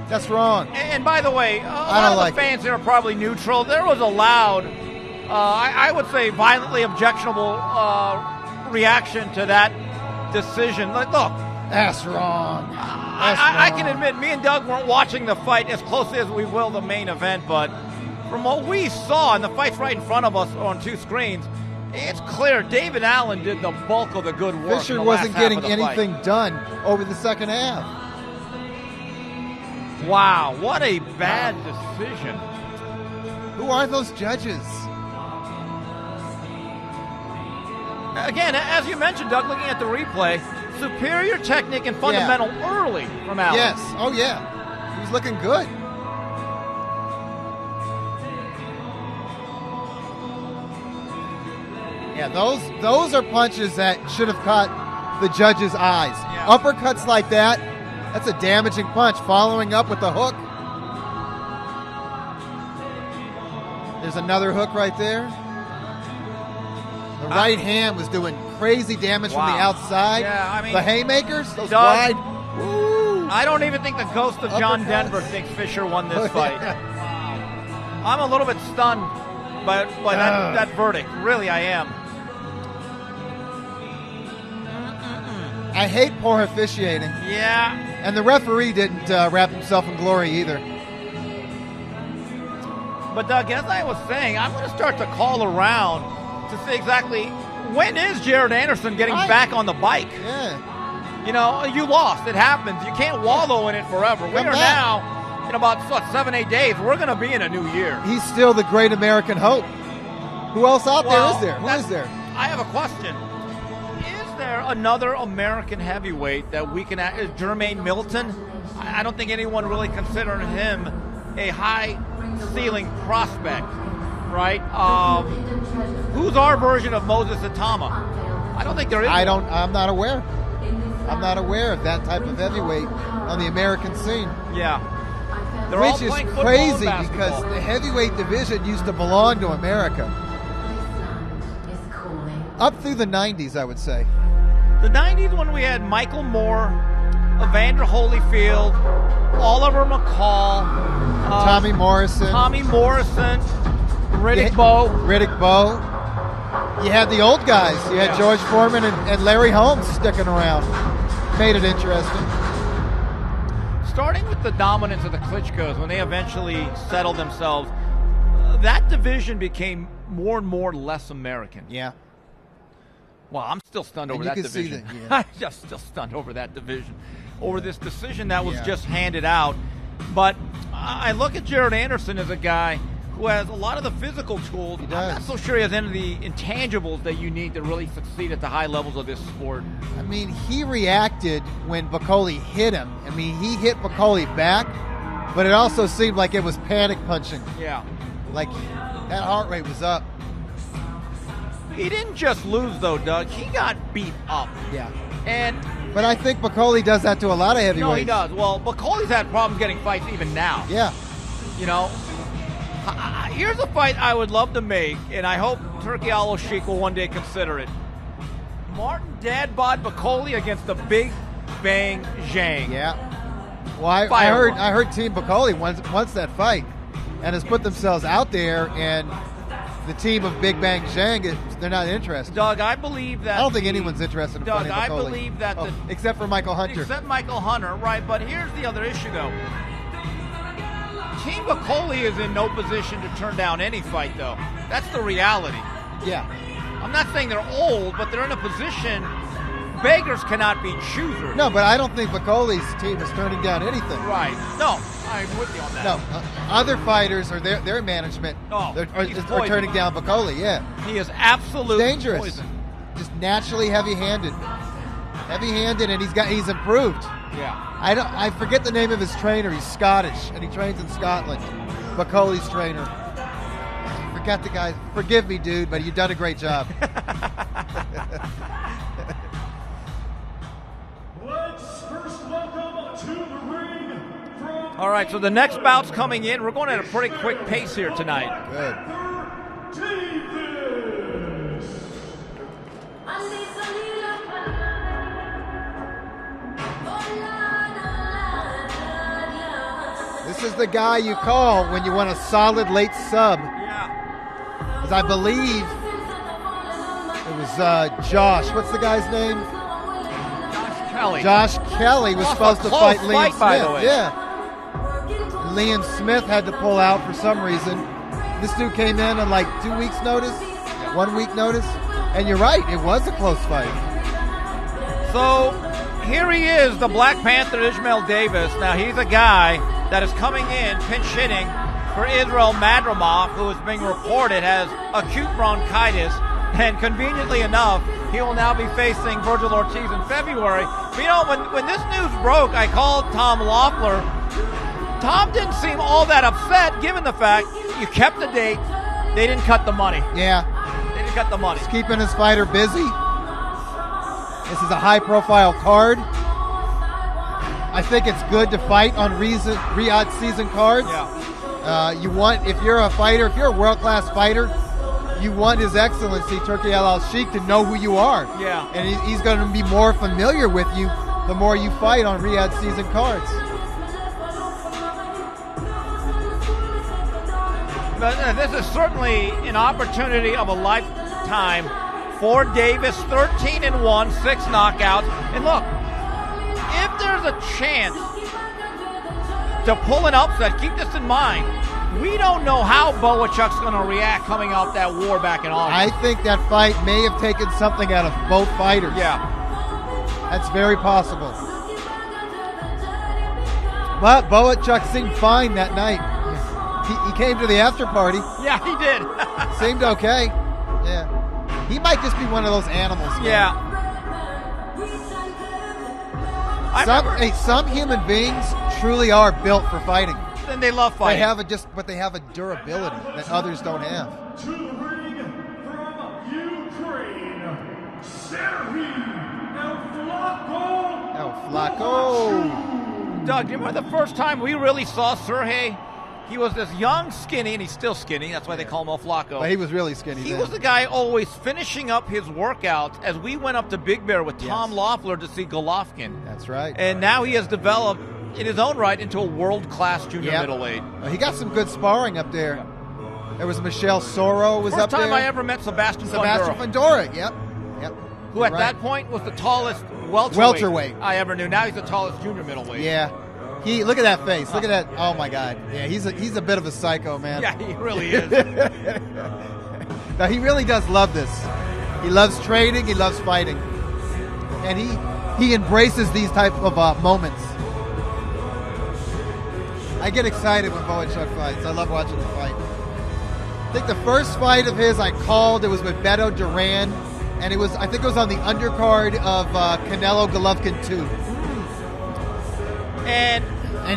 That's wrong. And by the way, a I lot don't of like the fans here are probably neutral. There was a loud, I would say violently objectionable reaction to that decision. Like, look, That's wrong. That's I wrong. can admit, me and Doug weren't watching the fight as closely as we will the main event, but from what we saw, and the fight's right in front of us on two screens, it's clear David Allen did the bulk of the good work. in Fisher the wasn't last half getting of the fight. anything done over the second half. Wow, what a bad decision. Who are those judges? Again, as you mentioned, Doug, looking at the replay, superior technique and fundamental early from Allen. Yes. Oh, yeah. He was looking good. Yeah, those are punches that should have caught the judge's eyes. Yeah. Uppercuts like that, that's a damaging punch. Following up with the hook. There's another hook right there. The right hand was doing crazy damage from the Wow. outside. Yeah, I mean, the haymakers, those Doug, wide. Woo. I don't even think the ghost of John Uppercuts. Denver thinks Fisher won this Oh, fight. yeah. I'm a little bit stunned by that verdict. Really, I am. I hate poor officiating. Yeah. And the referee didn't wrap himself in glory either. But Doug, as I was saying, I'm going to start to call around to see exactly when is Jared Anderson getting back on the bike. Yeah. You know, you lost. It happens. You can't wallow in it forever. We Come are back. now, in about 7-8 days, we're going to be in a new year. He's still the great American hope. Who else out Well, there is there? Who that's- is there? I have a question. Is there another American heavyweight that we can is Jermaine Milton? I don't think anyone really considered him a high ceiling prospect, right? Who's our version of Moses Itauma? I don't think there is. I'm not aware. I'm not aware of that type of heavyweight on the American scene. Yeah. They're all Which is playing football crazy and because basketball. the heavyweight division used to belong to America. Up through the 90s, I would say. The 90s when we had Michael Moore, Evander Holyfield, Oliver McCall, Tommy Morrison. Riddick Bowe. Riddick Bowe. You had the old guys. You had Yeah. George Foreman and Larry Holmes sticking around. Made it interesting. Starting with the dominance of the Klitschkos when they eventually settled themselves, that division became more and more less American. Yeah. Well, I'm still stunned over And you that can see division. that, yeah. I'm just still stunned over that division. over this decision that was Yeah. just handed out. But I look at Jared Anderson as a guy who has a lot of the physical tools. He I'm does. not so sure he has any of the intangibles that you need to really succeed at the high levels of this sport. I mean, he reacted when Bohachuk hit him. I mean, he hit Bohachuk back, but it also seemed like it was panic punching. Yeah. Like, that heart rate was up. He didn't just lose, though, Doug. He got beat up. Yeah. And But I think Bohachuk does that to a lot of heavyweights. no, he does. Well, Bacoli's had problems getting fights even now. Yeah. You know, here's a fight I would love to make, and I hope Serhii Bohachuk will one day consider it. Martin Dadbod Bohachuk against the Big Bang Zhang. Yeah. Well, I heard Team Bohachuk wants that fight and has put themselves out there, and the team of Big Bang Zhang, they're not interested. Doug, I believe that. I don't think anyone's interested in Doug, fighting I Bohachuk. believe that except for Michael Hunter. Except Michael Hunter, right? But here's the other issue, though. Team Bohachuk is in no position to turn down any fight, though. That's the reality. Yeah. I'm not saying they're old, but they're in a position. Beggars cannot be choosers. No, but I don't think Bacoli's team is turning down anything. Right. No, I'm with you on that. No, other fighters or their management are turning down Bohachuk. Yeah. He is absolute dangerous. Poison. Just naturally heavy-handed, and he's improved. Yeah. I forget the name of his trainer. He's Scottish, and he trains in Scotland. Bacoli's trainer. Forgot the guy. Forgive me, dude, but you've done a great job. Let's first welcome to the ring from All right, so the next bout's coming in. We're going at a pretty quick pace here tonight. Good. Davis. This is the guy you call when you want a solid late sub. Yeah. As I believe it was Josh. What's the guy's name? Kelly. Josh Kelly was supposed to fight Liam Smith. By the way. Yeah. Liam Smith had to pull out for some reason. This dude came in on like 2 weeks' notice, 1 week notice. And you're right, it was a close fight. So here he is, the Black Panther Ishmael Davis. Now he's a guy that is coming in, pinch hitting for Israel Madrimov, who is being reported has acute bronchitis. And conveniently enough, he will now be facing Virgil Ortiz in February. But you know, when this news broke, I called Tom Loeffler. Tom didn't seem all that upset, given the fact you kept the date, they didn't cut the money. Yeah. They didn't cut the money. He's keeping his fighter busy. This is a high-profile card. I think it's good to fight on Riyadh season cards. Yeah. If you're a fighter, if you're a world-class fighter, you want His Excellency Serhii Bohachuk to know who you are. Yeah. And he's going to be more familiar with you the more you fight on Riyadh season cards. But this is certainly an opportunity of a lifetime for Davis. 13-1, 6 knockouts. And look, if there's a chance to pull an upset, keep this in mind. We don't know how Bohachuk's going to react coming off that war back in August. I think that fight may have taken something out of both fighters. Yeah. That's very possible. But Bohachuk seemed fine that night. He came to the after party. Yeah, he did. Seemed okay. Yeah. He might just be one of those animals. Man. Yeah. Some human beings truly are built for fighting. And they love fighting. They have a durability that others don't have. To the ring from Ukraine, Serhii Flaco. Doug, do you remember the first time we really saw Serhii? He was this young, skinny, and he's still skinny. That's why they call him El Flaco. But he was really skinny. He was the guy always finishing up his workouts as we went up to Big Bear with Tom Loeffler to see Golovkin. That's right. And now he has developed, in his own right, into a world-class junior middleweight. He got some good sparring up there. There was Michelle Soro was up there. First time I ever met Sebastian Fundora. Yep. Who at that point was the tallest welterweight I ever knew. Now he's the tallest junior middleweight. Yeah. Look at that face. Look at that. Oh my God. Yeah, he's a bit of a psycho, man. Yeah, he really is. Now he really does love this. He loves training. He loves fighting, and he embraces these type of moments. I get excited when Bohachuk fights. I love watching him fight. I think the first fight of his I called, it was with Beto Duran, and I think it was on the undercard of Canelo Golovkin 2. And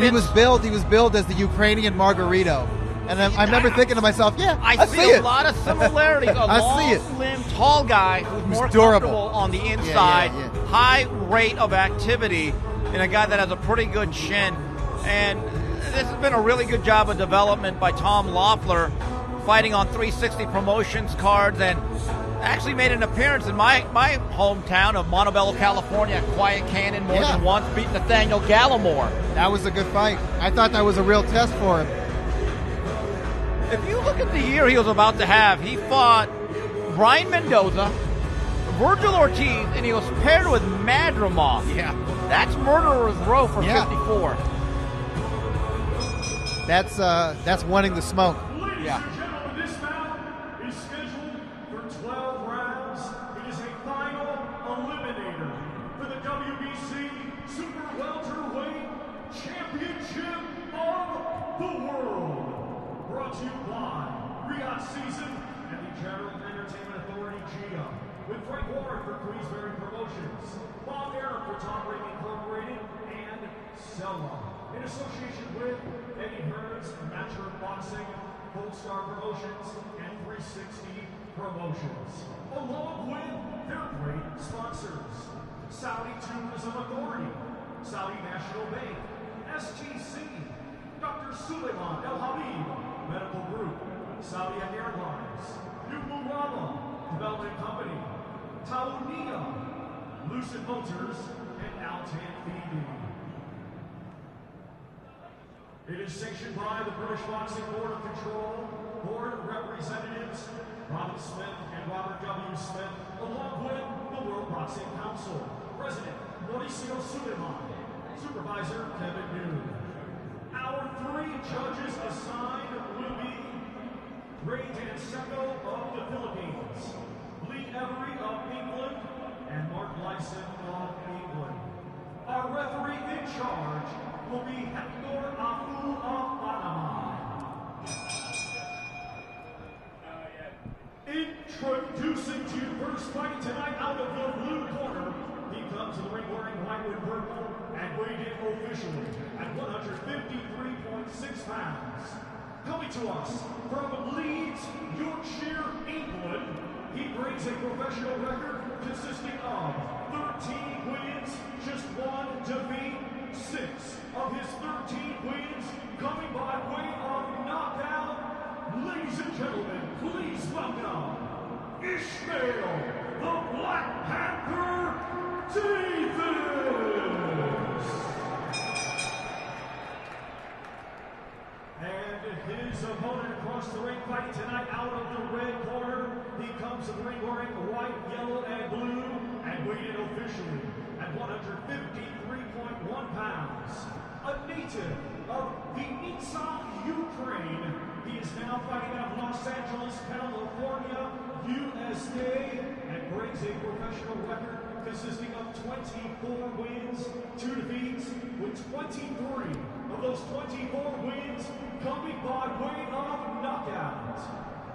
he was billed as the Ukrainian Margarito. And I remember thinking to myself, yeah, I see a lot of similarities. A long-limbed, tall guy who's more durable comfortable on the inside, high rate of activity, and a guy that has a pretty good chin. And this has been a really good job of development by Tom Loeffler, fighting on 360 Promotions cards, and actually made an appearance in my hometown of Montebello, California, at Quiet Cannon more than once, beating Nathaniel Gallimore. That was a good fight. I thought that was a real test for him. If you look at the year he was about to have, he fought Brian Mendoza, Virgil Ortiz, and he was paired with Madrimov. Yeah. That's murderer's row for 54. That's wanting the smoke. Ladies and gentlemen, this bout is scheduled for 12 rounds. It is a final eliminator for the WBC Super Welterweight Championship of the World. Brought to you by Riyadh Season and the General Entertainment Authority, GEA. With Frank Warren for Queensberry Promotions, Bob Aaron for Top Ring Incorporated, and Selma. In association with Eddie Hearns, Matchroom Boxing, Gold Star Promotions, and 360 Promotions. Along with their great sponsors, Saudi Tourism Authority, Saudi National Bank, STC, Dr. Suleiman El Habib Medical Group, Saudi Airlines, New Murama Development Company, Taunia, Lucid Motors, and Altan Feeding. It is sanctioned by the British Boxing Board of Control, Board Representatives Robert Smith and Robert W. Smith, along with the World Boxing Council, President Mauricio Suleiman, Supervisor Kevin Noon. Our 3 judges assigned will be Ray Danseco of the Philippines, Lee Every of England, and Mark Lyson of England. Our referee in charge will be Hector Afu of Panama. Introducing to your first fight tonight out of the blue corner, he comes to the ring wearing white with purple and weighed in officially at 153.6 pounds. Coming to us from Leeds, Yorkshire, England, he brings a professional record consisting of 13 wins, just 1 defeat, 6 of his 13 wins coming by way of knockout. Ladies and gentlemen, please welcome Ishmael, the Black Panther, Davis. And his opponent across the ring fighting tonight out of the red corner. He comes to the ring wearing white, yellow, and blue, and weighed in officially at 153.1 pounds. A native of Vinnytsia, Ukraine. He is now fighting out of Los Angeles, California, USA, and brings a professional record consisting of 24 wins, 2 defeats, with 23 of those 24 wins coming by way of knockout.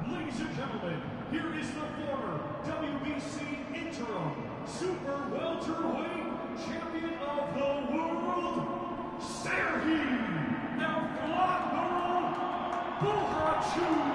Ladies and gentlemen, here is the former WBC interim super welterweight champion of the world, Serhii Bohachuk.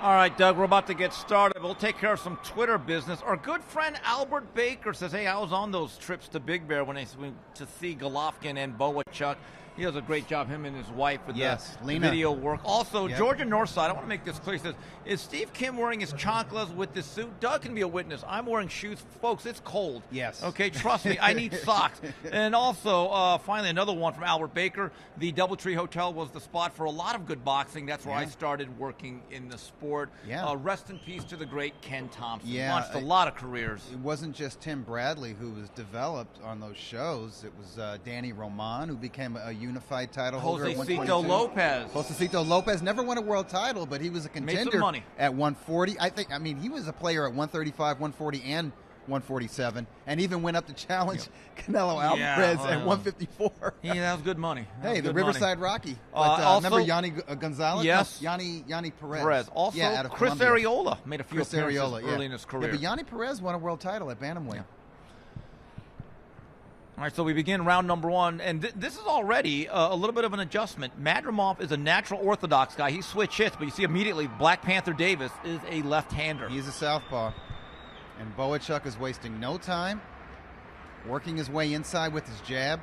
All right, Doug, we're about to get started. We'll take care of some Twitter business. Our good friend Albert Baker says, hey, I was on those trips to Big Bear when they went to see Golovkin and Bohachuk. He does a great job, him and his wife, with the video work. Also, Georgia Northside, I want to make this clear. He says, is Steve Kim wearing his chanclas with this suit? Doug can be a witness. I'm wearing shoes. Folks, it's cold. Yes. Okay, trust me, I need socks. And also, finally, another one from Albert Baker. The Doubletree Hotel was the spot for a lot of good boxing. That's where I started working in the sport. Yeah. Rest in peace to the great Ken Thompson. Yeah. Launched a lot of careers. It wasn't just Tim Bradley who was developed on those shows. It was Danny Roman, who became a unified title holder at Josecito 122. Lopez. Josecito Lopez never won a world title, but he was a contender money. at 140. I mean, he was a player at 135, 140, and 147, and even went up to challenge Canelo Alvarez at 154. Yeah, that was good money. Hey, the Riverside Rocky. But, Also, remember Yanni Gonzalez? Yes. No, Yanni Perez. Also, out of Chris Colombia. Arreola made a few appearances early in his career. Yeah, but Yanni Perez won a world title at bantamweight. Yeah. All right, so we begin round number one, and this is already a little bit of an adjustment. Madrimov is a natural orthodox guy. He switch hits, but you see immediately Black Panther Davis is a left-hander. He's a southpaw. And Bohachuk is wasting no time, working his way inside with his jab.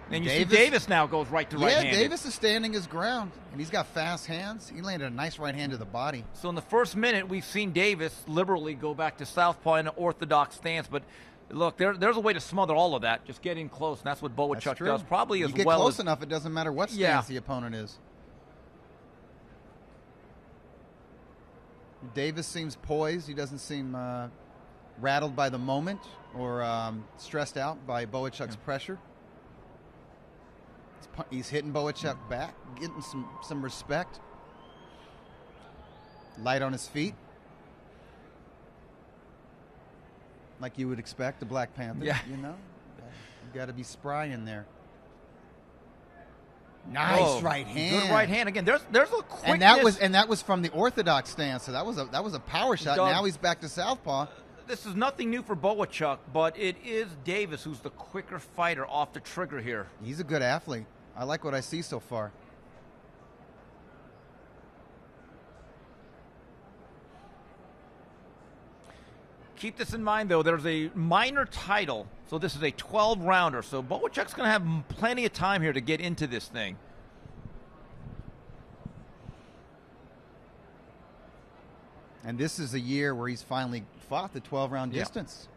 And you see Davis now goes right to right-handed. Yeah, Davis is standing his ground, and he's got fast hands. He landed a nice right hand to the body. So in the first minute, we've seen Davis liberally go back to southpaw in an orthodox stance, but look, there's a way to smother all of that. Just get in close, and that's what Bohachuk does. Probably as you get well close as enough, it doesn't matter what stance the opponent is. Davis seems poised. He doesn't seem rattled by the moment or stressed out by Bohachuk's pressure. He's hitting Bohachuk back, getting some respect. Light on his feet. Like you would expect, a Black Panther, you know? You got to be spry in there. Nice right hand. Good right hand again. There's a quickness. And that was from the orthodox stance. So that was a power shot. Now he's back to southpaw. This is nothing new for Bohachuk, but it is Davis who's the quicker fighter off the trigger here. He's a good athlete. I like what I see so far. Keep this in mind, though. There's a minor title, so this is a 12-rounder. So Bohachuk's going to have plenty of time here to get into this thing. And this is a year where he's finally fought the 12-round distance.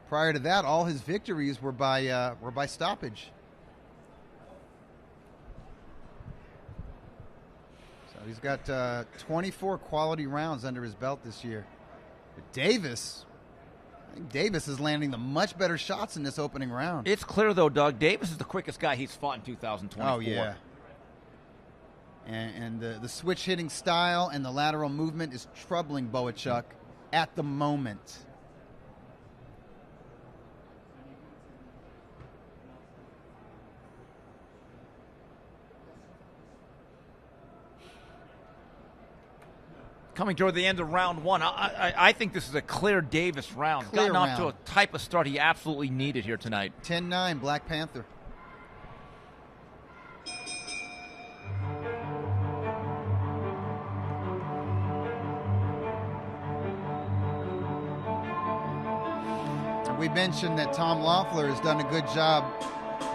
Prior to that, all his victories were by stoppage. So he's got 24 quality rounds under his belt this year. But Davis, I think Davis is landing the much better shots in this opening round. It's clear, though, Doug, Davis is the quickest guy he's fought in 2024. Oh, yeah. And the switch hitting style and the lateral movement is troubling Bohachuk at the moment. Coming toward the end of round one, I think this is a clear Davis round. Clear Gotten off to round. a type of start he absolutely needed here tonight. 10-9, Black Panther. And we mentioned that Tom Loeffler has done a good job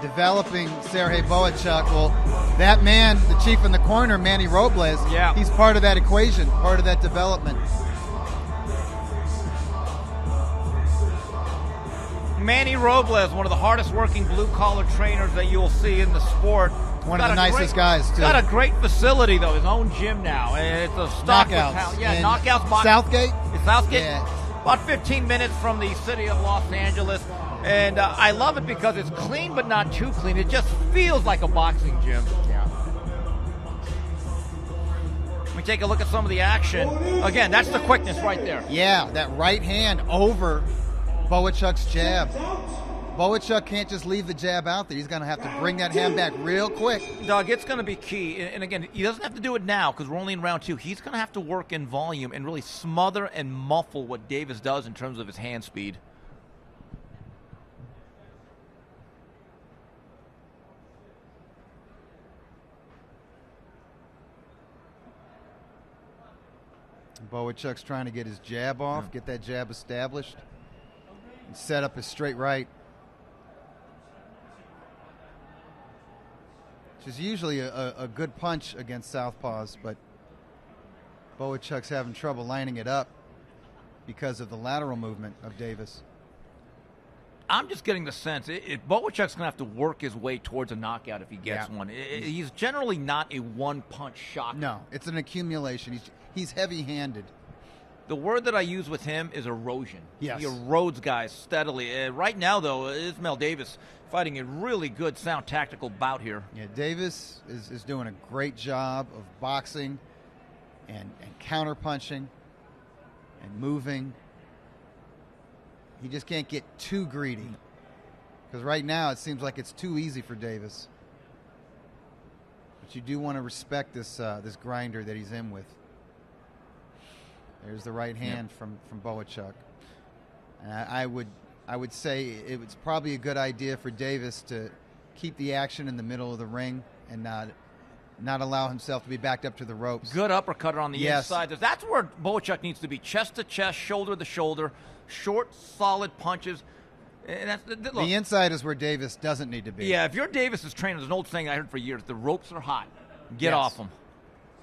developing Serhii Bohachuk. Well, that man, the chief in the corner, Manny Robles, he's part of that equation, part of that development. Manny Robles, one of the hardest working blue-collar trainers that you'll see in the sport. One of the nicest guys, too. Got a great facility, though, his own gym now. It's a Knockouts. Yeah, Knockouts. Southgate? It's Southgate. Yeah. About 15 minutes from the city of Los Angeles. And I love it because it's clean but not too clean. It just feels like a boxing gym. Yeah. Let me take a look at some of the action. Again, that's the quickness right there. Yeah, that right hand over Bohachuk's jab. Bohachuk can't just leave the jab out there. He's going to have to bring that hand back real quick. Doug, it's going to be key. And again, he doesn't have to do it now because we're only in round two. He's going to have to work in volume and really smother and muffle what Davis does in terms of his hand speed. Bohachuk's trying to get his jab off, get that jab established, and set up his straight right. Which is usually a good punch against southpaws, but Bohachuk's having trouble lining it up because of the lateral movement of Davis. I'm just getting the sense Bohachuk's going to have to work his way towards a knockout if he gets one. He's generally not a one-punch shot. No, it's an accumulation. He's heavy-handed. The word that I use with him is erosion. Yes. He erodes guys steadily. Right now, though, Ismail Davis fighting a really good, sound tactical bout here. Yeah, Davis is doing a great job of boxing and counter-punching and moving. He just can't get too greedy, because right now it seems like it's too easy for Davis. But you do want to respect this this grinder that he's in with. There's the right hand from Bohachuk. And I would say it's probably a good idea for Davis to keep the action in the middle of the ring and not allow himself to be backed up to the ropes. Good uppercut on the inside. That's where Bohachuk needs to be. Chest to chest, shoulder to shoulder, short, solid punches. And that's, look, the inside is where Davis doesn't need to be. Yeah, if you're Davis's trainer, there's an old saying I heard for years, the ropes are hot. Get off them.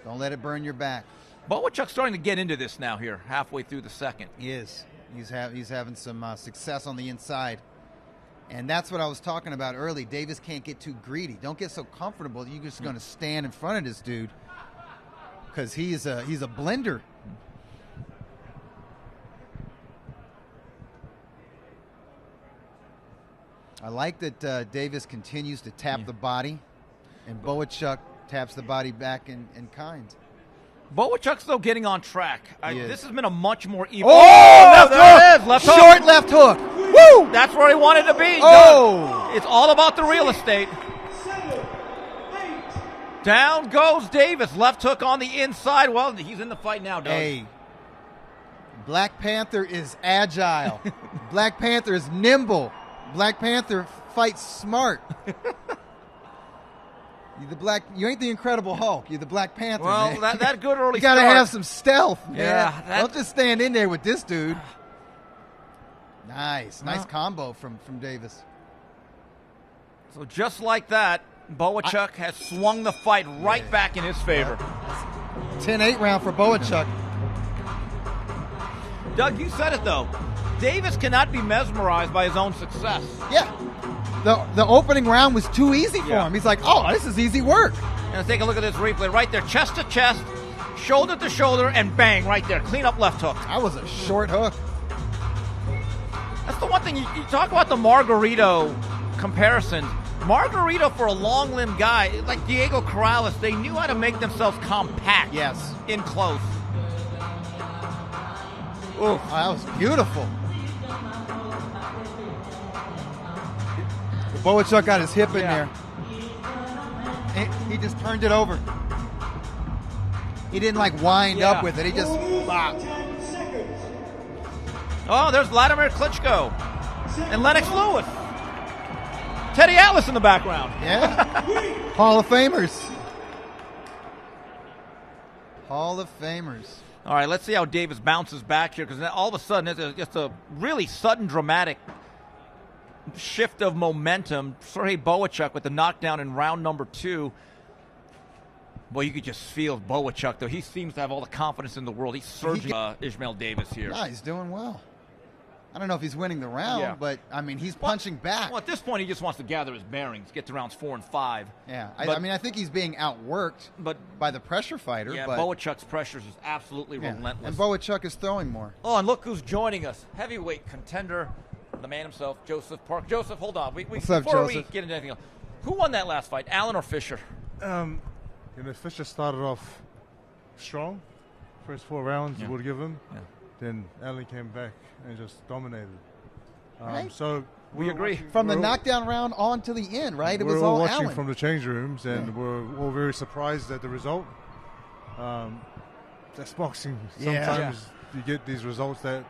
Don't let it burn your back. Bohachuk's starting to get into this now here, halfway through the second. He is. He's having some success on the inside. And that's what I was talking about early. Davis can't get too greedy. Don't get so comfortable that you're just going to stand in front of this dude, because he's a blender. I like that Davis continues to tap the body, and Bohachuk taps the body back in kind. Bohachuk's, though, getting on track. This has been a much more even. Oh, there it is. Left hook. Short left hook. Woo! That's where he wanted to be. Oh! It's all about the real estate. Down goes Davis. Left hook on the inside. Well, he's in the fight now, Doug. Hey, Black Panther is agile. Black Panther is nimble. Black Panther fights smart. You ain't the Incredible Hulk. You're the Black Panther. Well, man. that good early You got to start. have some stealth, man. Yeah, Don't just stand in there with this dude. Nice combo from Davis. So just like that, Bohachuk has swung the fight right back in his favor. 10-8 round for Bohachuk. Doug, you said it, though. Davis cannot be mesmerized by his own success. Yeah. The opening round was too easy for him. He's like, oh, this is easy work. And let's take a look at this replay. Right there, chest to chest, shoulder to shoulder, and bang, right there. Clean up left hook. That was a short hook. That's the one thing. You talk about the Margarito comparison. Margarito, for a long limb guy, like Diego Corrales, they knew how to make themselves compact. Yes. In close. Ooh, that was beautiful. Bohachuk got his hip in there. He just turned it over. He didn't wind up with it. He just bopped. Oh, there's Vladimir Klitschko and Lennox Lewis. Teddy Atlas in the background. Yeah. Hall of Famers. Hall of Famers. All right, let's see how Davis bounces back here, because all of a sudden it's just a really sudden, dramatic shift of momentum. Serhii Bohachuk with the knockdown in round number 2. Boy, you could just feel Bohachuk, though. He seems to have all the confidence in the world. He's surging Ismail Davis here. Yeah, he's doing well. I don't know if he's winning the round, but, I mean, he's punching back. Well, at this point, he just wants to gather his bearings, get to rounds 4 and 5. Yeah, I think he's being outworked by the pressure fighter. Yeah, but Bohachuk's pressures is absolutely relentless. And Bohachuk is throwing more. Oh, and look who's joining us. Heavyweight contender, the man himself, Joseph Park. Joseph, hold on. What's up, before Joseph? We get into anything else, who won that last fight, Allen or Fisher? Fisher started off strong. First 4 rounds, you would give him. Yeah. Then Allen came back and just dominated. Right. So we agree. From the knockdown round on to the end, right? It was all all watching Allen. from the change rooms, and we're all very surprised at the result. That's boxing. Sometimes you get these results that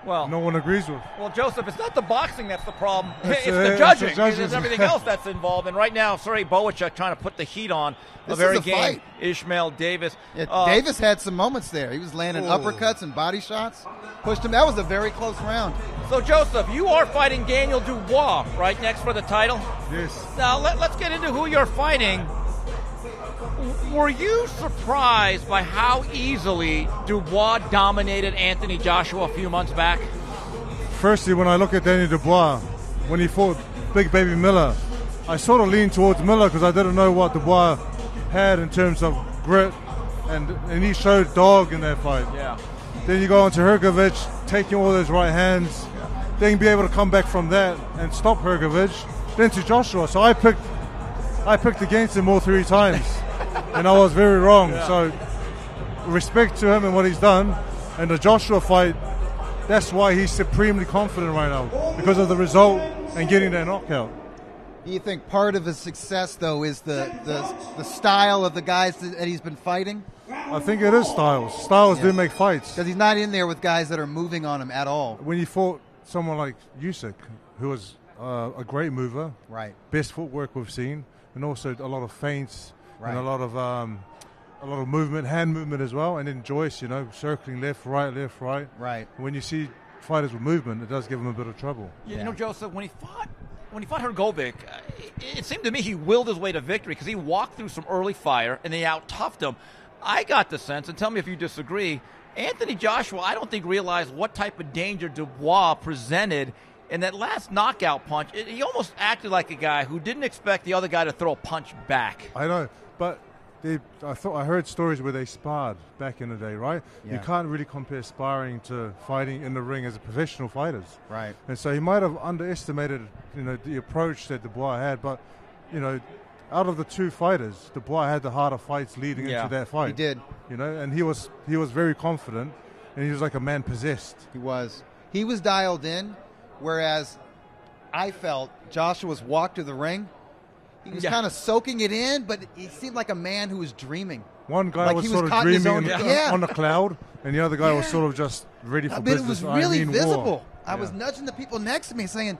no one agrees with. Well, Joseph, it's not the boxing that's the problem. It's the judging. It's everything else that's involved. And right now, Serhii Bohachuk trying to put the heat on the very game. Fight. Ismail Davis. Yeah, Davis had some moments there. He was landing uppercuts and body shots. Pushed him. That was a very close round. So, Joseph, you are fighting Daniel Dubois, right, next for the title? Yes. Now, let's get into who you're fighting. Were you surprised by how easily Dubois dominated Anthony Joshua a few months back? Firstly, when I look at Daniel Dubois, when he fought Big Baby Miller, I sort of leaned towards Miller because I didn't know what Dubois had in terms of grit, and he showed dog in that fight. Yeah. Then you go on to Hrgovic, taking all those right hands, then be able to come back from that and stop Hrgovic, then to Joshua. So I picked against him all 3 times, and I was very wrong. Yeah. So respect to him and what he's done. And the Joshua fight, that's why he's supremely confident right now, because of the result and getting that knockout. Do you think part of his success, though, is the style of the guys that he's been fighting? I think it is styles. Styles do make fights. Because he's not in there with guys that are moving on him at all. When you fought someone like Usyk, who was a great mover, right, best footwork we've seen, and also a lot of feints, and a lot of movement, hand movement as well, and then Joyce, circling left, right. Right. When you see fighters with movement, it does give them a bit of trouble. You know, Joseph, when he fought Hrgovic, it seemed to me he willed his way to victory because he walked through some early fire and they out-toughed him. I got the sense, and tell me if you disagree, Anthony Joshua, I don't think realized what type of danger Dubois presented in that last knockout punch. He almost acted like a guy who didn't expect the other guy to throw a punch back. I know, but I heard stories where they sparred back in the day, right? Yeah. You can't really compare sparring to fighting in the ring as a professional fighters. Right. And so he might have underestimated, the approach that Dubois had, but, out of the 2 fighters, Dubois had the harder fights leading into that fight. He did. And he was very confident, and he was like a man possessed. He was. He was dialed in, whereas I felt Joshua's walk to the ring, he was kind of soaking it in, but he seemed like a man who was dreaming. One guy was sort of dreaming on the cloud, and the other guy was sort of just ready for business. It was really visible. War. I was nudging the people next to me saying,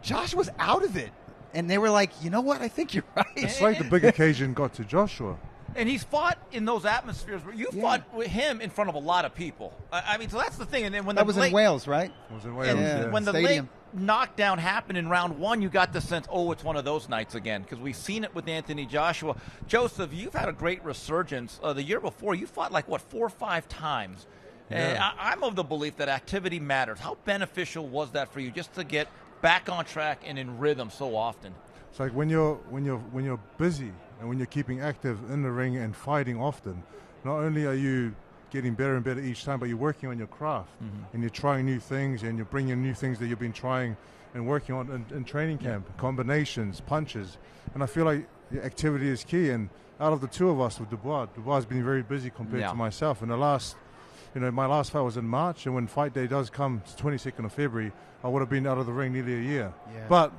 Joshua's out of it. And they were like, you know what? I think you're right. It's like the big occasion got to Joshua. And he's fought in those atmospheres where you fought with him in front of a lot of people. I mean, so that's the thing. And then when that was in Wales, right? It was in Wales. When the late knockdown happened in round 1, you got the sense, it's one of those nights again, because we've seen it with Anthony Joshua. Joseph, you've had a great resurgence. The year before, you fought 4 or 5 times. Yeah. I'm of the belief that activity matters. How beneficial was that for you, just to get back on track and in rhythm so often? It's like when you're busy and when you're keeping active in the ring and fighting often, not only are you getting better and better each time, but you're working on your craft, and you're trying new things, and you're bringing new things that you've been trying and working on in training camp, combinations, punches. And I feel like activity is key. And out of the 2 of us with Dubois has been very busy compared to myself. And the last, my last fight was in March, and when fight day does come, it's 22nd of February, I would have been out of the ring nearly a year. Yeah. But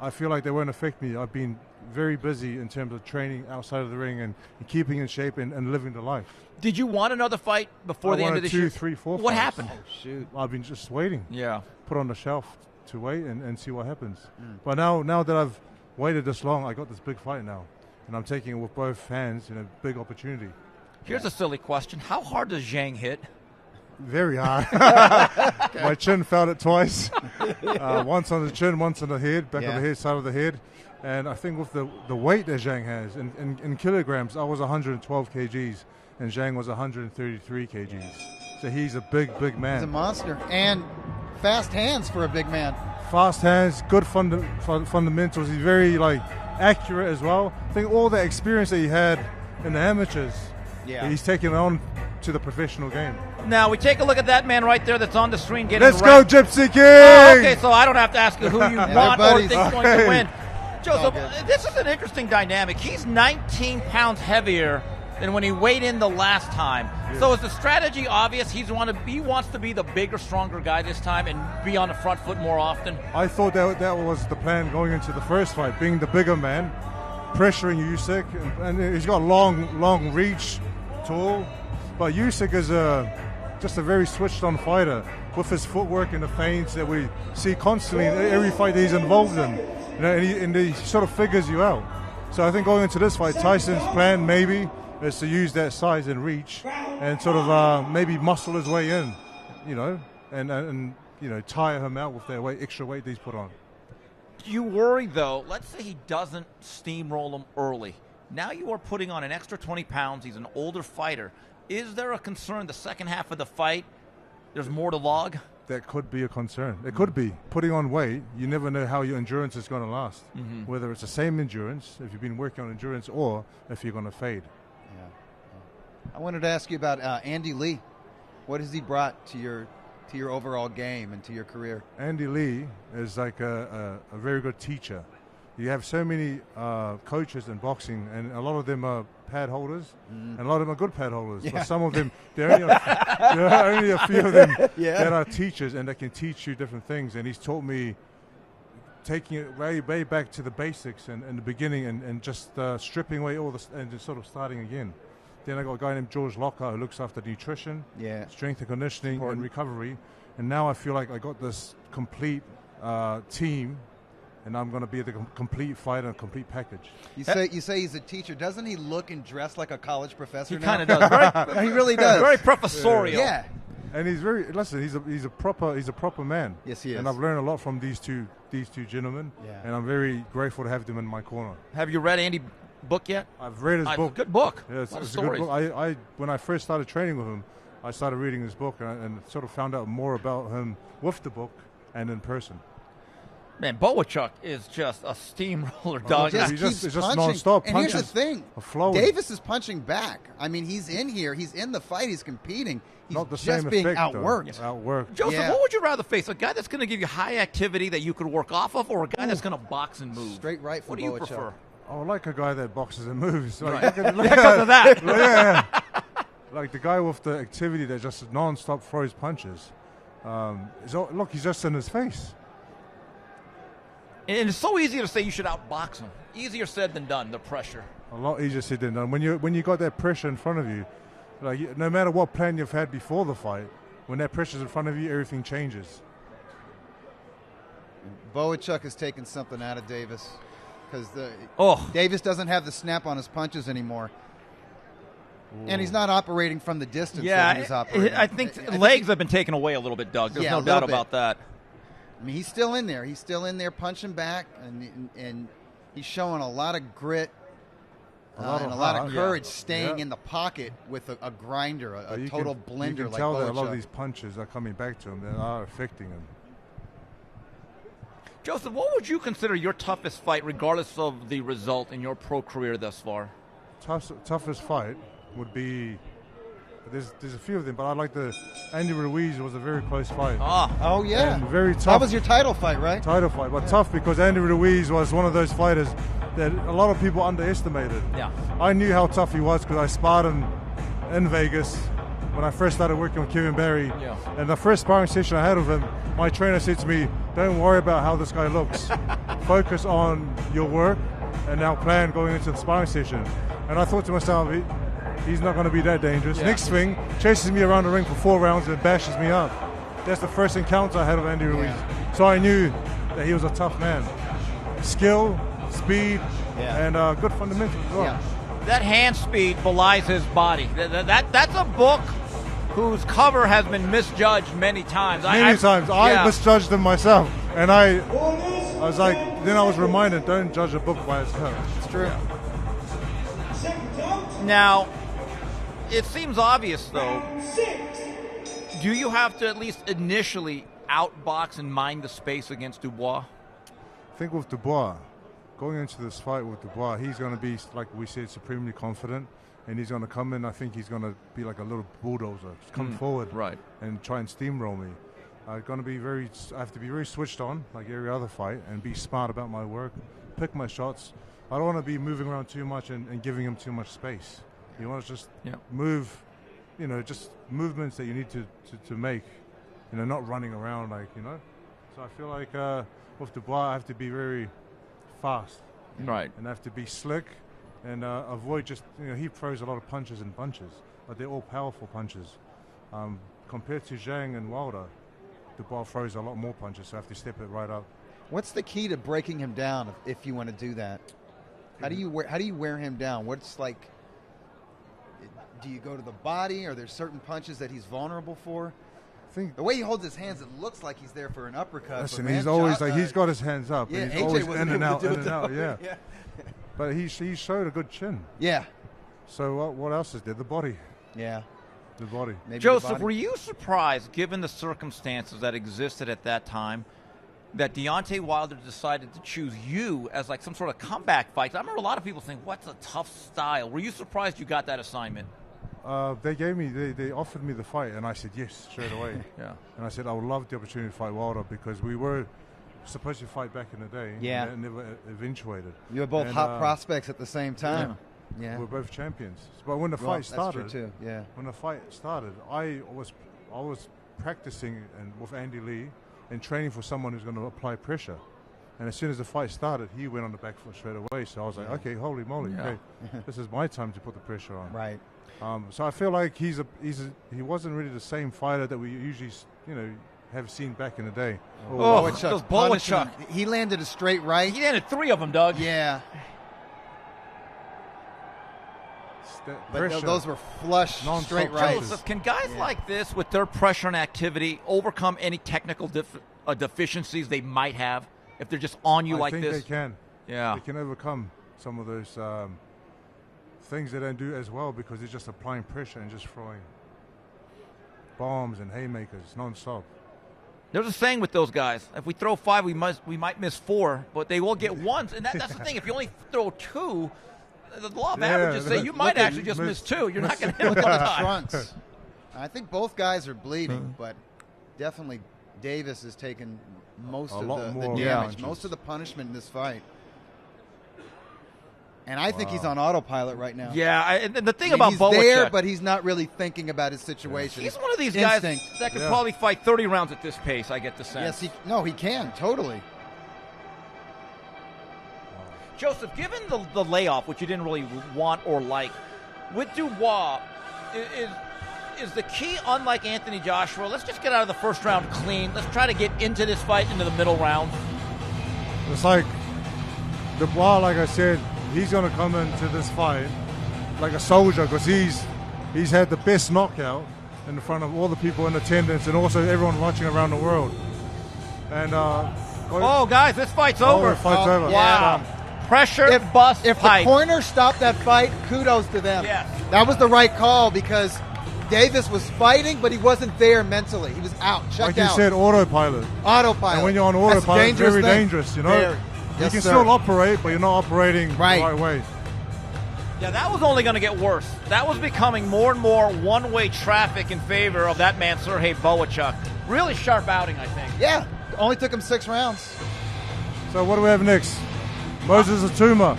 I feel like they won't affect me. I've been very busy in terms of training outside of the ring and keeping in shape and living the life. Did you want another fight before the end of this year? 2, 3, 4 What fights. happened? Oh, shoot. I've been just waiting. Yeah. Put on the shelf to wait and see what happens. But now that I've waited this long, I got this big fight now. And I'm taking it with both hands, big opportunity. Here's a silly question. How hard does Zhang hit? Very hard. My chin felt it twice. Once on the chin, once on the head, back of the head, side of the head. And I think with the weight that Zhang has, in kilograms, I was 112 kgs, and Zhang was 133 kgs. So he's a big man. He's a monster. And fast hands for a big man. Fast hands, good fundamentals. He's very, accurate as well. I think all the experience that he had in the amateurs, he's taken on to the professional game. Now, we take a look at that man right there that's on the screen getting Let's go, Gypsy King! Okay, so I don't have to ask you who you want or think is going to win. Joseph, this is an interesting dynamic. He's 19 pounds heavier than when he weighed in the last time. Yeah. So is the strategy obvious? He wants to be the bigger, stronger guy this time and be on the front foot more often? I thought that was the plan going into the first fight, being the bigger man, pressuring Usyk, and he's got long reach, tall. But Usyk is just a very switched-on fighter with his footwork and the feints that we see constantly in every fight that he's involved in. And he sort of figures you out. So I think going into this fight, Tyson's plan maybe is to use that size and reach and sort of maybe muscle his way in, and tire him out with that extra weight that he's put on. Do you worry, though, let's say he doesn't steamroll him early. Now you are putting on an extra 20 pounds. He's an older fighter. Is there a concern the second half of the fight, there's more to log? That could be a concern. It could be. Putting on weight, you never know how your endurance is going to last. Whether it's the same endurance, if you've been working on endurance, or if you're going to fade. I wanted to ask you about Andy Lee. What has he brought to your overall game and to your career? Andy Lee is like a very good teacher. You have so many coaches in boxing, and a lot of them are pad holders, and a lot of them are good pad holders. Yeah. But some of them, there are only a few of them that are teachers, and they can teach you different things. And he's taught me taking it way back to the basics and the beginning, and just stripping away all this and just sort of starting again. Then I got a guy named George Lockhart who looks after nutrition, strength and conditioning, and recovery. And now I feel like I got this complete team, and I'm going to be the complete fighter, a complete package. You say he's a teacher. Doesn't he look and dress like a college professor? He kind of does. He really does. Very professorial. Yeah. And he's he's a proper man. Yes, he is. And I've learned a lot from these two gentlemen. Yeah. And I'm very grateful to have them in my corner. Have you read Andy's book yet? I've read his book. Good book. Yeah, it's a lot of a good stories. book. When I first started training with him, I started reading his book and sort of found out more about him with the book and in person. Man, Bohachuk is just a steamroller, dog. Just It's keeps just punching. nonstop. And here's the Punches thing: are flowing. Davis is punching back. I mean, he's in here. He's in the fight. He's competing. He's Not the just same being effect, though. outworked. Outworked. Joseph, Yeah. what would you rather face? A guy that's going to give you high activity that you could work off of, or a guy that's going to box and move? Straight right for What do you Bohachuk. prefer? Oh, like a guy that boxes and moves. Like, Right. look Because of that. Yeah. Like the guy with the activity that just non-stop throws punches. Look, he's just in his face. And it's so easy to say you should outbox him. Easier said than done, the pressure. A lot easier said than done. When you got that pressure in front of you, like no matter what plan you've had before the fight, when that pressure's in front of you, everything changes. Bohachuk has taken something out of Davis because Davis doesn't have the snap on his punches anymore. And he's not operating from the distance that he was operating. I think legs have been taken away a little bit, Doug. There's no doubt about that. I mean, he's still in there. He's still in there punching back, and he's showing a lot of grit and a lot of courage staying in the pocket with a grinder, a total blender you can like tell Bohachuk. that a lot of these punches are coming back to him. They are affecting him. Joseph, what would you consider your toughest fight, regardless of the result in your pro career thus far? Toughest fight would be. There's a few of them, but I like Andy Ruiz was a very close fight. Oh yeah, and very tough. That was your title fight, right? Title fight, but tough because Andy Ruiz was one of those fighters that a lot of people underestimated. Yeah, I knew how tough he was because I sparred him in Vegas when I first started working with Kevin Barry. Yeah. And the first sparring session I had with him, my trainer said to me, "Don't worry about how this guy looks. Focus on your work and our plan going into the sparring session." And I thought to myself, he's not going to be that dangerous. Yeah. Next thing, chases me around the ring for 4 rounds and bashes me up. That's the first encounter I had with Andy Ruiz. So I knew that he was a tough man. Skill, speed, and good fundamentals as well. Yeah. that hand speed belies his body. That's a book whose cover has been misjudged many times. Many times. I misjudged him myself. And I was like, then I was reminded, don't judge a book by its cover. It's true. Now, it seems obvious, though. Do you have to at least initially outbox and mind the space against Dubois? I think with Dubois, going into this fight with Dubois, he's going to be, like we said, supremely confident. And he's going to come in, I think he's going to be like a little bulldozer. Come forward and try and steamroll me. I have to be very switched on, like every other fight, and be smart about my work, pick my shots. I don't want to be moving around too much and giving him too much space. You want to just move, just movements that you need to make, not running around So I feel like with Dubois, I have to be very fast. Right. And I have to be slick and avoid just, he throws a lot of punches and bunches, but they're all powerful punches. Compared to Zhang and Wilder, Dubois throws a lot more punches, so I have to step it right up. What's the key to breaking him down if you want to do that? How do you wear him down? What's like? Do you go to the body? Are there certain punches that he's vulnerable for? I think the way he holds his hands, it looks like he's there for an uppercut. Listen, he's always he's got his hands up. Yeah, and he's AJ always wasn't in and able out, to do in it and out. though. Yeah. Yeah. But he showed a good chin. Yeah. So what else is there? The body. Yeah. The body. Maybe Joseph, the body. were you surprised, given the circumstances that existed at that time, that Deontay Wilder decided to choose you as like some sort of comeback fight? I remember a lot of people saying, what's a tough style? Were you surprised you got that assignment? They offered me the fight, and I said yes straight away. Yeah. And I said I would love the opportunity to fight Wilder because we were supposed to fight back in the day. Yeah. And it never eventuated. You were both hot prospects at the same time. Yeah. We're both champions. But when the fight started, that's true too. Yeah. when the fight started, I was practicing with Andy Lee and training for someone who's going to apply pressure. And as soon as the fight started, he went on the back foot straight away. So I was like, okay, holy moly, okay, this is my time to put the pressure on. Right. So I feel like he wasn't really the same fighter that we usually, have seen back in the day. Bohachuk. He landed a straight right. He landed 3 of them, Doug. Yeah. But those were flush, straight rights. Joseph, can guys like this, with their pressure and activity, overcome any technical deficiencies they might have if they're just on you like this? I think they can. Yeah. They can overcome some of those things they don't do as well because they're just applying pressure and just throwing bombs and haymakers non-stop. There's a saying with those guys: if we throw 5, we might miss 4, but they will get ones. And that's the thing. If you only throw 2, the law of averages say you might actually just miss 2. You're not going to hit one time. I think both guys are bleeding, but definitely Davis has taken most of the damage, most of the punishment in this fight. And I think he's on autopilot right now. Yeah, and the thing about Bohachuk, he's there, but he's not really thinking about his situation. He's one of these guys that could probably fight 30 rounds at this pace, I get the sense. Yes, he can, totally. Joseph, given the layoff, which you didn't really want or like, with Dubois, is the key, unlike Anthony Joshua, let's just get out of the first round clean. Let's try to get into this fight, into the middle round. It's like Dubois, like I said, he's going to come into this fight like a soldier because he's had the best knockout in front of all the people in attendance and also everyone watching around the world. And guys, this fight's over. The fight's over. Wow. Pressure, if fight. the corner stopped that fight, kudos to them. Yes. That was the right call because Davis was fighting, but he wasn't there mentally. He was out, checked out. Like you said, autopilot. Autopilot. And when you're on autopilot, it's very dangerous, Very. You can still operate, but you're not operating the right way. Yeah, that was only going to get worse. That was becoming more and more one-way traffic in favor of that man, Serhii Bohachuk. Really sharp outing, I think. Yeah, only took him 6 rounds. So what do we have next? Moses Itauma.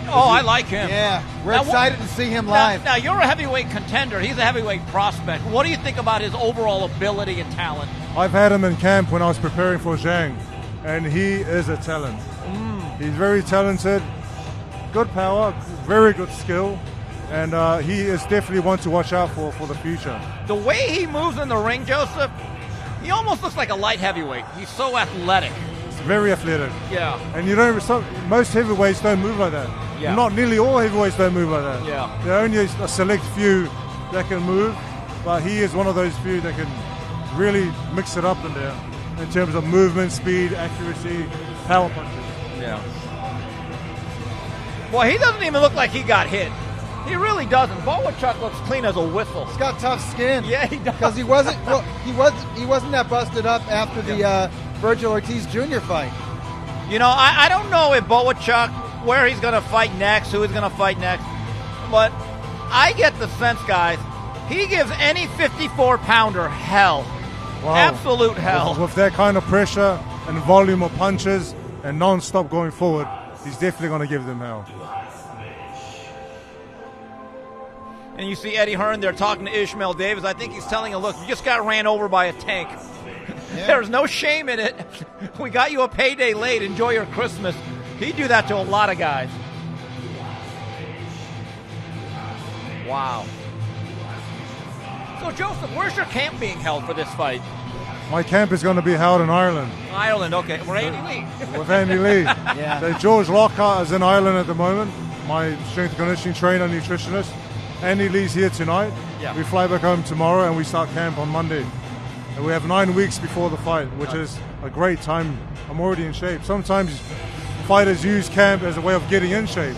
Oh, I like him. Yeah, we're excited to see him live. Now, you're a heavyweight contender. He's a heavyweight prospect. What do you think about his overall ability and talent? I've had him in camp when I was preparing for Zhang, and he is a talent. He's very talented, good power, very good skill, and he is definitely one to watch out for the future. The way he moves in the ring, Joseph, he almost looks like a light heavyweight. He's so athletic. It's very athletic. Yeah. And most heavyweights don't move like that. Yeah. Not nearly all heavyweights don't move like that. Yeah. There are only a select few that can move, but he is one of those few that can really mix it up in there in terms of movement, speed, accuracy, power punches. Yeah. Well, he doesn't even look like he got hit. He really doesn't. Bohachuk looks clean as a whistle. He's got tough skin. Yeah, he does. Because he wasn't that busted up after the Virgil Ortiz Jr. fight. You know, I don't know if Bohachuk, where he's going to fight next, who he's going to fight next, but I get the sense, guys, he gives any 54-pounder hell. Wow. Absolute hell. With that kind of pressure and volume of punches and non-stop going forward, he's definitely going to give them hell. And you see Eddie Hearn there talking to Ishmael Davis. I think he's telling him, look, you just got ran over by a tank. Yeah. There's no shame in it. We got you a payday late. Enjoy your Christmas. He'd do that to a lot of guys. Wow. So, Joseph, where's your camp being held for this fight? My camp is going to be held in Ireland. Ireland, okay. With Andy Lee. With Andy Lee. Yeah. So George Lockhart is in Ireland at the moment, my strength and conditioning trainer, nutritionist. Andy Lee's here tonight. Yeah. We fly back home tomorrow and we start camp on Monday. And we have 9 weeks before the fight, which is a great time. I'm already in shape. Sometimes fighters use camp as a way of getting in shape,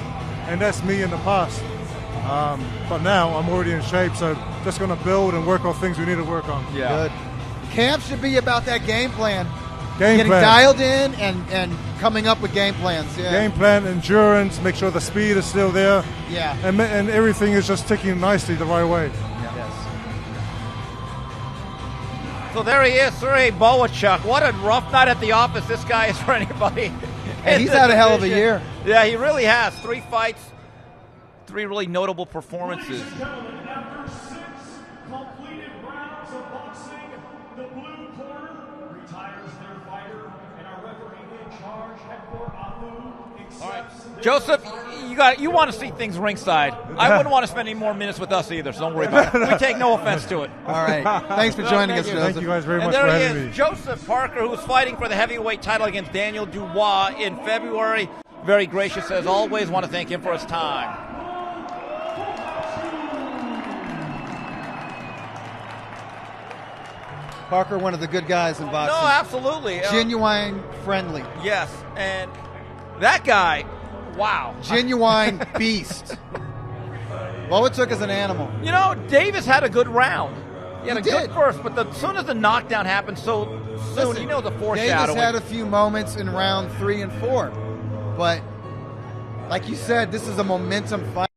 and that's me in the past. But now I'm already in shape, so just going to build and work on things we need to work on. Yeah. Good. Camp should be about that game plan. Getting dialed in and coming up with game plans. Yeah. Game plan, endurance, make sure the speed is still there. Yeah. And everything is just ticking nicely the right way. Yeah. So there he is, Serhii Bohachuk. What a rough night at the office this guy is for anybody. And he's had a hell of a year. Yeah, he really has. 3 fights, 3 really notable performances. Ladies and gentlemen, after 6 completed rounds of boxing, the blue corner retires their fighter, and our referee in charge, Hector Alu, accepts. All right, Joseph, you want to see things ringside. I wouldn't want to spend any more minutes with us either, so don't worry about it. We take no offense to it. All right. Thanks for joining us, Joseph. Thank you guys very And much for there he having is, me. Joseph Parker, who's fighting for the heavyweight title against Daniel Dubois in February. Very gracious as always. Want to thank him for his time. Parker, one of the good guys in boxing. No, absolutely. Genuine friendly. Yes, and that guy, wow. Genuine beast. Bohachuk is an animal. You know, Davis had a good round. He had He a good did. first, but as soon as the knockdown happened so soon, Listen, you know the Davis foreshadowing. had a few moments in round 3 and 4. But like you said, this is a momentum fight.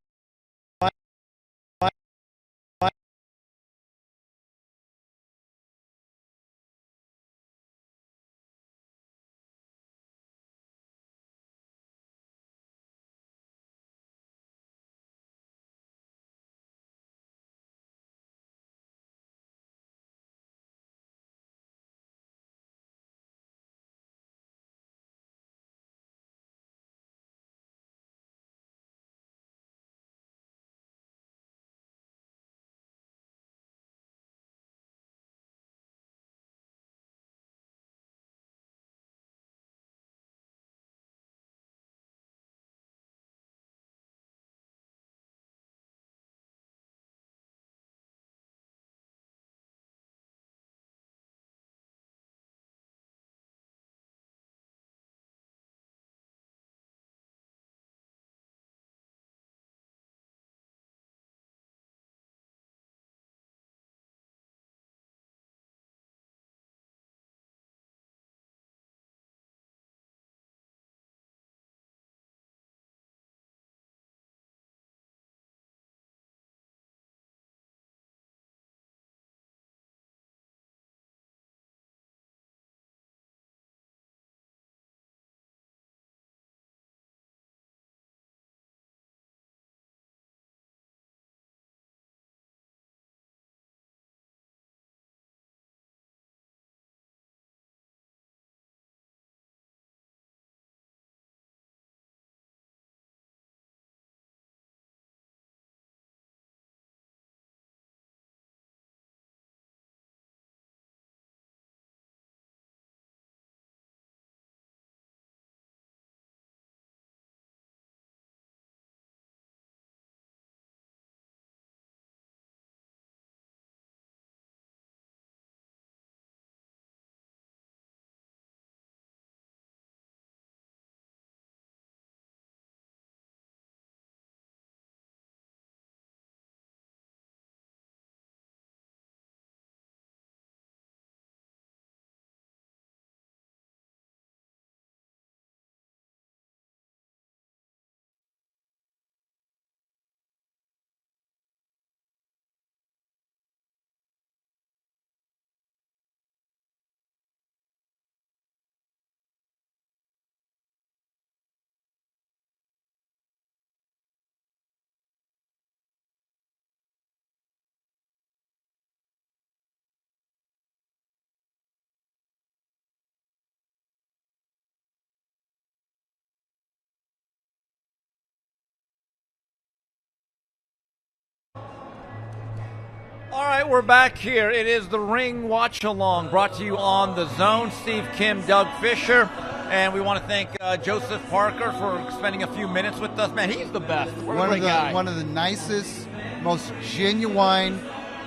All right, we're back here. It is the Ring Watch Along, brought to you on the Zone. Steve Kim, Doug Fisher, and we want to thank Joseph Parker for spending a few minutes with us. Man, he's the best. What a great guy. One of the nicest, most genuine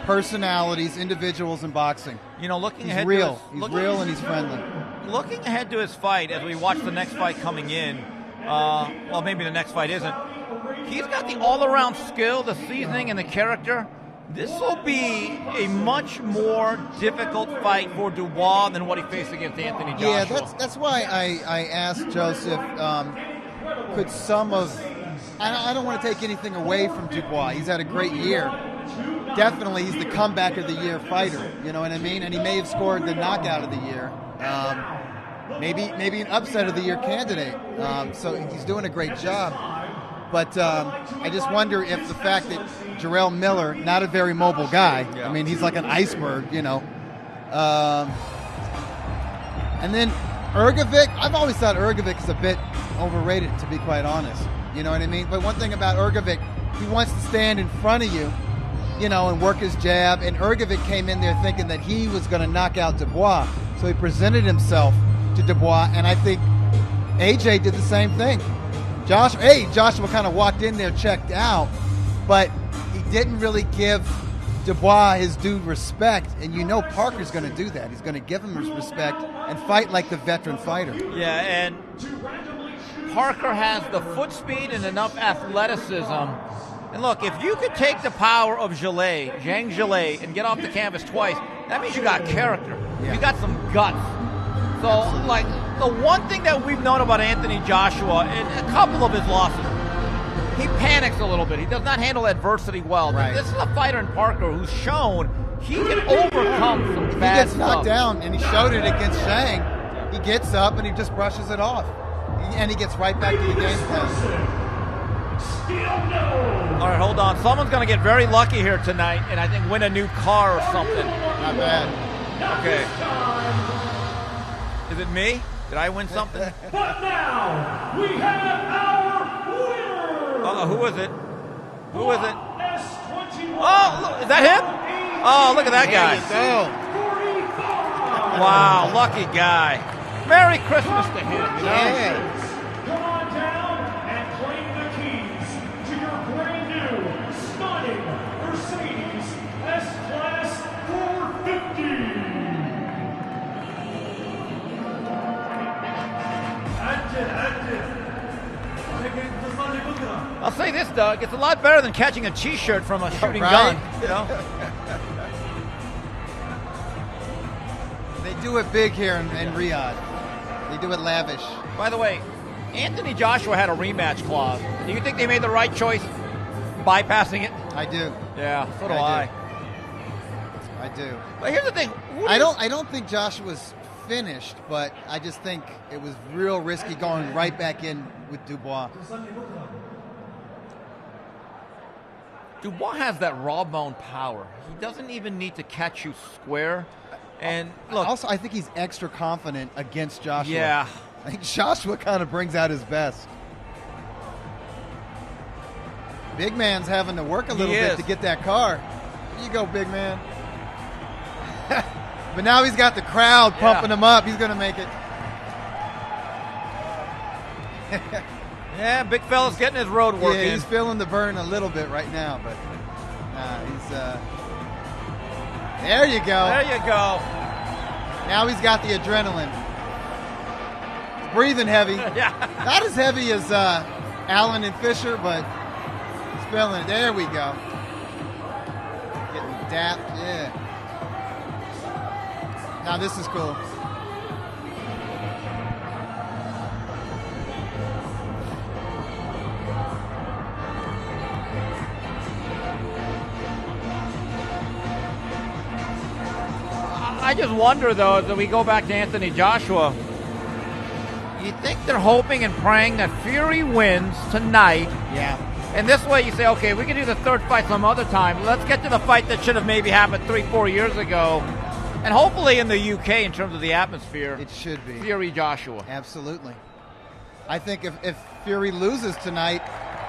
personalities, individuals in boxing. You know, looking He's ahead, real. to his, He's real and he's friendly. Looking ahead to his fight, as we watch the next fight coming in. Well, maybe the next fight isn't. He's got the all-around skill, the seasoning, and the character. This will be a much more difficult fight for Dubois than what he faced against Anthony Joshua. Yeah, that's why I asked Joseph, could some of... I don't want to take anything away from Dubois. He's had a great year. definitely he's the comeback of the year fighter. You know what I mean? And he may have scored the knockout of the year. Maybe an upset of the year candidate. So he's doing a great job. But I just wonder if the fact that Jarrell Miller, not a very mobile guy, I mean, he's like an iceberg, you know. And then Ergovic, I've always thought Ergovic is a bit overrated, to be quite honest. You know what I mean? But one thing about Ergovic, he wants to stand in front of you, you know, and work his jab. And Ergovic came in there thinking that he was going to knock out Dubois. So he presented himself to Dubois, and I think AJ did the same thing. Joshua kind of walked in there, checked out, but he didn't really give Dubois his due respect, and you know Parker's going to do that. He's going to give him his respect and fight like the veteran fighter. Yeah, and Parker has the foot speed and enough athleticism. And look, if you could take the power of Zhang Zhilei, and get off the canvas twice, that means you got character. Yeah. You got some guts. So, like, the one thing that we've known about Anthony Joshua in a couple of his losses, he panics a little bit. He does not handle adversity well. Right. This is a fighter in Parker who's shown he can overcome some bad He gets knocked stuff. down, and he showed it against Zhang. He gets up, and he just brushes it off. And he gets right back to the game plan. All right, hold on. Someone's going to get very lucky here tonight and I think win a new car or something. Not bad. Okay. Is it me? Did I win something? But now, we have our winner! Who is it? Who is it? S21. Oh, look, is that him? Oh, look at that guy. There you go. 45. Wow, lucky guy. Merry Christmas to him. You know? Yeah. Come on down and claim the keys to your brand new, stunning Mercedes S-Class 450. I'll say this, Doug. It's a lot better than catching a T-shirt from a shooting Right? gun. You know? They do it big here in Riyadh. They do it lavish. By the way, Anthony Joshua had a rematch clause. Do you think they made the right choice bypassing it? I do. Yeah, so do I I. do. But here's the thing. I don't think Joshua's finished, but I just think it was real risky going right back in with Dubois. Dubois has that raw bone power. He doesn't even need to catch you square. And look, Also, I think he's extra confident against Joshua. yeah, I think Joshua kind of brings out his best. Big man's having to work a little He bit is. to get that car. Here you go, big man. But now he's got the crowd pumping him up. He's going to make it. yeah, big fella's getting his road work Yeah, in. he's feeling the burn a little bit right now, but he's. There you go. There you go. Now he's got the adrenaline. He's breathing heavy. Yeah. Not as heavy as Allen and Fisher, but he's feeling it. There we go. Getting dapped. Yeah. Now this is cool. I just wonder, though, as we go back to Anthony Joshua, you think they're hoping and praying that Fury wins tonight, Yeah. and this way you say, okay, we can do the third fight some other time. Let's get to the fight that should have maybe happened 3-4 years ago, and hopefully in the UK in terms of the atmosphere, It should be. Fury Joshua. Absolutely. I think if Fury loses tonight,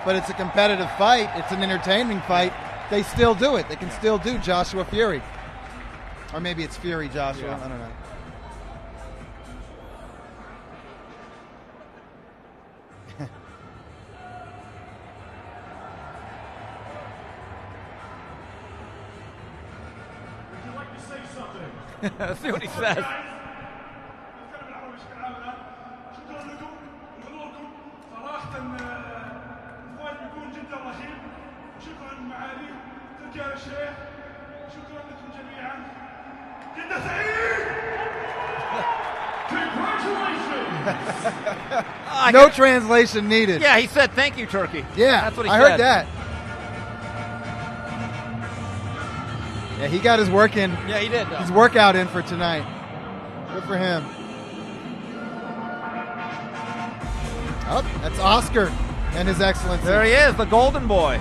but it's a competitive fight, it's an entertaining fight, they still do it. They can still do Joshua Fury. Or maybe it's Fury Joshua. Yeah. I don't know. Would you like to say something? Let's see what he says. نتكلم العربي بشكل عام الان. شكرا لكم لحضوركم. صراحة الفايت بيكون جدا رهيب. وشكرا لمعالي تركي آل الشيخ. شكرا لكم جميعا. جدا سعيد. Congratulations. No translation needed. Yeah, he said, thank you, Turkey. Yeah, That's what he I said. heard that. Yeah, he got his work in. Yeah, he did, though. His workout in for tonight. Good for him. Oh, that's Oscar and His Excellency. There he is, the golden boy.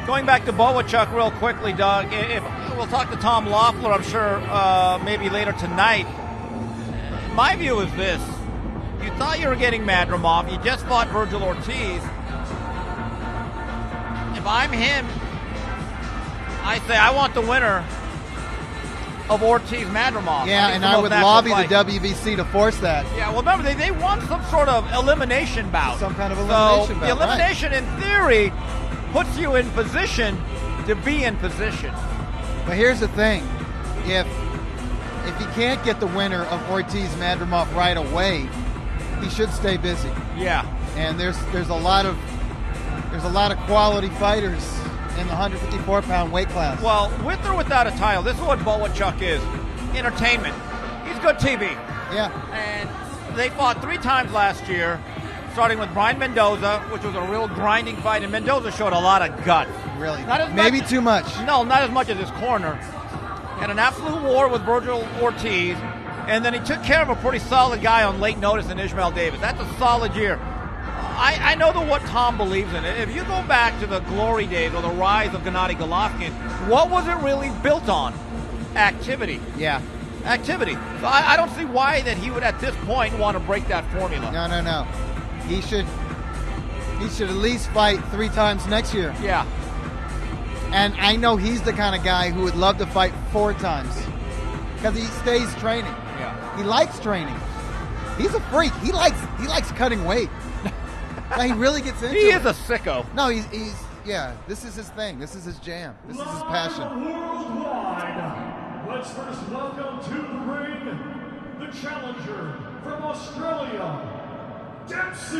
Going back to Bohachuk real quickly, Doug, we'll talk to Tom Loeffler, I'm sure, maybe later tonight. My view is this. You thought you were getting Madrimov. You just fought Virgil Ortiz. If I'm him, I say I want the winner of Ortiz-Madrimov. Yeah, and I would lobby the WBC to force that. Yeah, well, remember, they won some sort of elimination bout. Some kind of elimination bout, the elimination, right. in theory, puts you in position to be in position. But here's the thing. If he can't get the winner of Ortiz-Madrimov right away, he should stay busy. Yeah. And there's a lot of quality fighters in the 154-pound weight class. Well, with or without a title, this is what Bohachuk is. Entertainment. He's good TV. Yeah. And they fought 3 times last year, starting with Brian Mendoza, which was a real grinding fight, and Mendoza showed a lot of guts. Really? Not as Maybe much, too much. No, not as much as his corner. Had an absolute war with Virgil Ortiz, and then he took care of a pretty solid guy on late notice in Ishmael Davis. That's a solid year. I know what Tom believes in. If you go back to the glory days or the rise of Gennady Golovkin, what was it really built on? Activity. Yeah. Activity. So I don't see why that he would at this point want to break that formula. No. He should at least fight 3 times next year. Yeah. And I know he's the kind of guy who would love to fight 4 times because he stays training. Yeah. He likes training. He's a freak. He likes cutting weight. He really gets into it. He is a sicko. No, he's this is his thing. This is his jam. This is his passion. Worldwide. Let's first welcome to the ring the challenger from Australia, Dempsey,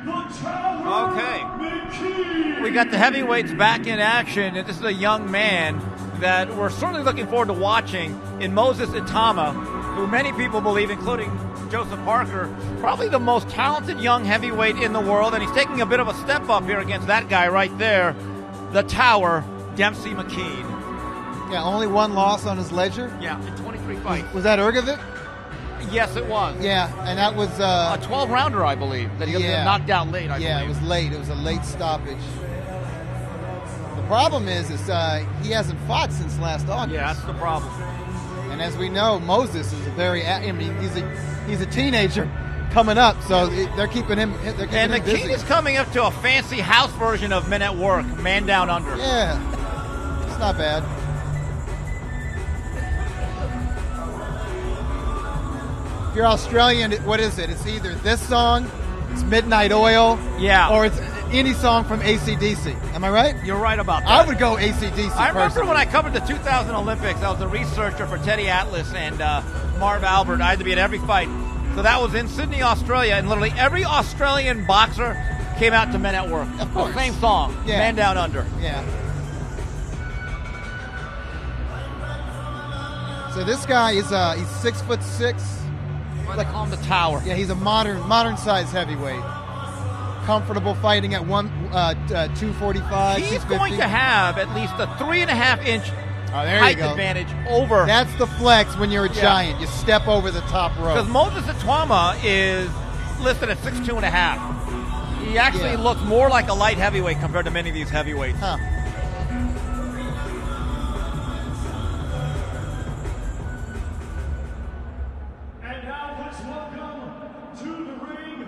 the Tower. Okay. McKee. We got the heavyweights back in action, and this is a young man that we're certainly looking forward to watching in Moses Itauma, who many people believe, including Joseph Parker, probably the most talented young heavyweight in the world, and he's taking a bit of a step up here against that guy right there, the Tower, Dempsey McKee. Yeah, only 1 loss on his ledger. Yeah, in 23 fights. Was that Ergovic? Yes, it was. Yeah, and that was a 12-rounder, I believe, that he got knocked out late, I believe. Yeah, it was late. It was a late stoppage. The problem is he hasn't fought since last August. Yeah, that's the problem. And as we know, Moses is he's a teenager coming up, so they're keeping him busy. And McKee is coming up to a fancy house version of Men at Work, Man Down Under. Yeah, it's not bad. If you're Australian, what is it? It's either this song, it's Midnight Oil, or it's any song from AC/DC. Am I right? You're right about that. I would go AC/DC. I remember when I covered the 2000 Olympics, I was a researcher for Teddy Atlas and Marv Albert. I had to be at every fight. So that was in Sydney, Australia, and literally every Australian boxer came out to Men at Work. Of course. Same song, Yeah. Man Down Under. Yeah. So this guy is he's 6'6". They call him the Tower. Yeah, he's a modern size heavyweight. Comfortable fighting at 245. He's 250. going to have at least a 3.5-inch height advantage over. That's the flex when you're a giant. You step over the top rope. Because Moses Itauma is listed at 6'2.5". He actually looks more like a light heavyweight compared to many of these heavyweights. Huh. And now let's welcome to the ring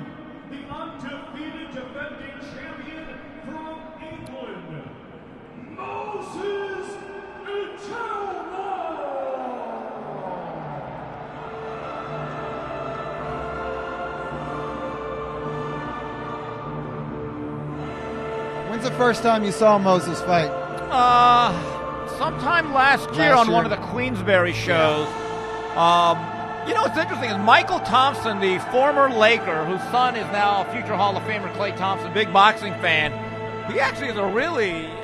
the undefeated defending champion from England, Moses Itauma. When's the first time you saw Moses fight? Sometime last year on one of the Queensberry shows. You know what's interesting is Michael Thompson, the former Laker, whose son is now a future Hall of Famer, Klay Thompson, big boxing fan. He actually is a really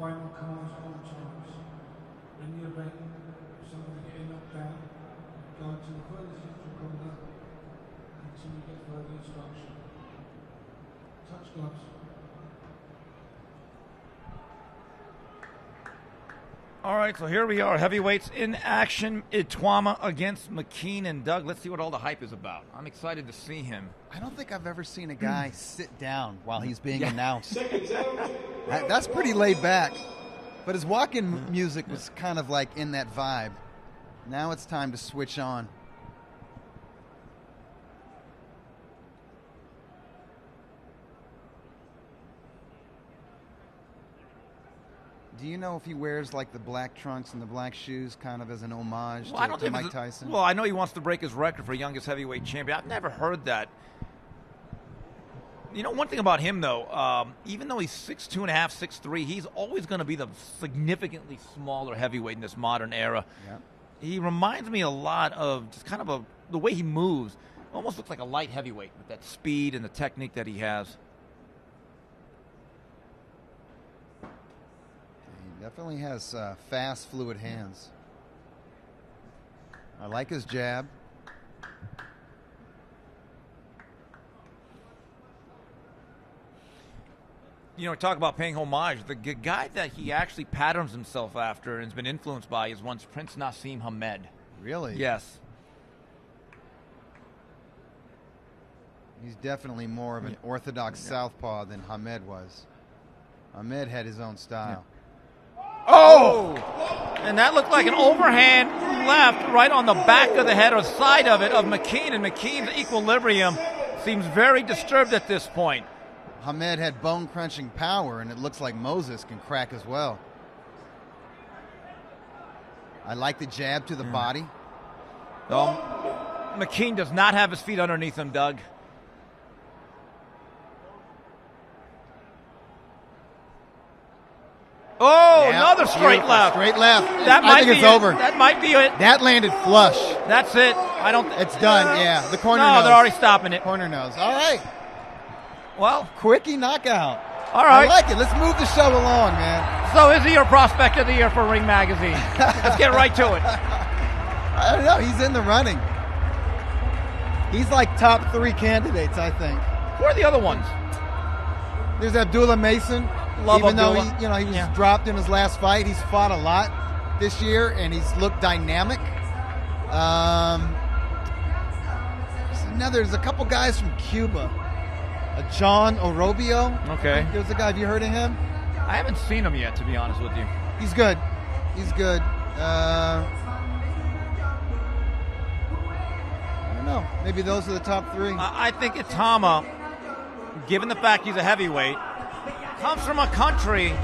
final calls all times. In the event of somebody getting knocked down, go to the furthest central corner until you get further instruction. Touch gloves. All right, so here we are, heavyweights in action. Ituama against McKean and Doug. Let's see what all the hype is about. I'm excited to see him. I don't think I've ever seen a guy sit down while he's being announced. That's pretty laid back. But his walk-in music was kind of like in that vibe. Now it's time to switch on. Do you know if he wears like the black trunks and the black shoes kind of as an homage to Mike Tyson? Well, I know he wants to break his record for youngest heavyweight champion. I've never heard that. You know, one thing about him, though, even though he's 6'2.5", 6'3", he's always going to be the significantly smaller heavyweight in this modern era. Yeah. He reminds me a lot of just kind of the way he moves. Almost looks like a light heavyweight with that speed and the technique that he has. He definitely has fast, fluid hands. I like his jab. You know, talk about paying homage. The guy that he actually patterns himself after and has been influenced by is once Prince Nassim Hamed. Really? Yes. He's definitely more of an orthodox southpaw than Hamed was. Hamed had his own style. Oh! And that looked like an overhand left right on the back of the head or side of it of McKean, and McKean's equilibrium seems very disturbed at this point. Hamed had bone-crunching power, and it looks like Moses can crack as well. I like the jab to the body. McKean does not have his feet underneath him, Doug. Oh, Yeah, another straight left. Straight left. I think it's over. That might be it. That landed flush. That's it. It's done, yeah. The corner No, knows. they're already stopping it. Corner knows. All right. Well, Quickie knockout. all right. I like it. Let's move the show along, man. So is he your prospect of the year for Ring Magazine? Let's get right to it. I don't know. He's in the running. He's like top 3 candidates, I think. Who are the other ones? There's Abdullah Mason. Love Even though Abdullah. he was dropped in his last fight, he's fought a lot this year, and he's looked dynamic. There's a couple guys from Cuba. John Orobio. Okay. There's a guy. Have you heard of him? I haven't seen him yet, to be honest with you. He's good. He's good. I don't know. Maybe those are the top 3. I think Itauma, given the fact he's a heavyweight, comes from a country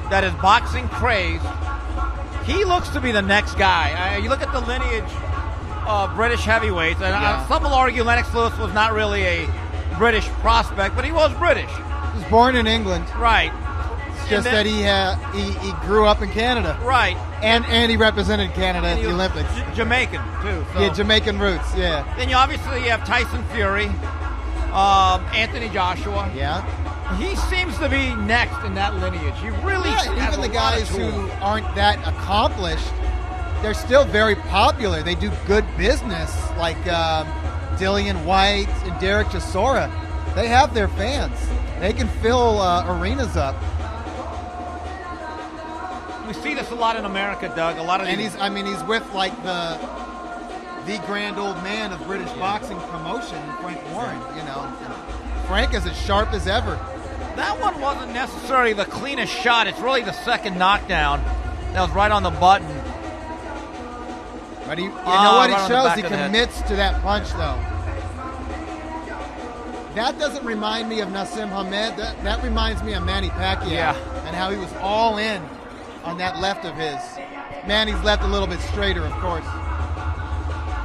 that is boxing crazed. He looks to be the next guy. You look at the lineage of British heavyweights, and some will argue Lennox Lewis was not really a British prospect, but he was British. He was born in England. Right. It's just that he grew up in Canada. Right. And he represented Canada at the Olympics. Jamaican, too. So. Yeah, Jamaican roots, yeah. Then you obviously have Tyson Fury, Anthony Joshua. Yeah. He seems to be next in that lineage. He really has even the a guys lot of who tools. aren't that accomplished, they're still very popular. They do good business, like Dillian White and Derek Chisora. They have their fans. They can fill arenas up. We see this a lot in America, Doug. A lot of And these. he's with like the grand old man of British boxing promotion, Frank Warren. Frank is as sharp as ever. That one wasn't necessarily the cleanest shot. It's really the second knockdown. That was right on the button. But you know what right it on the shows? back He of the head. commits to that punch, though. That doesn't remind me of Nassim Hamed. That reminds me of Manny Pacquiao and how he was all in on that left of his. Manny's left a little bit straighter, of course.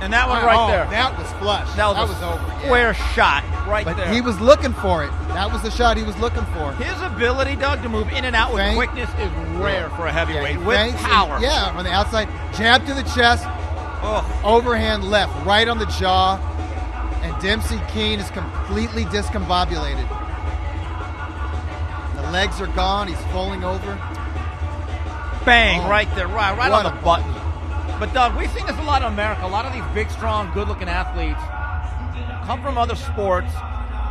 And that one right there. That was flush. That was over. Square shot right But there. he was looking for it. That was the shot he was looking for. His ability, Doug, to move in and out with Feint. quickness is rare for a heavyweight. He With feints power. and- on the outside. Jab to the chest. Oh. Overhand left, right on the jaw. And Dempsey Keane is completely discombobulated. The legs are gone. He's falling over. Bang, right there, right on What the a button. But, Doug, we've seen this a lot in America. A lot of these big, strong, good-looking athletes come from other sports,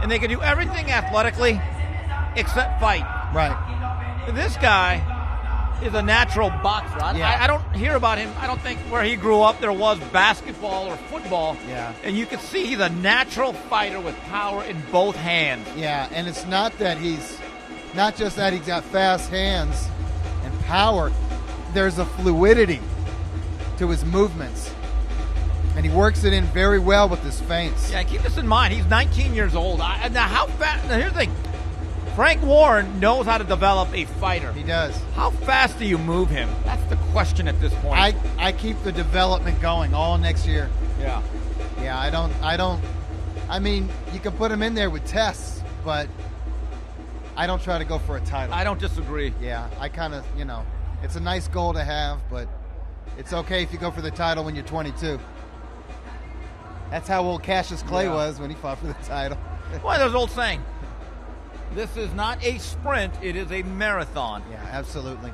and they can do everything athletically except fight. Right. This guy is a natural boxer. Yeah. I don't hear about him. I don't think where he grew up there was basketball or football. Yeah. And you can see he's a natural fighter with power in both hands. Yeah, and it's not just that he's got fast hands and power. There's a fluidity to his movements, and he works it in very well with his feints. Yeah, keep this in mind. He's 19 years old. Now, how fast? Now, here's the thing. Frank Warren knows how to develop a fighter. He does. How fast do you move him? That's the question at this point. I keep the development going all next year. Yeah. Yeah, I mean, you can put him in there with tests, but I don't try to go for a title. I don't disagree. Yeah, I kind of, it's a nice goal to have, but it's okay if you go for the title when you're 22. That's how old Cassius Clay was when he fought for the title. Well, there's an old saying. This is not a sprint, it is a marathon. Yeah, absolutely.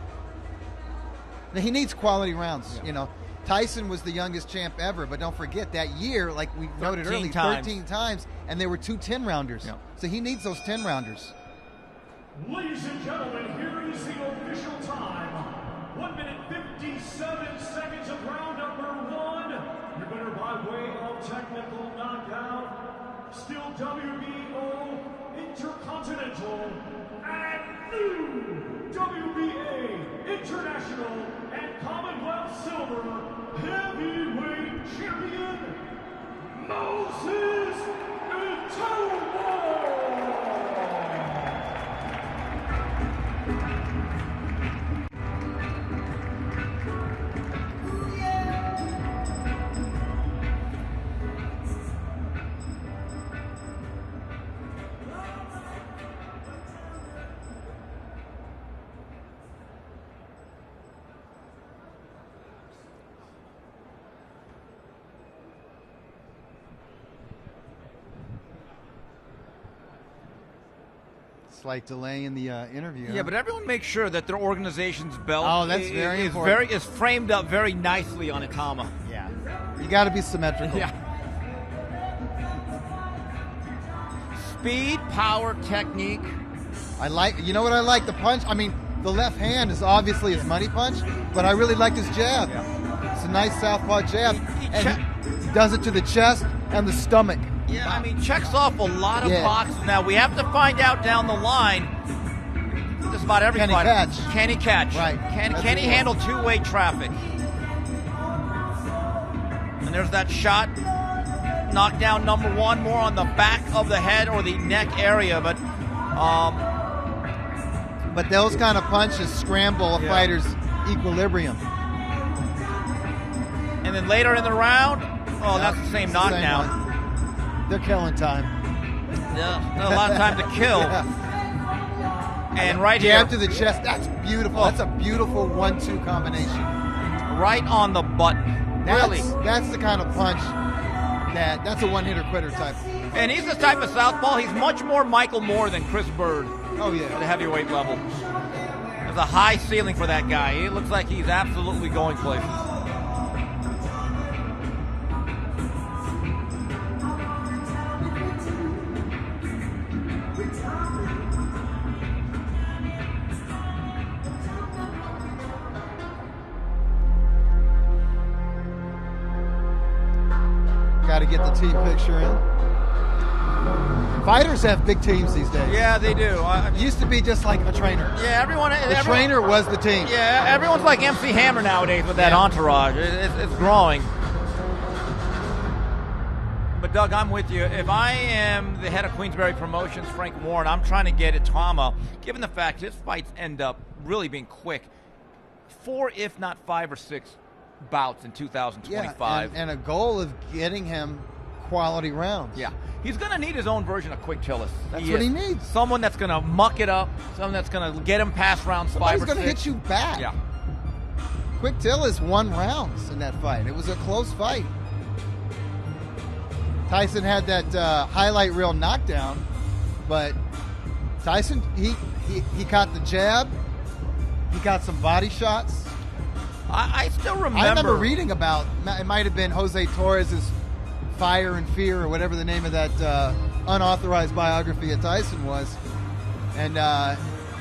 Now, he needs quality rounds. Yeah. Tyson was the youngest champ ever, but don't forget that year, like we noted earlier, 13 times, and there were 2 10-rounders. Yeah. So he needs those 10-rounders. Ladies and gentlemen, here is the official time. 1 minute 57 seconds of round number 1. Your winner by way of technical knockout, still WBO Intercontinental and new WBA International and Commonwealth Silver Heavyweight Champion, Moses Inoue. Slight delay in the interview. Yeah, but everyone makes sure that their organization's belt is is framed up very nicely on Itauma. Yeah. You got to be symmetrical. Yeah. Speed, power, technique. You know what I like? The punch. I mean, the left hand is obviously his money punch, but I really like his jab. Yeah. It's a nice southpaw jab. And he does it to the chest and the stomach. Yeah, I mean, checks off a lot of Yeah. boxes. Now, we have to find out down the line, just about every Can he fighter. catch? Can he catch? Right. Can That's he the handle two-way traffic? And there's that shot. Knockdown number 1, more on the back of the head or the neck area, but those kind of punches scramble a fighter's equilibrium. And then later in the round, that's the same knockdown. one. They're killing time. Yeah, not a lot of time to kill. Yeah. And right Jab here, to the chest. That's beautiful. That's a beautiful 1-2 combination. right on the button. Really. That's the kind of punch that's a one-hitter quitter type. And he's the type of southpaw. He's much more Michael Moore than Chris Bird Oh, yeah. at the heavyweight level. There's a high ceiling for that guy. It looks like he's absolutely going places. Got to get the team picture in. Fighters have big teams these days. Yeah, they do. It used to be just like a trainer. Yeah, everyone. The trainer was the team. Yeah, everyone's like MC Hammer nowadays with that entourage. It's growing. But Doug, I'm with you. If I am the head of Queensberry Promotions, Frank Warren, I'm trying to get Itauma, given the fact his fights end up really being quick, 4, if not 5 or 6 bouts in 2025. Yeah, and a goal of getting him quality rounds. Yeah. He's going to need his own version of Quick Tillis. That's what he needs. Someone that's going to muck it up, someone that's going to get him past rounds 5 or 6. Somebody's going to hit you back. Yeah. Quick Tillis won rounds in that fight. It was a close fight. Tyson had that highlight reel knockdown, but Tyson, he caught the jab. He got some body shots. I still remember. I remember reading about, it might have been Jose Torres's Fire and Fear or whatever the name of that unauthorized biography of Tyson was. And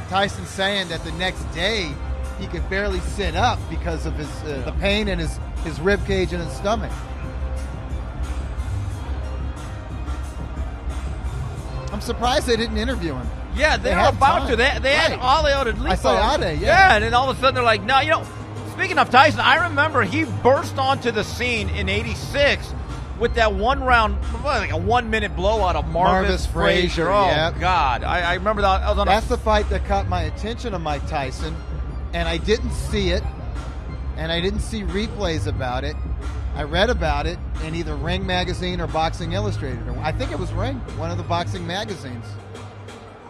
Tyson saying that the next day he could barely sit up because of his the pain in his rib cage and his stomach. I'm surprised they didn't interview him. Yeah, they were about to. They had Ale at least. I saw Ade, Yeah, and then all of a sudden they're like, no, speaking of Tyson, I remember he burst onto the scene in '86 with that one round, like a 1 minute blowout of Marvis Frazier. Oh, yep. God. I remember that. That's the fight that caught my attention of Mike Tyson, and I didn't see it, and I didn't see replays about it. I read about it in either Ring Magazine or Boxing Illustrated. I think it was Ring, one of the boxing magazines.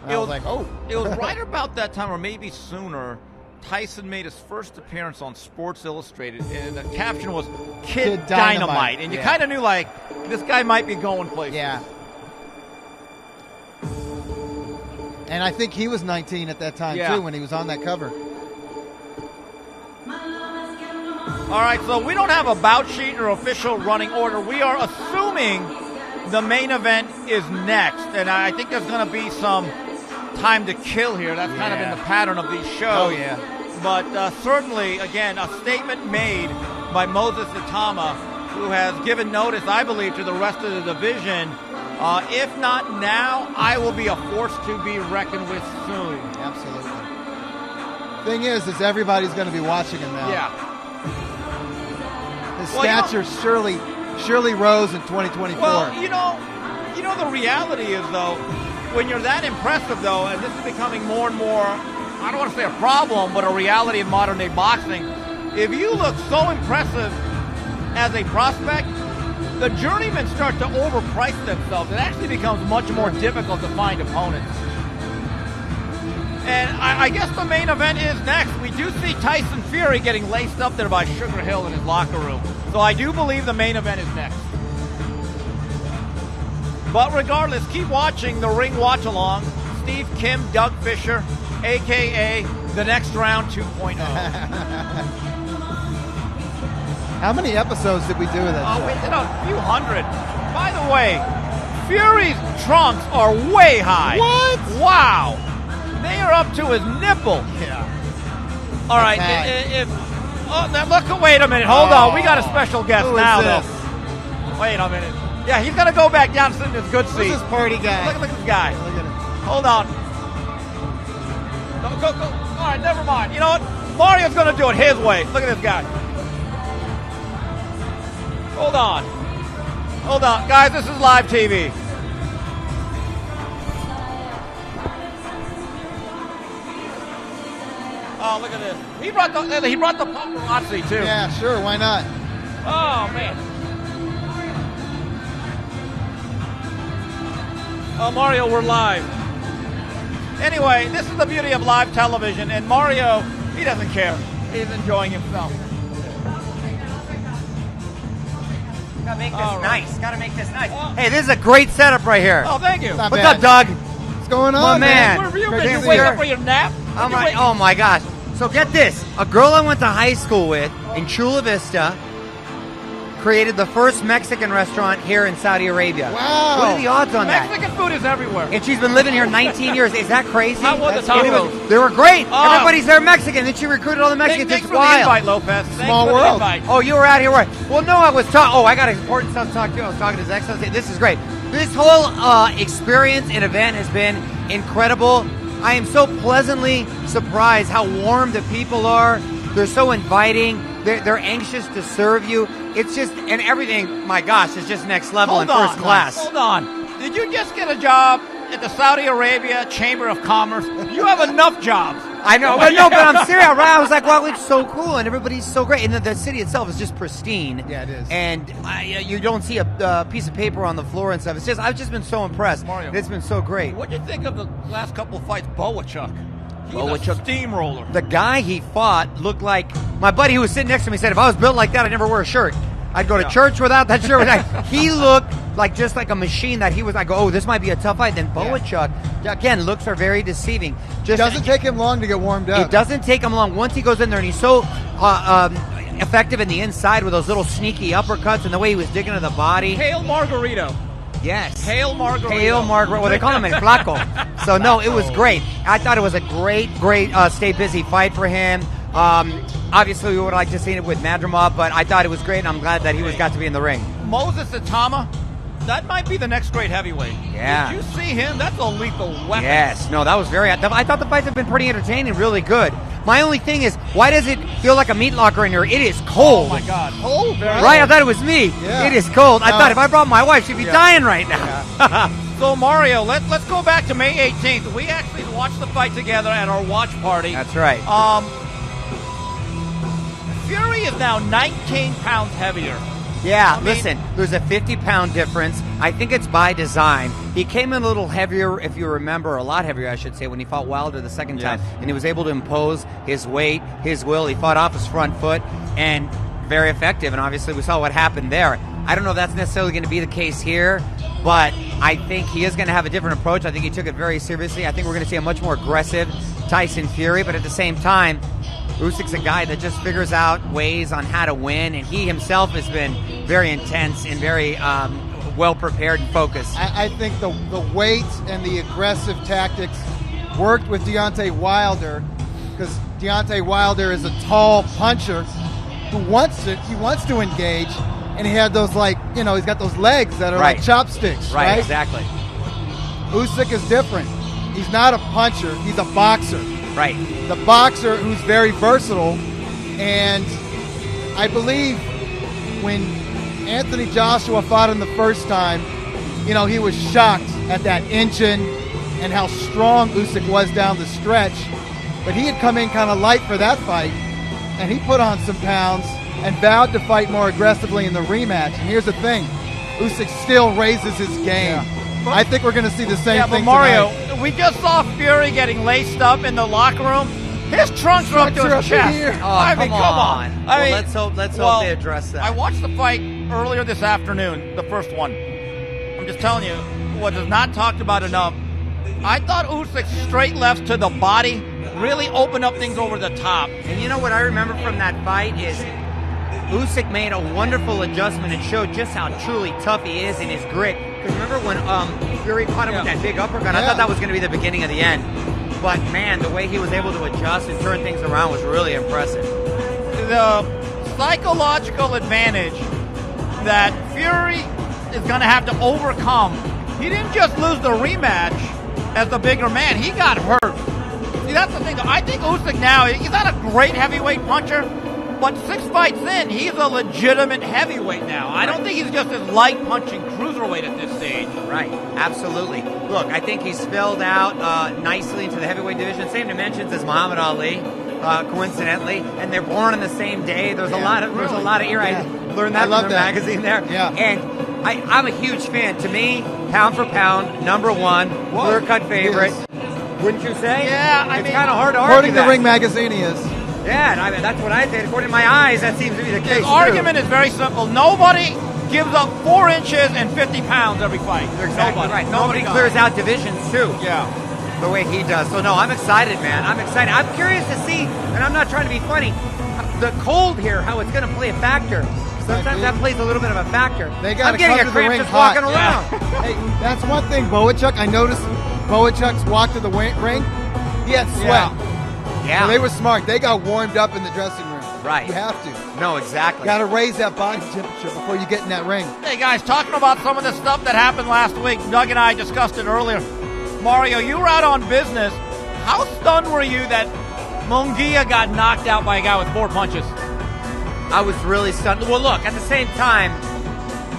And I was like, oh. It was right about that time, or maybe sooner, Tyson made his first appearance on Sports Illustrated, and the caption was Kid Dynamite. And you kind of knew, like, this guy might be going places. Yeah. And I think he was 19 at that time, too, when he was on that cover. All right, so we don't have a bout sheet or official running order. We are assuming the main event is next, and I think there's going to be some time to kill here. That's kind of been the pattern of these shows. Oh, yeah. But certainly, again, a statement made by Moses Itauma, who has given notice, I believe, to the rest of the division. If not now, I will be a force to be reckoned with soon. Absolutely. Thing is everybody's going to be watching him now. Yeah. His stature surely rose in 2024. Well, you know, the reality is, though, when you're that impressive, though, and this is becoming more and more, I don't want to say a problem, but a reality of modern-day boxing, if you look so impressive as a prospect, the journeymen start to overprice themselves. It actually becomes much more difficult to find opponents. And I guess the main event is next. We do see Tyson Fury getting laced up there by Sugar Hill in his locker room. So I do believe the main event is next. But regardless, keep watching the Ring Watch Along. Steve Kim, Doug Fisher, a.k.a. The Next Round 2.0. How many episodes did we do of that? We did a few hundred. By the way, Fury's trunks are way high. What? Wow. They are up to his nipple. Yeah. All right. Wait a minute. Hold on. We got a special guest now, though. Wait a minute. Yeah, he's going to go back down and sit in his good seat. Who's this party guy? Look at this guy. Look at him. Hold on. Go. All right, never mind. You know what? Mario's going to do it his way. Look at this guy. Hold on. Guys, this is live TV. Oh, look at this. He brought the paparazzi, too. Yeah, sure. Why not? Oh, man. Oh, Mario, we're live. Anyway, this is the beauty of live television, and Mario, he doesn't care. He's enjoying himself. Gotta make this nice. Gotta make this nice. Hey, this is a great setup right here. Oh, thank you. Not What's bad. up, Doug? What's going on, My man. Where have you been? Good to You see wake you. up for your nap? Oh my gosh. So get this. A girl I went to high school with in Chula Vista created the first Mexican restaurant here in Saudi Arabia. Wow. What are the odds on that? Mexican food is everywhere. And she's been living here 19 years. Is that crazy? How were the That's crazy. tacos? They were great. Oh. Everybody's there Mexican. Then she recruited all the Mexicans. Thanks It's for the wild. invite, Lopez. Small Thanks for world. the invite. Oh, you were out here. Right. Well, no, I was talking. Oh, I got important stuff to talk to you. I was talking to His Excellency. This is great. This whole experience and event has been incredible. I am so pleasantly surprised how warm the people are. They're so inviting. They're anxious to serve you. It's just, and everything, my gosh, is just next level and first class. Hold on. Did you just get a job at the Saudi Arabia Chamber of Commerce? You have enough jobs. I know, but I'm serious. Right? I was like, wow, it's so cool, and everybody's so great. And the city itself is just pristine. Yeah, it is. And you don't see a piece of paper on the floor and stuff. It's just, I've just been so impressed. Mario. It's been so great. What do you think of the last couple of fights? Bohachuk. He's Bohachuk. a steamroller. The guy he fought looked like my buddy who was sitting next to me said, if I was built like that, I'd never wear a shirt. I'd go to church without that shirt. He looked like just like a machine that he was. I go, oh, this might be a tough fight. Then Bohachuk again, looks are very deceiving. It doesn't take him long to get warmed up. It doesn't take him long. Once he goes in there, and he's so effective in the inside with those little sneaky uppercuts and the way he was digging to the body. Hail Margarito. Yes. Hail Margarito. Hail Margarito. Well, they call him El Flaco. So, no, it was great. I thought it was a great stay busy fight for him. Obviously, we would like to see it with Madrimov, but I thought it was great, and I'm glad that he got to be in the ring. Moses Itauma, that might be the next great heavyweight. Yeah. Did you see him? That's a lethal weapon. Yes. No, that was I thought the fights have been pretty entertaining, really good. My only thing is, why does it feel like a meat locker in here? It is cold. Oh, my God. Cold? Right? I thought it was me. Yeah. It is cold. I thought if I brought my wife, she'd be dying right now. Yeah. So, Mario, let's go back to May 18th. We actually watched the fight together at our watch party. That's right. Fury is now 19 pounds heavier. Yeah, listen, there's a 50-pound difference. I think it's by design. He came in a little heavier, if you remember, a lot heavier, I should say, when he fought Wilder the second time. And he was able to impose his weight, his will. He fought off his front foot, and very effective. And obviously we saw what happened there. I don't know if that's necessarily going to be the case here, but I think he is going to have a different approach. I think he took it very seriously. I think we're going to see a much more aggressive Tyson Fury, but at the same time, Usyk's a guy that just figures out ways on how to win, and he himself has been very intense and very well-prepared and focused. I think the weight and the aggressive tactics worked with Deontay Wilder, because Deontay Wilder is a tall puncher who wants to engage, and he had those he's got those legs that are like chopsticks. Right, exactly. Usyk is different. He's not a puncher, he's a boxer. Right. The boxer who's very versatile, and I believe when Anthony Joshua fought him the first time, he was shocked at that engine and how strong Usyk was down the stretch. But he had come in kind of light for that fight, and he put on some pounds and vowed to fight more aggressively in the rematch. And here's the thing, Usyk still raises his game. Yeah. I think we're going to see the same thing Mario, tonight. We just saw Fury getting laced up in the locker room. His trunks are up to his chest. Oh, come on. Let's hope they address that. I watched the fight earlier this afternoon, the first one. I'm just telling you, what is not talked about enough. I thought Usyk's straight lefts to the body really opened up things over the top. And you know what I remember from that fight is Usyk made a wonderful adjustment and showed just how truly tough he is in his grit. Because remember when Fury caught him with that big uppercut? I thought that was going to be the beginning of the end. But, man, the way he was able to adjust and turn things around was really impressive. The psychological advantage that Fury is going to have to overcome. He didn't just lose the rematch as the bigger man. He got hurt. See, that's the thing. I think Usyk now, he's not a great heavyweight puncher, but 6 fights in, he's a legitimate heavyweight now. I don't think he's just as light punching cruiserweight at this stage. Right, absolutely. Look, I think he's filled out nicely into the heavyweight division. Same dimensions as Muhammad Ali, coincidentally, and they're born on the same day. There's a lot of era. I learned that from the magazine there. Yeah. And I'm a huge fan. To me, pound for pound, number one, clear-cut favorite. Wouldn't you say? Yeah, it's kind of hard to argue According to Ring Magazine, he is. Yeah, I mean, that's what I said. According to my eyes, that seems to be the case. His argument is very simple. Nobody gives up 4 inches and 50 pounds every fight. You're exactly right. Nobody clears out divisions, too. Yeah. The way he does. So, no, I'm excited, man. I'm excited. I'm curious to see, and I'm not trying to be funny, the cold here, how it's going to play a factor. Sometimes that plays a little bit of a factor. I'm getting a cramp just walking around. Hey, that's one thing, Bohachuk. I noticed Bohachuk's walk to the ring. He had sweat. Yeah. So they were smart. They got warmed up in the dressing room. Right. You have to. No, exactly. Got to raise that body temperature before you get in that ring. Hey, guys, talking about some of the stuff that happened last week, Doug and I discussed it earlier. Mario, you were out on business. How stunned were you that Munguia got knocked out by a guy with 4 punches? I was really stunned. Well, look, at the same time,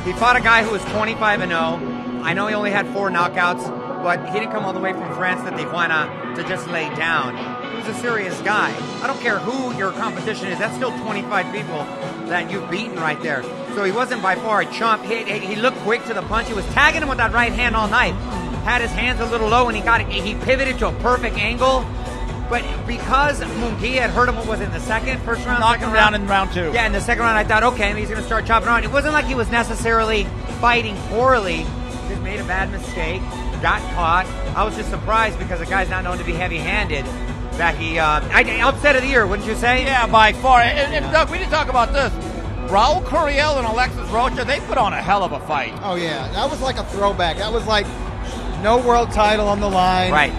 he fought a guy who was 25-0. I know he only had 4 knockouts, but he didn't come all the way from France to Tijuana to just lay down. He was a serious guy. I don't care who your competition is. That's still 25 people that you've beaten right there. So he wasn't by far a chump. He looked quick to the punch. He was tagging him with that right hand all night. Had his hands a little low, and he pivoted to a perfect angle. But because Munguia had hurt him, what was it, in the first round? Knocked him down in round 2. Yeah, in the second round, I thought, okay, he's going to start chopping around. It wasn't like he was necessarily fighting poorly. He just made a bad mistake. got caught. I was just surprised because the guy's not known to be heavy-handed. That he, upset of the year, wouldn't you say? Yeah, by far. And Doug, we didn't talk about this. Raul Curiel and Alexis Rocha, they put on a hell of a fight. Oh, yeah. That was like a throwback. That was like no world title on the line. Right.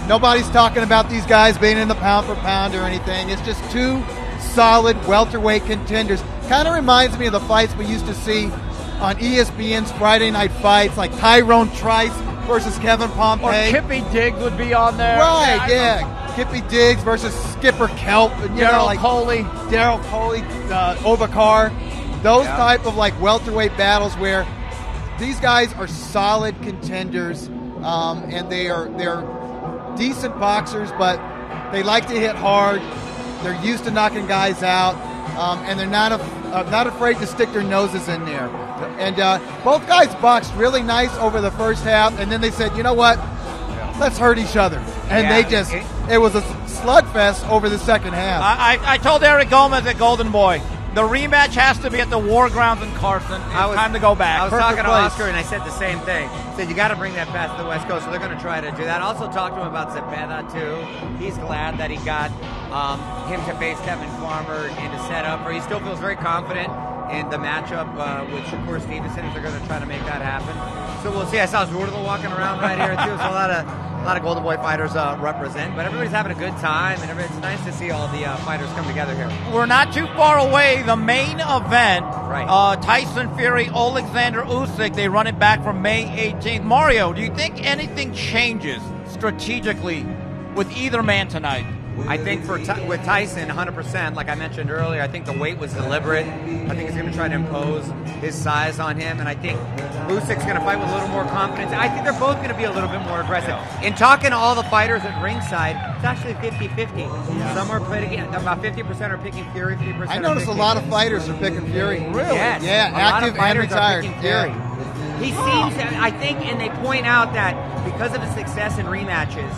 Nobody's talking about these guys being in the pound for pound or anything. It's just two solid welterweight contenders. Kind of reminds me of the fights we used to see on ESPN's Friday Night Fights, like Tyrone Trice versus Kevin Pompey. Or Kippy Diggs would be on there. Right, yeah. Kippy Diggs versus Skipper Kelp. Daryl Coley. Ovakar. Those type of like welterweight battles where these guys are solid contenders, and they're decent boxers, but they like to hit hard. They're used to knocking guys out, and they're not afraid to stick their noses in there. And both guys boxed really nice over the first half, and then they said, you know what? Let's hurt each other. And it was a slugfest over the second half. I told Eric Gomez at Golden Boy, the rematch has to be at the War Grounds in Carson. It's time to go back. I was talking to Oscar, and I said the same thing. I said, you got to bring that past the West Coast, so they're going to try to do that. I also talked to him about Zepeda, too. He's glad that he got him to face Kevin Farmer in the setup, or he still feels very confident in the matchup with Shakur Stevenson if they're going to try to make that happen. So we'll see. I saw Zurdal walking around right here, too. So a lot of Golden Boy fighters represent, but everybody's having a good time, and it's nice to see all the fighters come together here. We're not too far away. The main event, right. Tyson Fury, Alexander Usyk, they run it back from May 18th. Mario, do you think anything changes strategically with either man tonight? I think with Tyson, 100%, like I mentioned earlier, I think the weight was deliberate. I think he's going to try to impose his size on him, and I think Usyk's going to fight with a little more confidence. I think they're both going to be a little bit more aggressive. In talking to all the fighters at ringside, it's actually 50-50. Some are picking, about 50% are picking Fury, 50% I noticed a lot of fighters are picking Fury. Really? Yes. Yeah, active and retired. Fury. He seems, I think, and they point out that because of his success in rematches,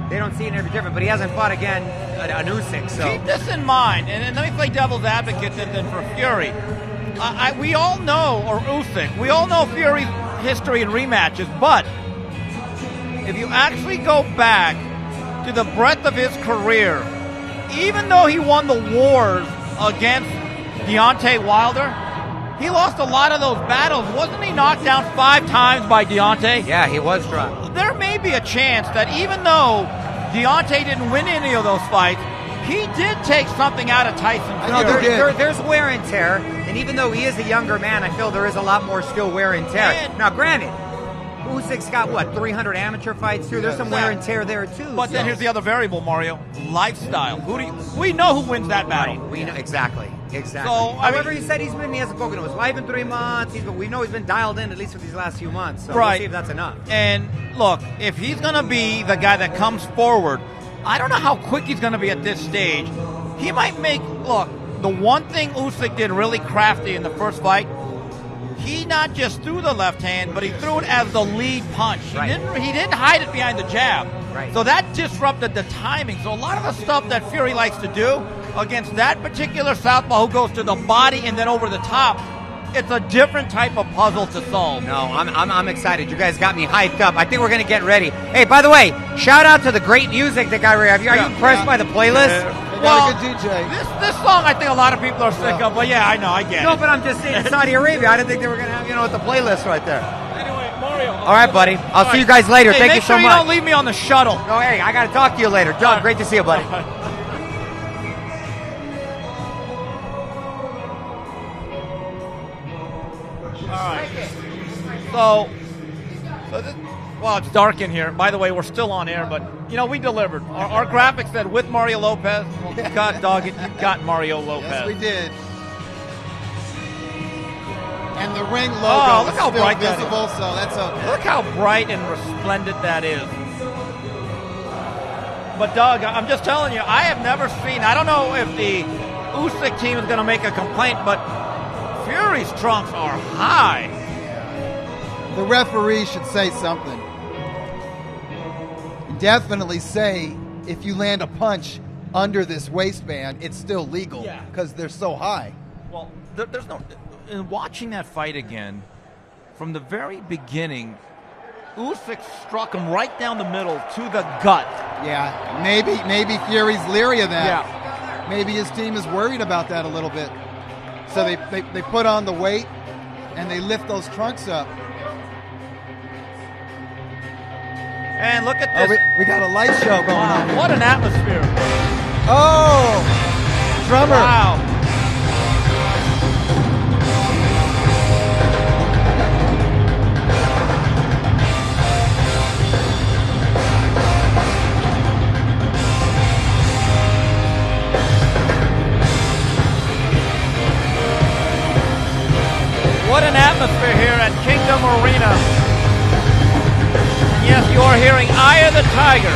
they don't see it every different, but he hasn't fought again an Usyk. So keep this in mind, and let me play devil's advocate then for Fury. We all know, or Usyk, we all know Fury's history in rematches, but if you actually go back to the breadth of his career, even though he won the wars against Deontay Wilder, he lost a lot of those battles. Wasn't he knocked down 5 times by Deontay? Yeah, he was dropped. There may be a chance that even though Deontay didn't win any of those fights, he did take something out of Tyson Fury. There's wear and tear, and even though he is a younger man, I feel there is a lot more still wear and tear. Now, granted, Usyk's got, 300 amateur fights, too? There's some wear and tear there, too. But then here's the other variable, Mario. Lifestyle. We know who wins that battle. Right. We know, exactly. So, however, he said he hasn't spoken to his wife in 3 months. We know he's been dialed in at least for these last few months. So we'll see if that's enough. And look, if he's going to be the guy that comes forward, I don't know how quick he's going to be at this stage. He might make, the one thing Usyk did really crafty in the first fight, he not just threw the left hand, but he threw it as the lead punch. He didn't hide it behind the jab. Right. So that disrupted the timing. So a lot of the stuff that Fury likes to do against that particular southpaw who goes to the body and then over the top, it's a different type of puzzle to solve. No, I'm excited. You guys got me hyped up. I think we're going to get ready. Hey, by the way, shout out to the great music that guy we have. Are you impressed by the playlist? They got a good DJ. This song I think a lot of people are sick of, but yeah, I know, I get it. No, but I'm just saying, Saudi Arabia, I didn't think they were going to have, the playlist right there. Anyway, Mario. All right, buddy. I'll see you guys later. Thank you so much. Make sure you don't leave me on the shuttle. Oh, hey, I got to talk to you later. Doug, great to see you, buddy. So this, it's dark in here. By the way, we're still on air, but, we delivered. Our graphics said with Mario Lopez. Well, God dog it, you got Mario Lopez. Yes, we did. And the ring logo is still visible, so that's okay. Look how bright and resplendent that is. But, Doug, I'm just telling you, I have never seen, I don't know if the Usyk team is going to make a complaint, but Fury's trunks are high. The referee should say something. Definitely say if you land a punch under this waistband, it's still legal because they're so high. Well, there's no... In watching that fight again, from the very beginning, Usyk struck him right down the middle to the gut. Yeah, maybe Fury's leery of that. Yeah. Maybe his team is worried about that a little bit. So they put on the weight and they lift those trunks up. And look at this. We got a light show going on. What an atmosphere. Oh, drummer. Wow. What an atmosphere here at Kingdom Arena. Yes, you are hearing Eye of the Tiger.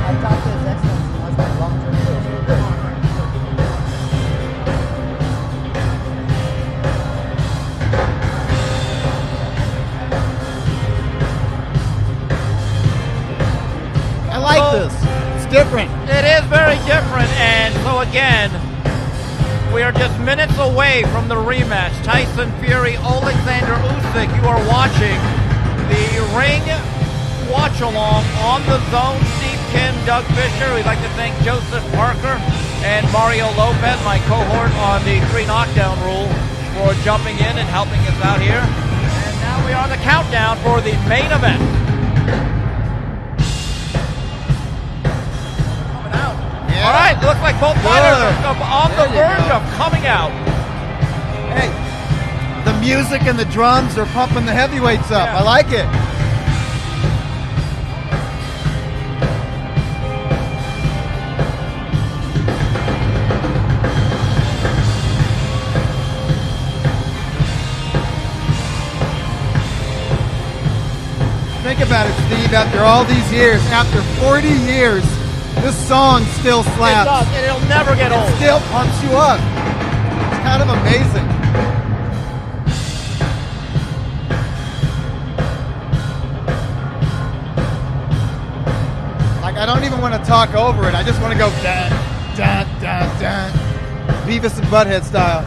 I talked to His Excellency once about long-term goals. I like this. It's different. It is very different, and so again, we are just minutes away from the rematch. Tyson Fury, Alexander Usyk. You are watching the ring watch-along on the zone. Steve Kim, Doug Fisher. We'd like to thank Joseph Parker and Mario Lopez, my cohort on the 3 knockdown rule, for jumping in and helping us out here. And now we are on the countdown for the main event. All right, looks like both fighters are on the verge of coming out. Hey, the music and the drums are pumping the heavyweights up. Yeah. I like it. Think about it, Steve. After all these years, after 40 years, this song still slaps. It does, and it'll never get old. It still pumps you up. It's kind of amazing. Like, I don't even want to talk over it. I just want to go dun, dun, dun, dun. Beavis and Butthead style.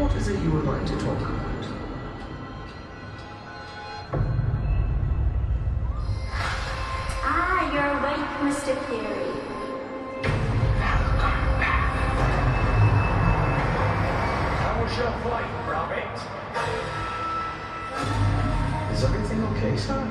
What is it you would like to talk about? You're awake, Mr. Theory. How was your flight, Rabbit? Is everything okay, sir?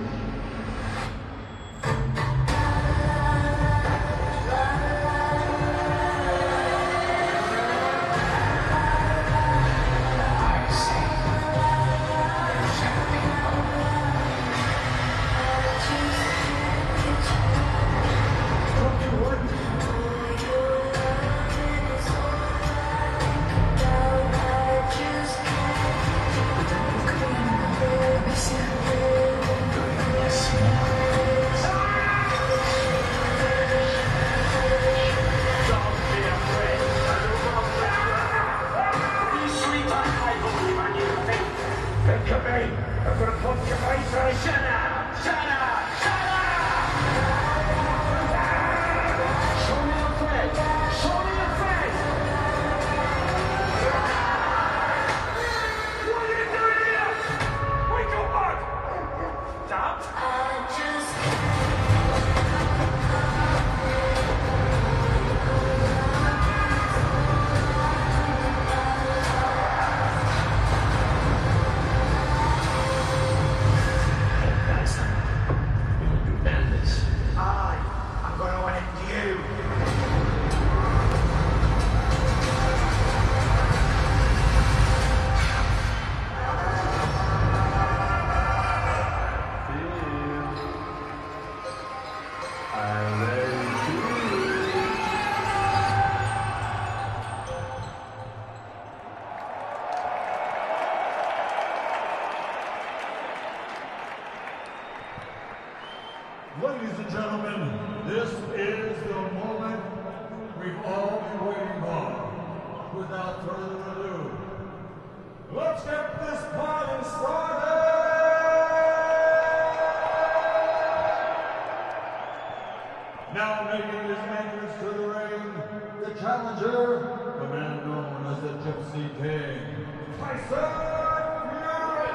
Ladies and gentlemen, this is the moment we've all been waiting for. Without further ado, let's get this party started! Now making his entrance to the ring, the challenger, the man known as the Gypsy King, Tyson Fury!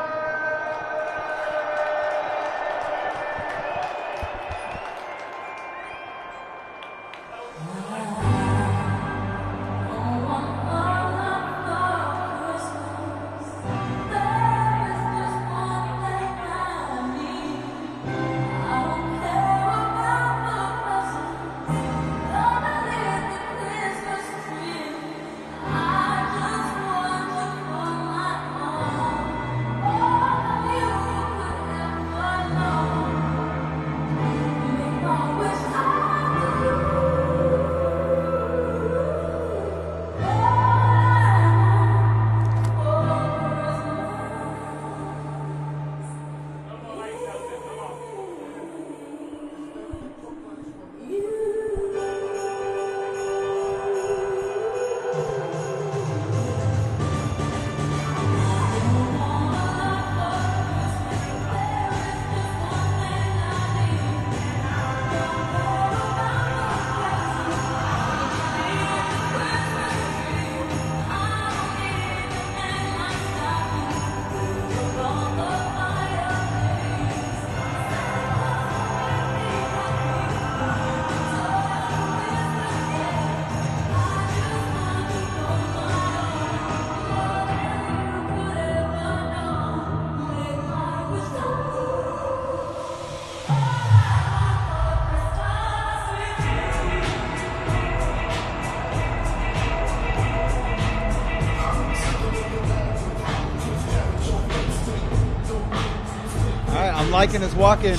I'm liking his walk-in.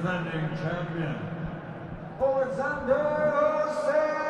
defending champion, Alexander Usyk.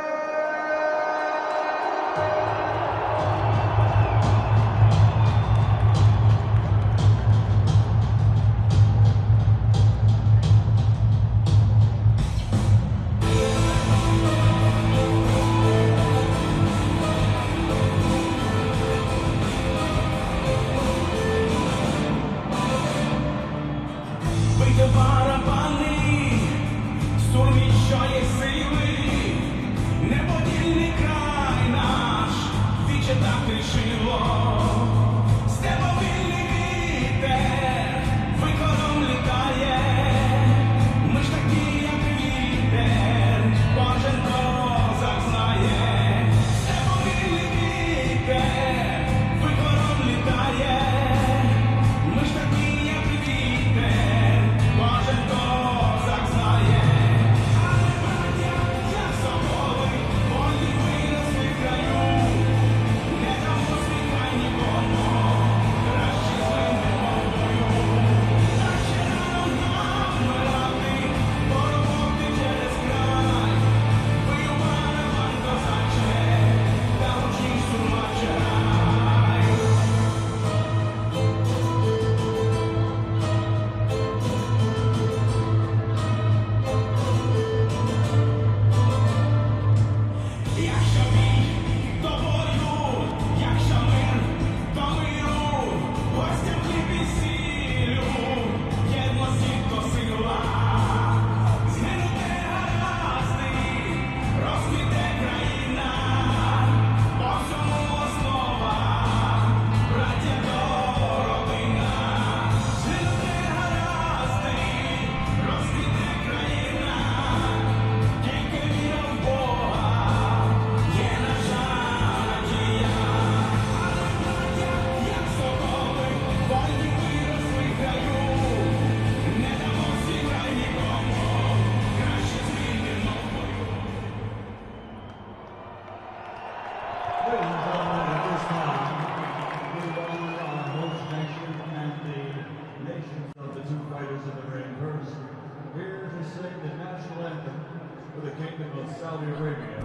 Saudi Arabia,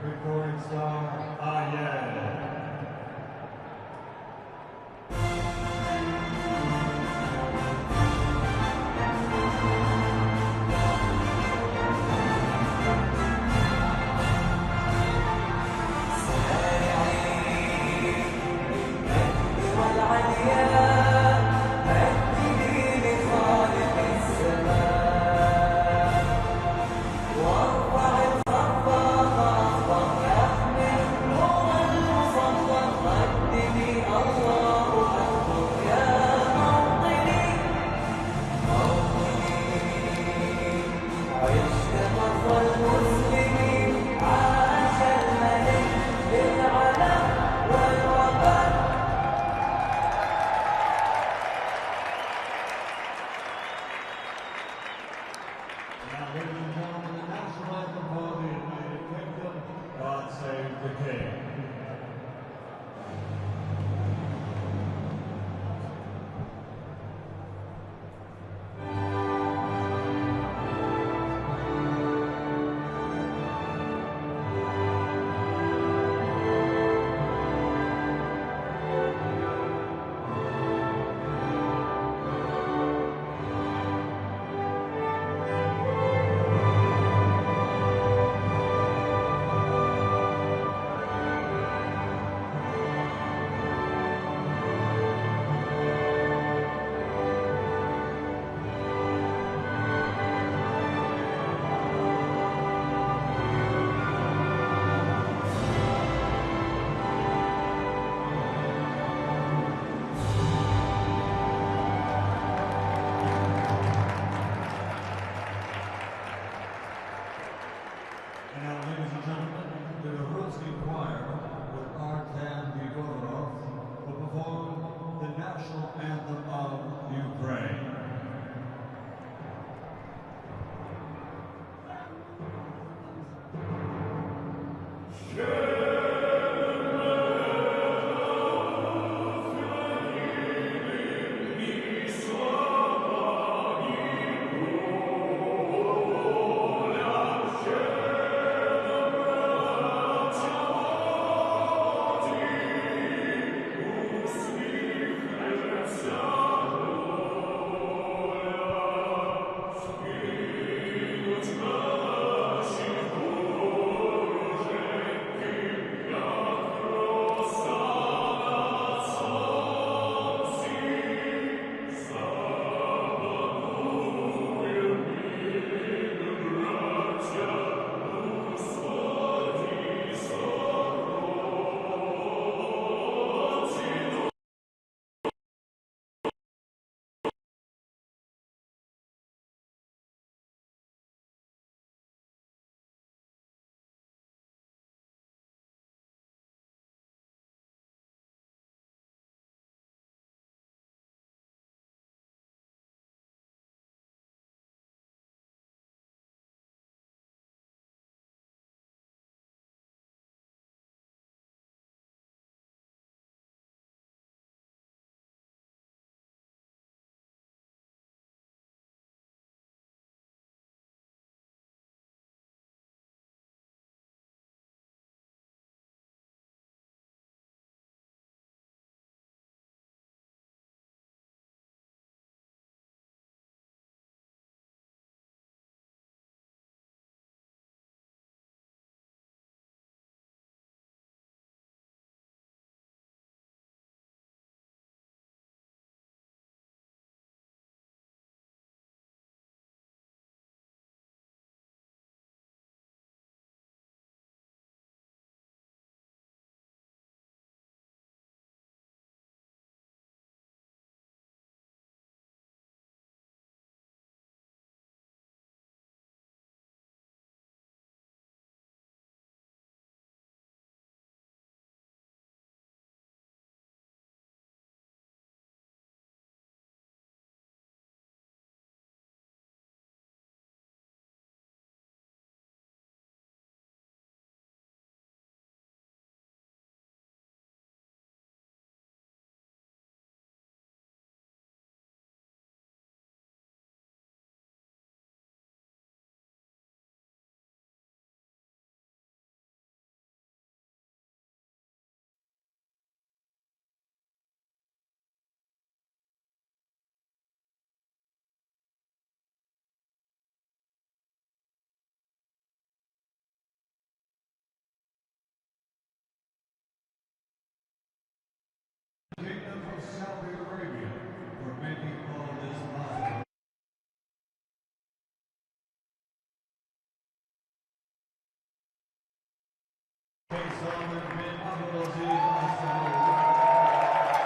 recording star Ayed.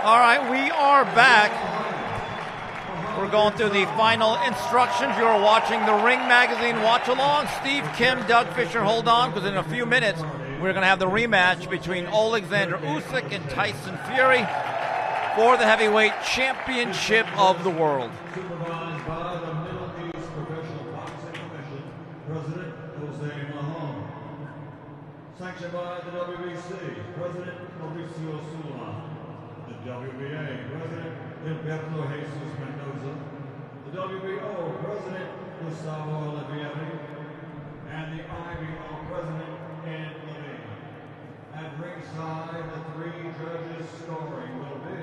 All right, we are back. We're going through the final instructions. You're watching the Ring Magazine Watch Along. Steve Kim, Doug Fisher, hold on, because in a few minutes we're going to have the rematch between Alexander Usyk and Tyson Fury for the heavyweight championship of the world. Supervised by the Middle East Professional Boxing Commission, President Jose Mahone. Sanctioned by the WBC, President Mauricio Sula. The WBA, President Gilberto Jesus Mendoza. The WBO, President Gustavo Olivieri. And the IBO, President Ed Levine. At ringside, the three judges scoring will be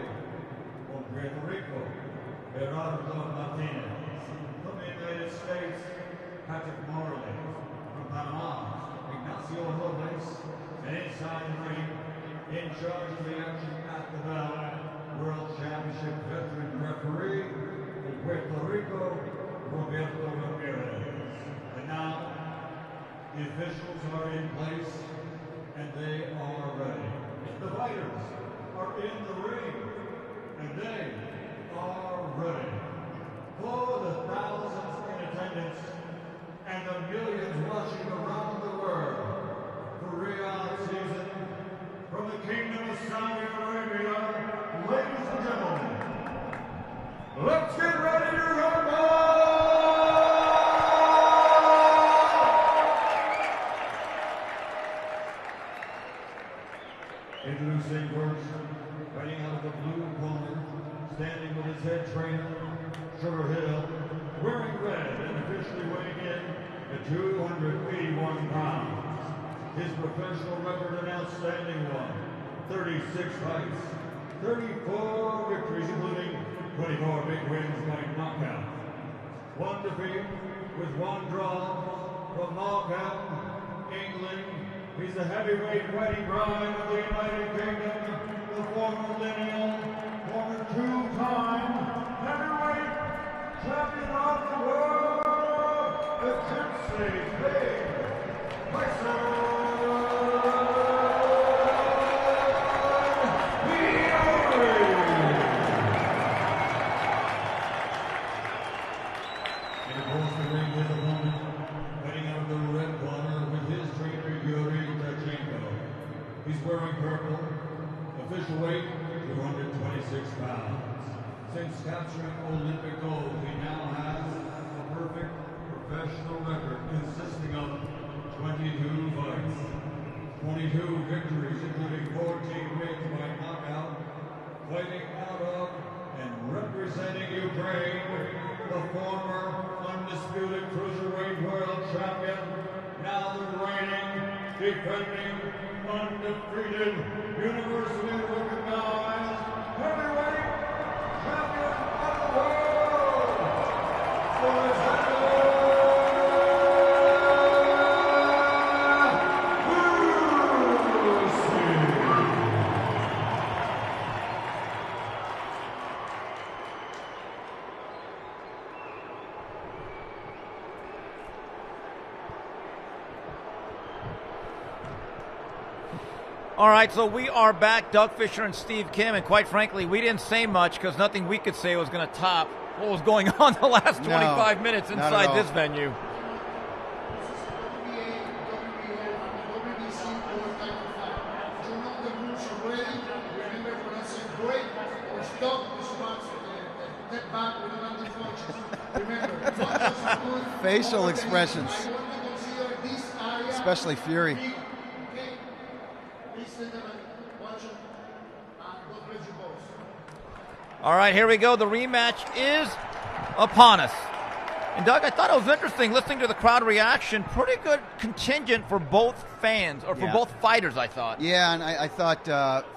from Puerto Rico, Gerardo Martinez. From the United States, Patrick Morley. From Panama, Ignacio Lopez. And inside the ring, in charge of the action at the bell, World Championship veteran referee from Puerto Rico, Roberto Ramirez. And now, the officials are in place, and they are ready. The fighters are in the ring, and they are ready. For the thousands in attendance and the millions watching around the world for Riyadh season, from the Kingdom of Saudi Arabia, ladies and gentlemen, let's get ready to rumble! Introducing first, fighting out of the blue corner, standing with his head trainer, Sugar Hill, wearing red and officially weighing in at 281 pounds. His professional record an outstanding one, 36 fights, 34 victories, including 24 big wins by knockout. One defeat with one draw from Markham, England. He's the heavyweight wedding bride of the United Kingdom, the former lineal, former two-time heavyweight champion of the world, the Gypsy Big Tyson. Wearing purple, official weight 226 pounds. Since capturing Olympic gold, he now has a perfect professional record consisting of 22 fights, 22 victories, including 14 wins by knockout, fighting out of and representing Ukraine, the former undisputed cruiserweight world champion, now the reigning, defending, undefeated, universally recognized heavyweight champion of the world, Alexander Usyk. All right, so we are back, Doug Fisher and Steve Kim, and quite frankly, we didn't say much because nothing we could say was going to top what was going on the last 25 minutes inside this venue. Facial expressions, especially Fury. All right, here we go. The rematch is upon us. And Doug, I thought it was interesting listening to the crowd reaction. Pretty good contingent for both fans, or for both fighters, I thought. Yeah, and I thought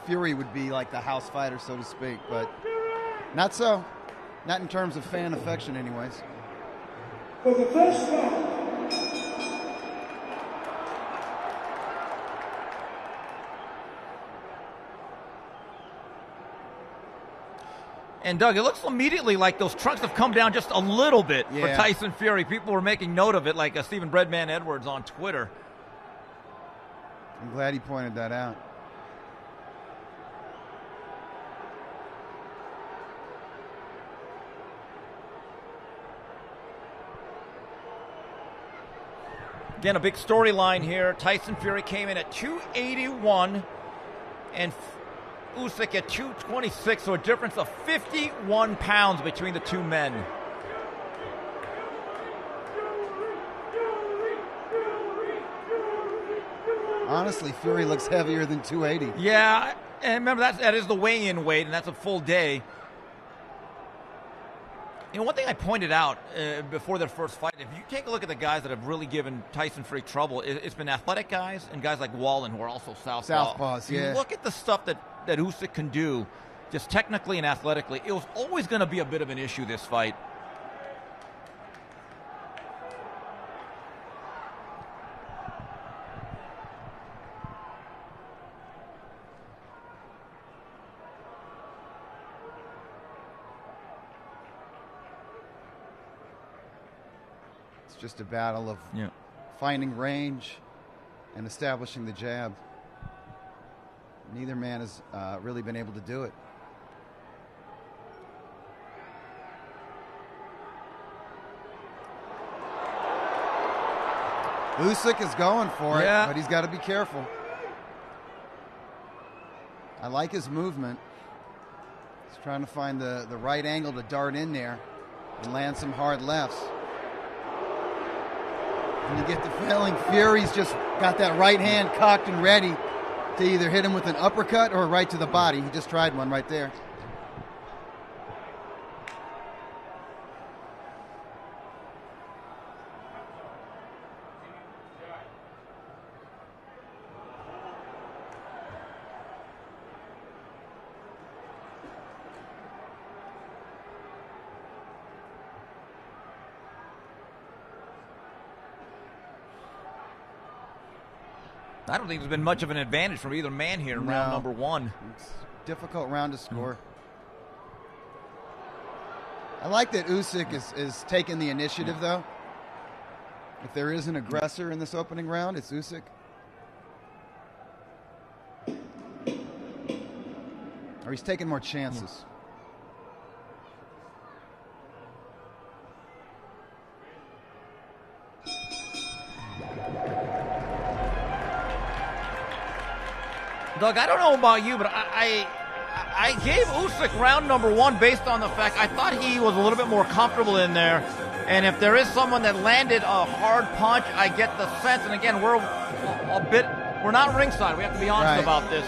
Fury would be like the house fighter, so to speak, but not so. Not in terms of fan affection, anyways. For the first round, And Doug, it looks immediately like those trunks have come down just a little bit for Tyson Fury. People were making note of it, like Stephen Breadman Edwards on Twitter. I'm glad he pointed that out. Again, a big storyline here. Tyson Fury came in at 281 and Usyk at 226, so a difference of 51 pounds between the two men. Honestly, Fury looks heavier than 280. Yeah, and remember, that is the weigh-in weight, and that's a full day. You know, one thing I pointed out before their first fight, if you take a look at the guys that have really given Tyson Fury trouble, it's been athletic guys and guys like Wallen, who are also southpaw. Southpaws, yeah. You look at the stuff that Usyk can do, just technically and athletically. It was always going to be a bit of an issue, this fight. Just a battle of finding range and establishing the jab. Neither man has really been able to do it. Usyk is going for it, but he's got to be careful. I like his movement. He's trying to find the right angle to dart in there and land some hard lefts. And you get the feeling Fury's just got that right hand cocked and ready to either hit him with an uppercut or right to the body. He just tried one right there. I don't think there's been much of an advantage from either man here in round number one. It's a difficult round to score. I like that Usyk is taking the initiative, though. If there is an aggressor in this opening round, it's Usyk. Or he's taking more chances. Doug, I don't know about you, but I gave Usyk round number one based on the fact I thought he was a little bit more comfortable in there. And if there is someone that landed a hard punch, I get the sense, and again, we're not ringside. We have to be honest about this.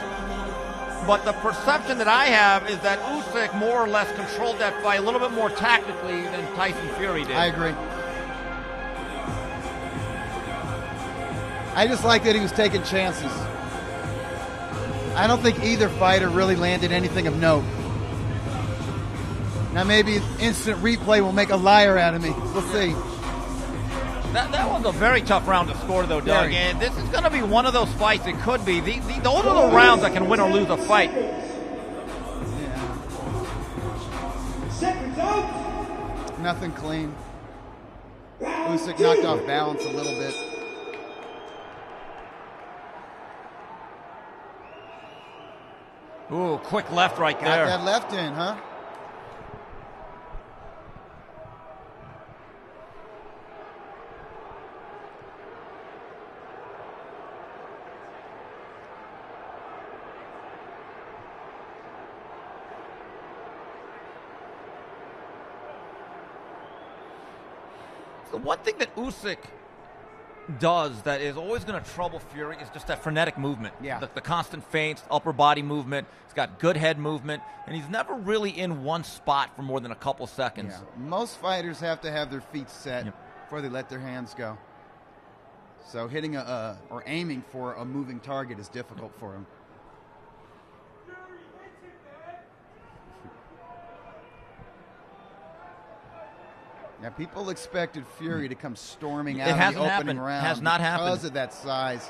But the perception that I have is that Usyk more or less controlled that fight a little bit more tactically than Tyson Fury did. I agree. I just like that he was taking chances. I don't think either fighter really landed anything of note. Now maybe instant replay will make a liar out of me. We'll see. That was a very tough round to score, though, Doug. And this is going to be one of those fights. It could be. Those are the rounds that can win or lose a fight. Nothing clean. Usyk knocked off balance a little bit. Ooh, quick left right there. Got that left in, huh? The one thing that Usyk does that is always going to trouble Fury is just that frenetic movement. Yeah. The constant feints, upper body movement. He's got good head movement, and he's never really in one spot for more than a couple seconds. Yeah. Most fighters have to have their feet set before they let their hands go. So hitting or aiming for a moving target is difficult for him. Yeah, people expected Fury to come storming out of the opening round. It has not happened. Because of that size.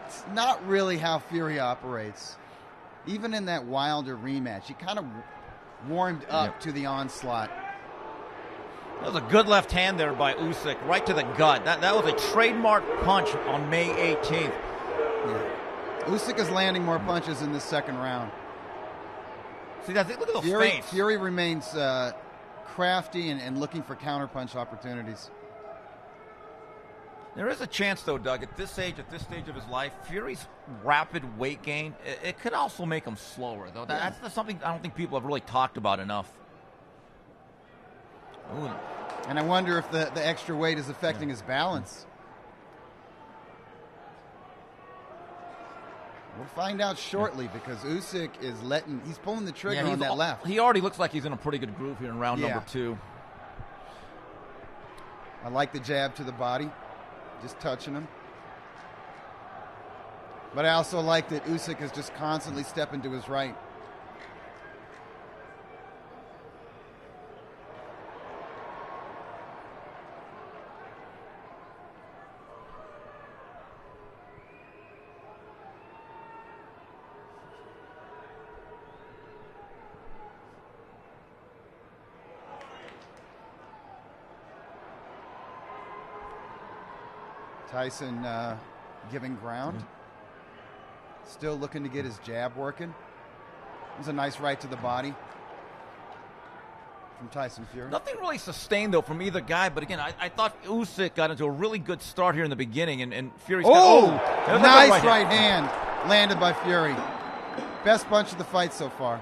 It's not really how Fury operates. Even in that Wilder rematch, he kind of warmed up to the onslaught. That was a good left hand there by Usyk, right to the gut. That was a trademark punch on May 18th. Yeah. Usyk is landing more punches in this second round. See, look at those feints. Fury remains crafty and looking for counterpunch opportunities. There is a chance, though, Doug, at this stage of his life, Fury's rapid weight gain, it could also make him slower, though. That's something I don't think people have really talked about enough. Ooh. And I wonder if the extra weight is affecting his balance. We'll find out shortly because Usyk he's pulling the trigger on that left. He already looks like he's in a pretty good groove here in round number 2. I like the jab to the body, just touching him. But I also like that Usyk is just constantly stepping to his right. Tyson giving ground. Still looking to get his jab working. It was a nice right to the body from Tyson Fury. Nothing really sustained, though, from either guy. But, again, I thought Usyk got into a really good start here in the beginning. And Fury's nice right hand landed by Fury. Best punch of the fight so far.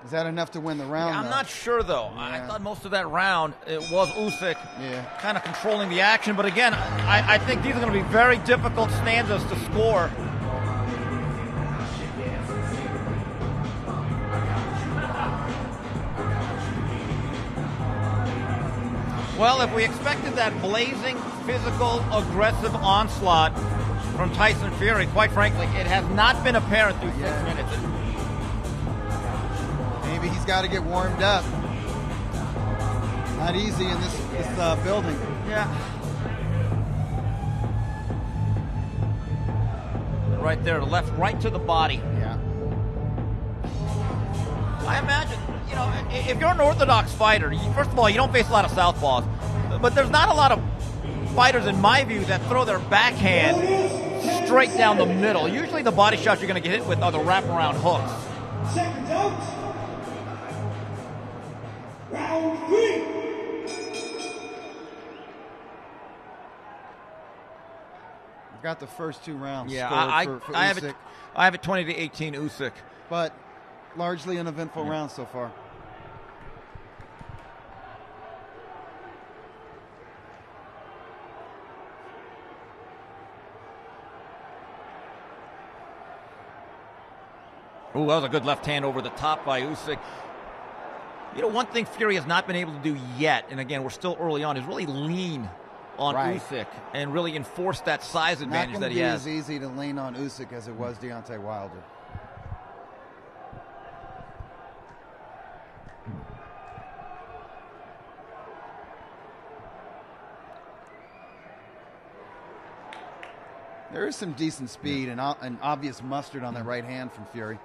Is that enough to win the round? I'm not sure, though. I thought most of that round it was Usyk kind of controlling the action. But again, I think these are going to be very difficult stanzas to score. Well, if we expected that blazing, physical, aggressive onslaught from Tyson Fury, quite frankly, it has not been apparent through 6 minutes. Maybe he's got to get warmed up. Not easy in this building. Yeah. Right there, left right to the body. Yeah. I imagine, if you're an orthodox fighter, first of all, you don't face a lot of southpaws, but there's not a lot of fighters, in my view, that throw their backhand straight down the middle. Usually the body shots you're going to get hit with are the wraparound hooks. Seconds out. Round 3. I've got the first 2 rounds. Yeah, for I Usyk, have it 20-18 Usyk. but largely uneventful rounds so far. Ooh, that was a good left hand over the top by Usyk. One thing Fury has not been able to do yet, and again, we're still early on, is really lean on Usyk and really enforce that size advantage that he has. Not going to be as easy to lean on Usyk as it was Deontay Wilder. There is some decent speed and obvious mustard on that right hand from Fury.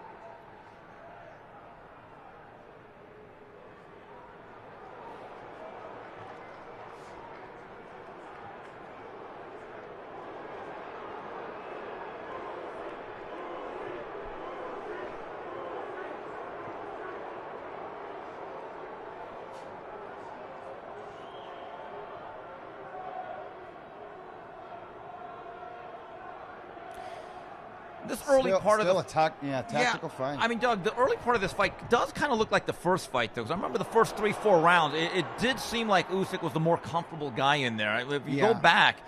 This early part of the tactical fight. I mean, Doug, the early part of this fight does kind of look like the first fight, though. Because I remember the first 3-4 rounds, it did seem like Usyk was the more comfortable guy in there. If you go back,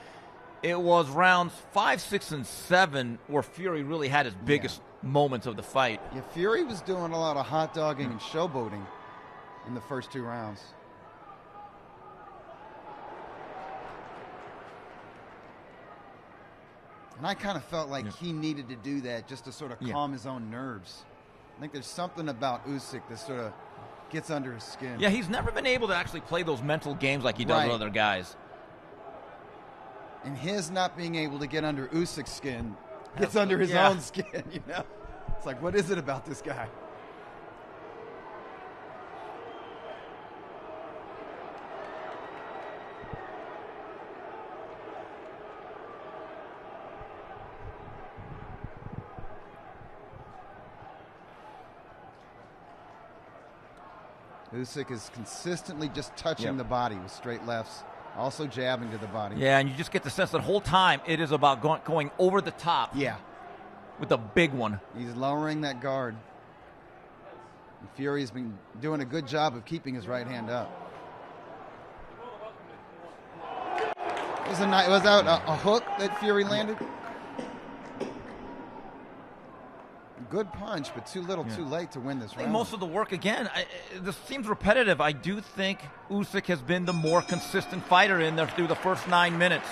it was rounds 5, 6, and 7 where Fury really had his biggest moments of the fight. Yeah, Fury was doing a lot of hot dogging and showboating in the first 2 rounds. And I kind of felt like he needed to do that just to sort of calm his own nerves. I think there's something about Usyk that sort of gets under his skin. Yeah, he's never been able to actually play those mental games like he does with other guys. And his not being able to get under Usyk's skin gets under his own skin, It's like, what is it about this guy? Usyk is consistently just touching the body with straight lefts, also jabbing to the body. Yeah, and you just get the sense that whole time it is about going over the top. Yeah. With a big one. He's lowering that guard. And Fury's been doing a good job of keeping his right hand up. Was that a hook that Fury landed? Good punch, but too little, too late to win this round. Most of the work, again, this seems repetitive. I do think Usyk has been the more consistent fighter in there through the first 9 minutes.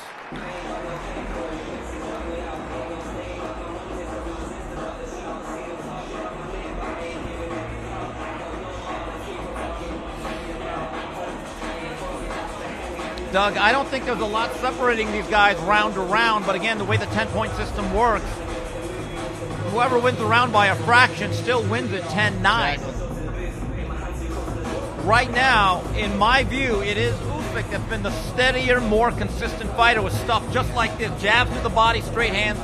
Doug, I don't think there's a lot separating these guys round to round, but again, the way the 10-point system works, whoever wins the round by a fraction still wins it 10-9. Right now, in my view, it is Usyk that's been the steadier, more consistent fighter with stuff just like this. Jabs to the body, straight hands,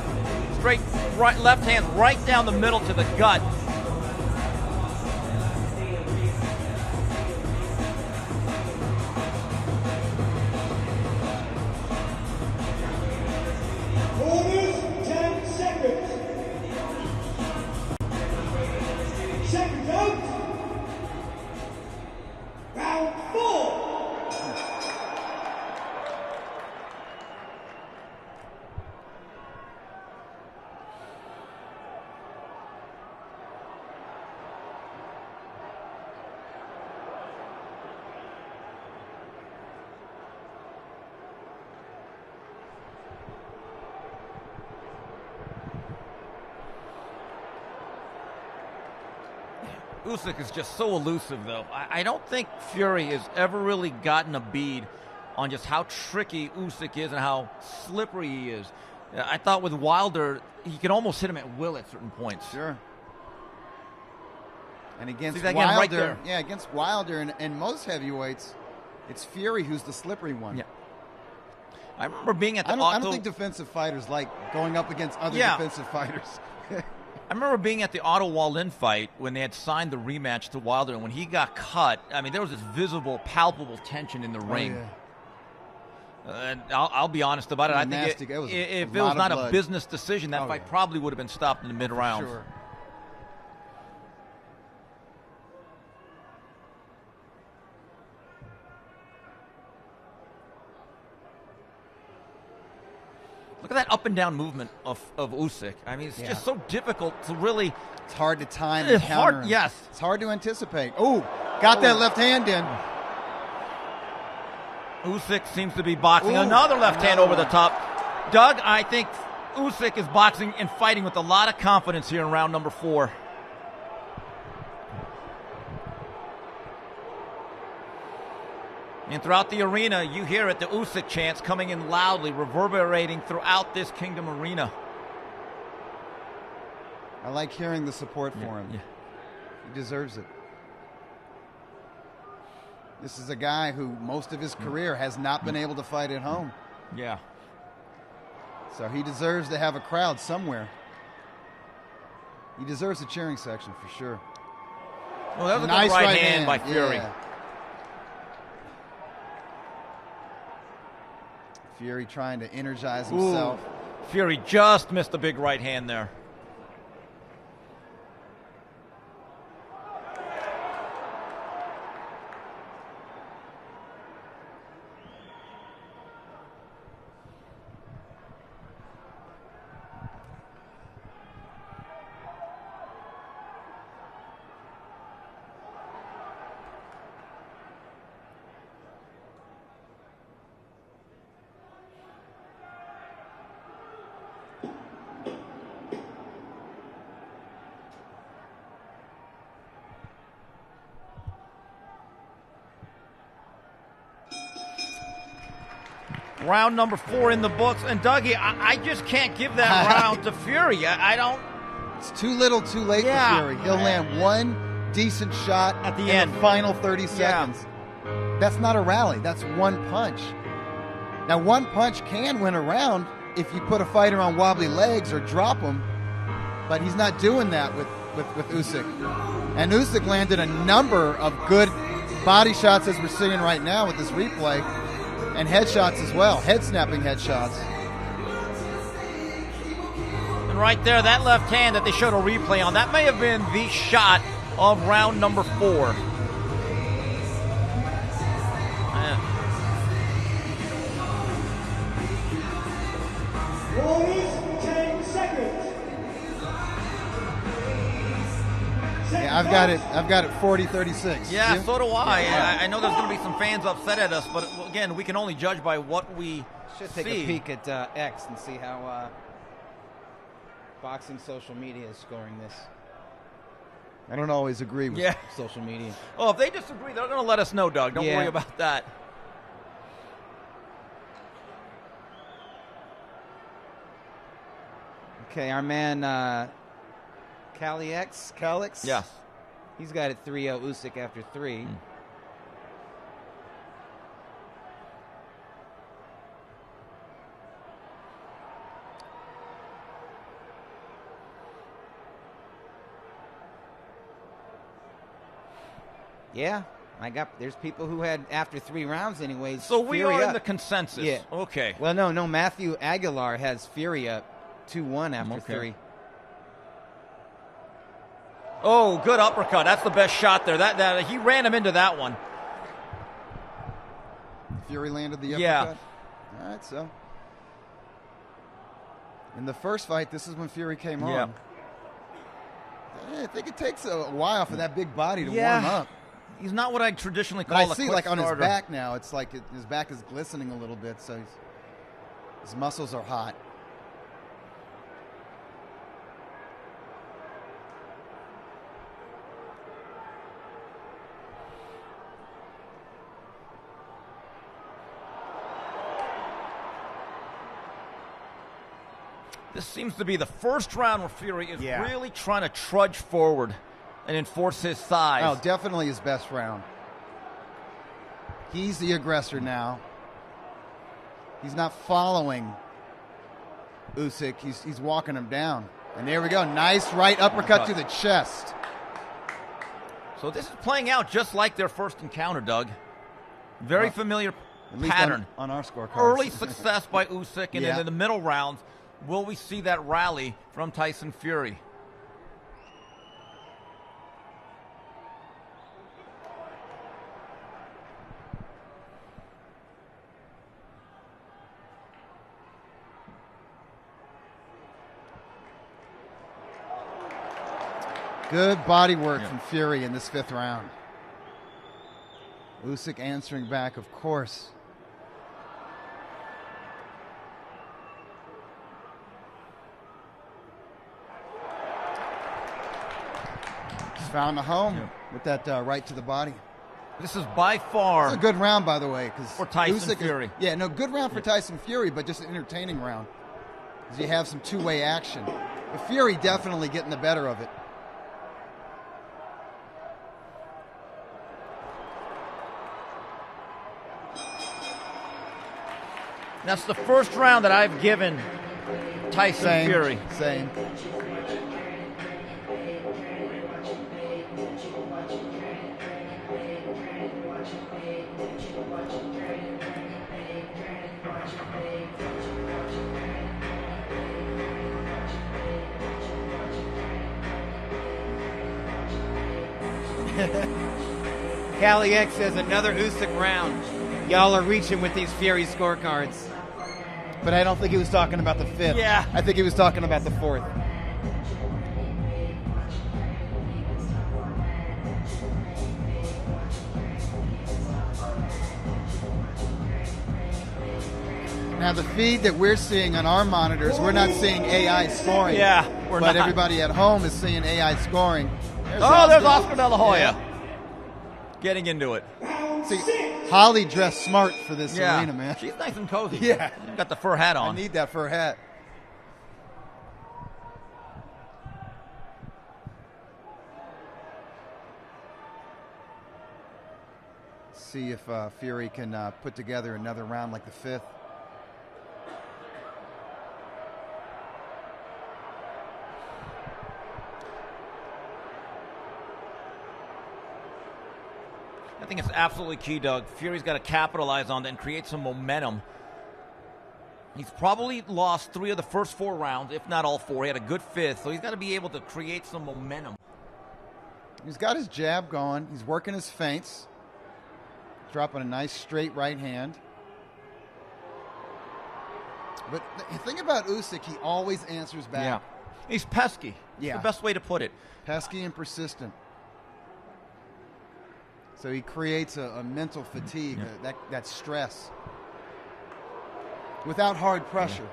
straight right, left hand right down the middle to the gut. Usyk is just so elusive, though. I don't think Fury has ever really gotten a bead on just how tricky Usyk is and how slippery he is. I thought with Wilder, he could almost hit him at will at certain points. Sure. And against Wilder, right there. Yeah, against Wilder and most heavyweights, it's Fury who's the slippery one. Yeah. I remember being at the I don't think defensive fighters like going up against other defensive fighters. I remember being at the Otto Wallin fight when they had signed the rematch to Wilder, and when he got cut, I mean, there was this visible, palpable tension in the ring. And I'll be honest about it. I think if it was not a business decision, that fight probably would have been stopped in the mid-rounds. Sure. Look at that up and down movement of Usyk. I mean, it's just so difficult to really. It's hard to time and counter him. Yes. It's hard to anticipate. Oh, got that left hand in. Usyk seems to be boxing. Another left hand over the top. Doug, I think Usyk is boxing and fighting with a lot of confidence here in round number 4. And throughout the arena, you hear it, the Usyk chants coming in loudly, reverberating throughout this Kingdom Arena. I like hearing the support for him. Yeah. He deserves it. This is a guy who most of his career has not been able to fight at home. Yeah. So he deserves to have a crowd somewhere. He deserves a cheering section for sure. Well, that was a nice good right hand by Fury. Yeah. Fury trying to energize himself. Fury just missed a big right hand there. Round number 4 in the books. And Dougie, I just can't give that round to Fury. I don't. It's too little, too late for Fury. He'll land one decent shot at the end. The final 30 seconds. That's not a rally. That's one punch. Now, one punch can win a round if you put a fighter on wobbly legs or drop him. But he's not doing that with Usyk. And Usyk landed a number of good body shots as we're seeing right now with this replay, and headshots as well, head-snapping headshots. And right there, that left hand that they showed a replay on, that may have been the shot of round number 4. 10 seconds. Yeah, I've got it 40-36. Yeah, You? so do I. Yeah. I know there's going to be some fans upset at us, but again, we can only judge by what we Should take see. a peek at X and see how boxing social media is scoring this. I don't always agree with Yeah. Social media. Oh, if they disagree, they're going to let us know, Doug. Don't Yeah. worry about that. Okay, our man Calix. Yes. He's got it 3-0 Usyk after 3. Yeah, there's people who had after 3 rounds anyways. So we Fury are in up. the consensus. Yeah. Okay. Well, no, Matthew Aguilar has Fury up 2-1 after Okay. 3. Oh, good uppercut. That's the best shot there. That he ran him into that one. Fury landed the uppercut? Yeah. All right, so. In the first fight, this is when Fury came Yeah. on. I think it takes a while for that big body to Yeah. warm up. He's not what I'd traditionally But call I a see, quick like, on his starter. back now, it's like his back is glistening a little bit, so his muscles are hot. This seems to be the first round where Fury is Yeah. really trying to trudge forward and enforce his size. Oh, definitely his best round. He's the aggressor now. He's not following Usyk. He's walking him down. And there we go. Nice right uppercut to the chest. So this is playing out just like their first encounter, Doug. Very familiar At least pattern. on our scorecards. Early success by Usyk, and Yeah. then in the middle rounds, will we see that rally from Tyson Fury? Good body work from Fury in this 5th round. Usyk answering back, of course. Just found the home with that right to the body. This is by far It's a good round, by the way, because for Tyson Fury. Good round for Tyson Fury, but just an entertaining round. Because you have some two-way action. But Fury definitely getting the better of it. That's the first round that I've given Tyson Fury. Same. Cali X says another Usyk round. Y'all are reaching with these Fury scorecards. But I don't think he was talking about the 5th. Yeah. I think he was talking about the 4th. Now, the feed that we're seeing on our monitors, we're not seeing AI scoring. Yeah, we're but not. everybody at home is seeing AI scoring. There's There's Oscar De La Hoya. Yeah. Getting into it. See, Holly dressed smart for this arena, man. She's nice and cozy. Yeah. Got the fur hat I on. need that fur hat. See if Fury can put together another round like the 5th. I think it's absolutely key, Doug. Fury's got to capitalize on that and create some momentum. He's probably lost 3 of the first 4 rounds, if not all 4. He had a good 5th, so he's got to be able to create some momentum. He's got his jab going. He's working his feints. Dropping a nice straight right hand. But the thing about Usyk, he always answers back. Yeah. He's pesky. Yeah. That's the best way to put it. Pesky and persistent. So he creates a mental fatigue, that stress, without hard pressure.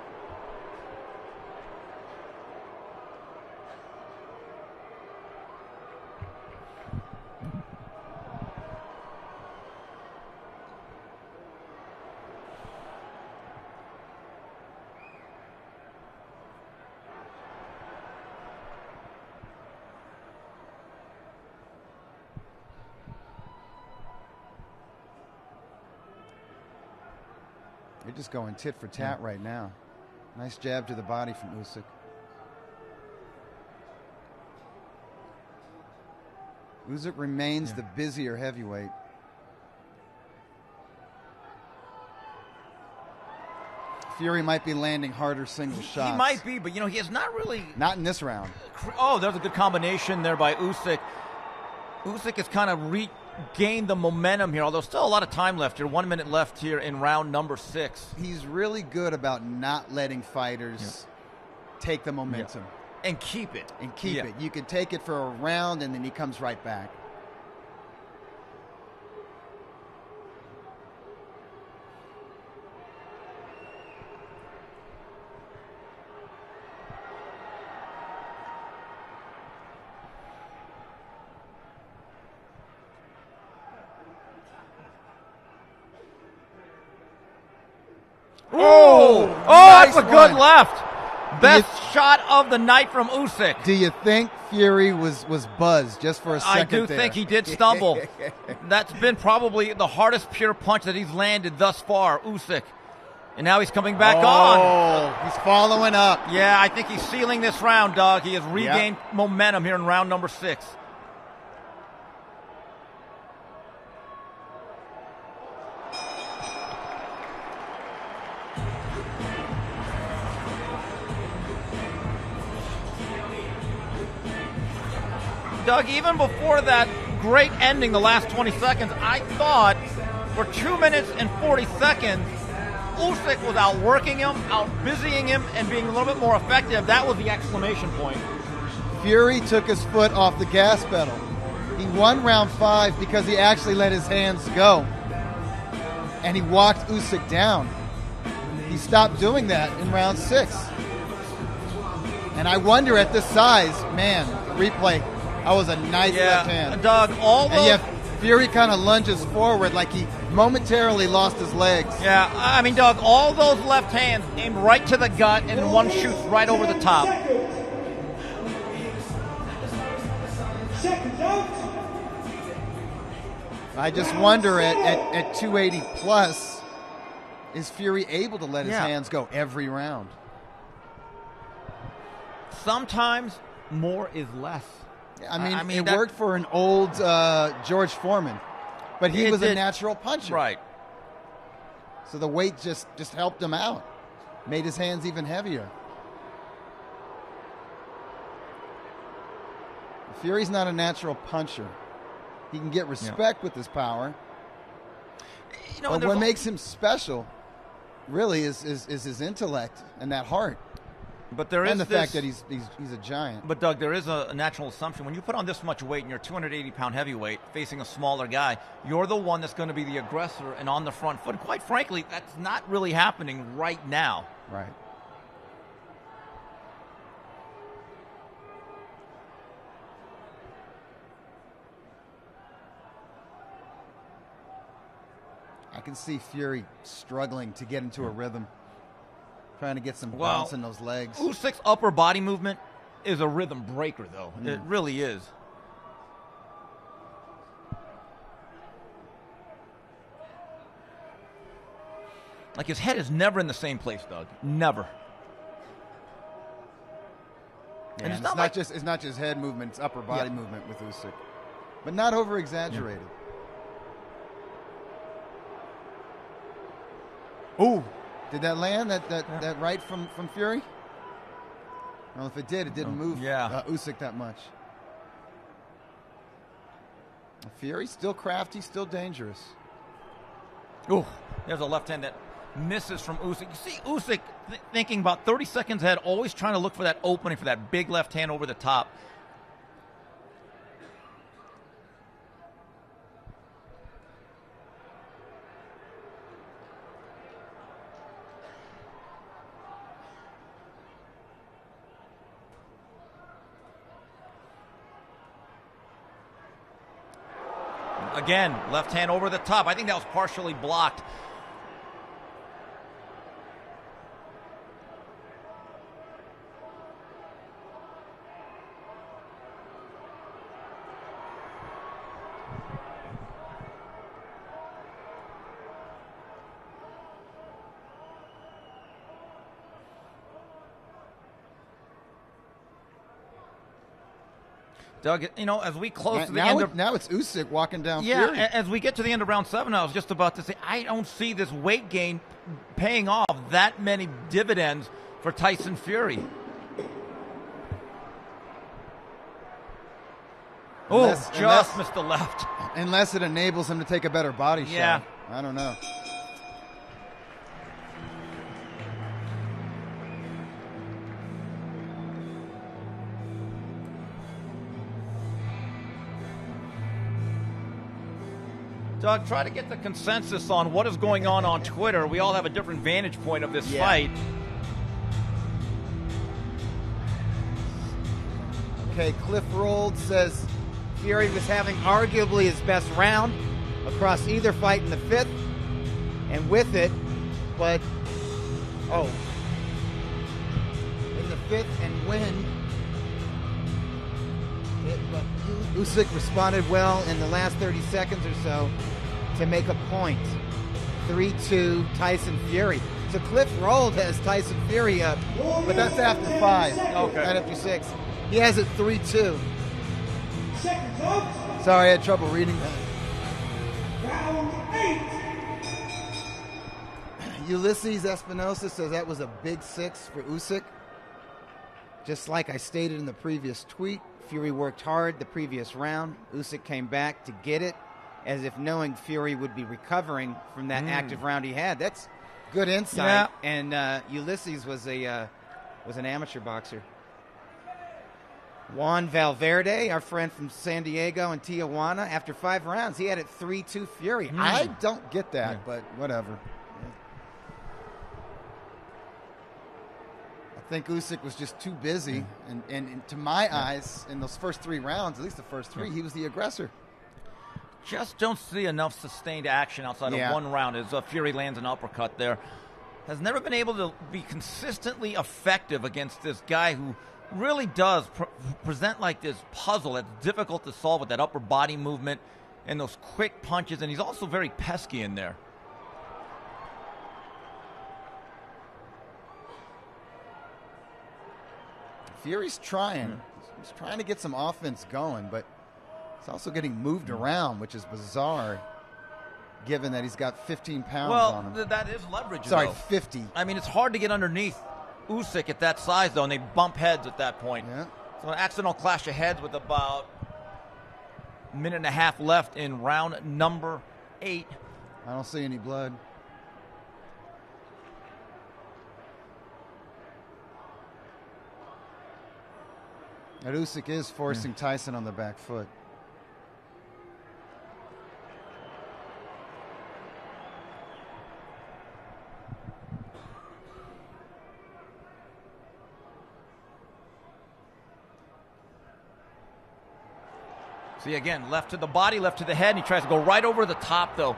They're just going tit for tat right now. Nice jab to the body from Usyk. Usyk remains the busier heavyweight. Fury might be landing harder single shots. He might be, but, he has not really... Not in this round. Oh, there's a good combination there by Usyk. Usyk has kind of regained the momentum here, although still a lot of time left here. 1 minute left here in round number 6. He's really good about not letting fighters take the momentum. And keep it. And keep it. You can take it for a round, and then he comes right back. That's a good left. Best shot of the night from Usyk. Do you think Fury was buzzed just for a second? I do think he did stumble. That's been probably the hardest pure punch that he's landed thus far, Usyk. And now he's coming back on. He's following up. Yeah, I think he's sealing this round, Doug. He has regained momentum here in round number 6. Doug, even before that great ending, the last 20 seconds, I thought for 2 minutes and 40 seconds, Usyk was outworking him, out-busying him, and being a little bit more effective. That was the exclamation point. Fury took his foot off the gas pedal. He won round 5 because he actually let his hands go. And he walked Usyk down. He stopped doing that in round 6. And I wonder at this size, man, replay, that was a nice left hand. Doug, and Fury kind of lunges forward like he momentarily lost his legs. Yeah, I mean, Doug, all those left hands aimed right to the gut, and one shoots right over the top. I just wonder at 280 plus, is Fury able to let his hands go every round? Sometimes more is less. I mean, it worked for an old George Foreman, but he was a natural puncher. Right. So the weight just helped him out, made his hands even heavier. Fury's not a natural puncher. He can get respect with his power. But what makes him special, really, is his intellect and that heart. But there is the fact that he's a giant. But Doug, there is a natural assumption when you put on this much weight and you're a 280-pound heavyweight facing a smaller guy, you're the one that's going to be the aggressor and on the front foot. And quite frankly, that's not really happening right now. Right. I can see Fury struggling to get into a rhythm. Trying to get some bounce in those legs. Usyk's upper body movement is a rhythm breaker, though. It really is. Like, his head is never in the same place, Doug. Never. Yeah, and it's not just head movement, it's upper body movement with Usyk. But not over-exaggerated. Ooh, did that land, that right from Fury? Well, if it did, it didn't move Usyk that much. Fury still crafty, still dangerous. Ooh, there's a left hand that misses from Usyk. You see Usyk thinking about 30 seconds ahead, always trying to look for that opening for that big left hand over the top. Again, left hand over the top. I think that was partially blocked. Doug, you know, as we close to the end of... Now it's Usyk walking down Yeah, Fury. As we get to the end of round 7, I was just about to say, I don't see this weight gain paying off that many dividends for Tyson Fury. Just missed the left. Unless it enables him to take a better body shot. I don't know. Doug, try to get the consensus on what is going on Twitter. We all have a different vantage point of this fight. Okay, Cliff Rolled says Fury was having arguably his best round across either fight in the 5th, and with it, but in the 5th and win. But Usyk responded well in the last 30 seconds or so to make a point. 3-2 Tyson Fury. So Cliff Rolled has Tyson Fury up, but that's after 5. Okay. Not after 6. He has it 3-2. Sorry, I had trouble reading that. Round 8. Ulysses Espinosa says that was a big 6 for Usyk. Just like I stated in the previous tweet, Fury worked hard the previous round. Usyk came back to get it, as if knowing Fury would be recovering from that active round he had. That's good insight. And Ulysses was an amateur boxer. Juan Valverde, our friend from San Diego and Tijuana, after 5 rounds, he had it 3-2 Fury. I don't get that, but whatever. I think Usyk was just too busy, and to my eyes, in those first 3 rounds, at least the first 3, he was the aggressor. Just don't see enough sustained action outside of one round as Fury lands an uppercut there. Has never been able to be consistently effective against this guy who really does present like this puzzle that's difficult to solve with that upper body movement and those quick punches, and he's also very pesky in there. Fury's trying. He's trying to get some offense going, but he's also getting moved around, which is bizarre, given that he's got 15 pounds on him. Well, that is leverage, Sorry, though. 50. I mean, it's hard to get underneath Usyk at that size, though, and they bump heads at that point. Yeah. So an accidental clash of heads with about a minute and a half left in round number 8. I don't see any blood. And Usyk is forcing Tyson on the back foot. See, again, left to the body, left to the head, and he tries to go right over the top, though.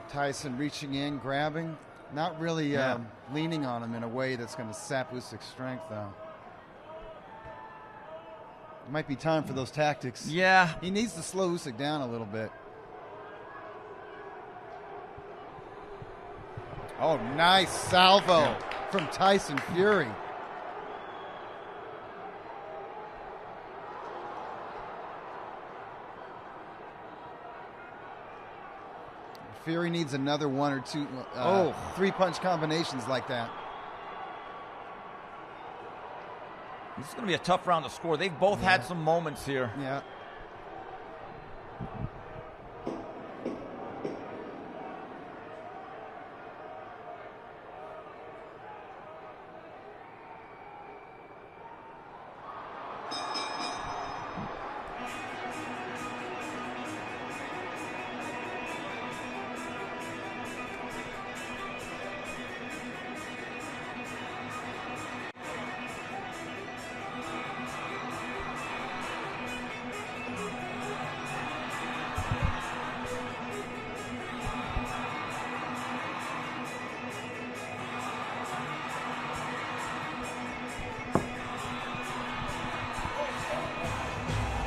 Tyson reaching in, grabbing, not really leaning on him in a way that's going to sap Usyk's strength, though. It might be time for those tactics. Yeah. He needs to slow Usyk down a little bit. Oh, nice salvo from Tyson Fury. Fury needs another one or two, 3-punch combinations like that. This is going to be a tough round to score. They've both had some moments here. Yeah.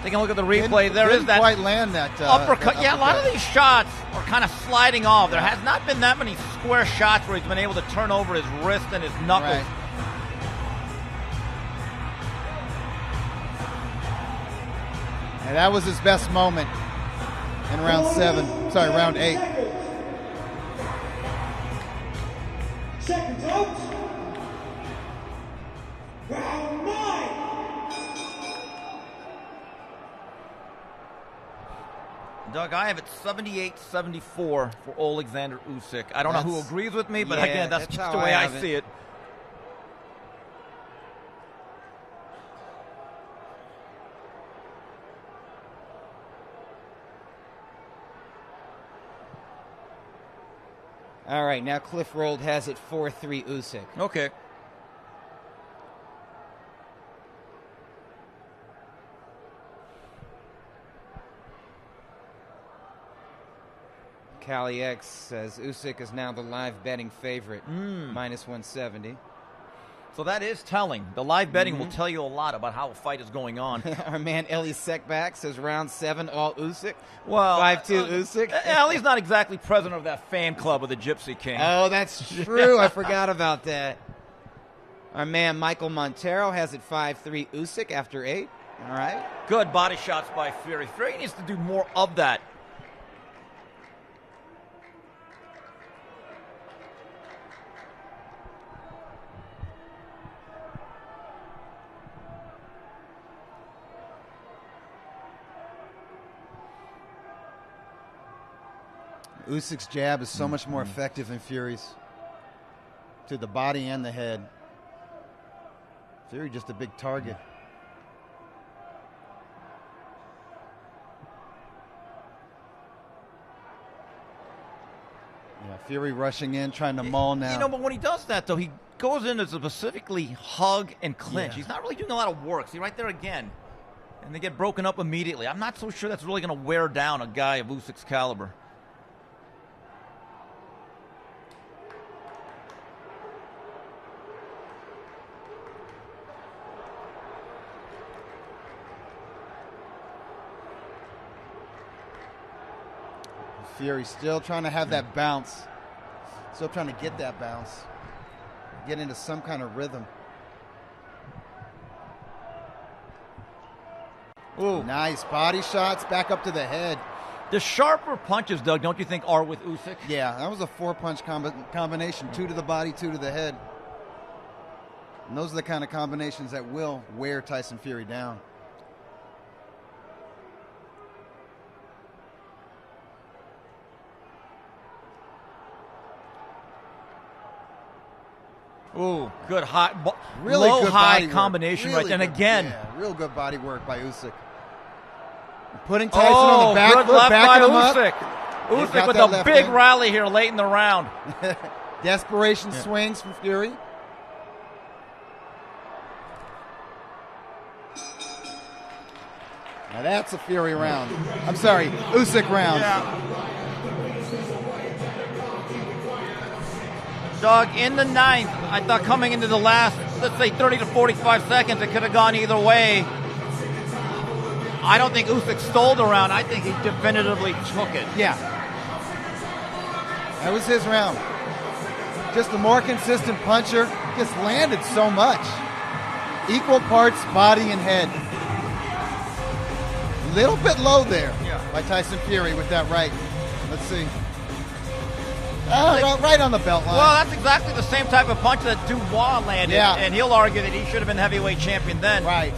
Taking a look at the replay, there is that quite land that uppercut. that Yeah, a lot of uppercut. these shots are kind of sliding off. There has not been that many square shots where he's been able to turn over his wrist and his knuckles. Right. And that was his best moment in round 8. Seconds out. Round 9. Doug, I have it 78-74 for Alexander Usyk. I don't know who agrees with me, but again, that's just the way I see it. All right, now Cliff Rolled has it 4-3 Usyk. Okay. Cali X says Usyk is now the live betting favorite, minus 170. So that is telling. The live betting will tell you a lot about how a fight is going on. Our man Ellie Sekback says round 7 all Usyk. Well, 5-2 Usyk. Ellie's not exactly president of that fan club of the Gypsy King. Oh, that's true. I forgot about that. Our man Michael Montero has it 5-3 Usyk after 8. All right. Good body shots by Fury. Fury needs to do more of that. Usyk's jab is so much more effective than Fury's. To the body and the head. Fury just a big target. Yeah, Fury rushing in, trying to maul now. You know, but when he does that, though, he goes in to specifically hug and clinch. Yeah. He's not really doing a lot of work. See, right there again. And they get broken up immediately. I'm not so sure that's really going to wear down a guy of Usyk's caliber. Fury still trying to have that bounce. Still trying to get that bounce. Get into some kind of rhythm. Ooh, nice body shots back up to the head. The sharper punches, Doug, don't you think are with Usyk? Yeah, that was a 4-punch combination. 2 to the body, 2 to the head. And those are the kind of combinations that will wear Tyson Fury down. Ooh, good high, Really low good high body combination work. right there. And Good, again, yeah, real good body work by Usyk. Putting Tyson on the back good foot, left by backing him Usyk. up. Usyk with a big rally here late in the round. Desperation swings from Fury. Now that's a Fury round. I'm sorry, Usyk round. Yeah. Doug, in the 9th, I thought coming into the last, let's say 30 to 45 seconds, it could have gone either way. I don't think Usyk stole the round. I think he definitively took it. Yeah. That was his round. Just a more consistent puncher. Just landed so much. Equal parts body and head. A little bit low there by Tyson Fury with that right. Let's see. Right on the belt line. Well, that's exactly the same type of punch that Dubois landed, Yeah. and he'll argue that he should have been heavyweight champion then. Right.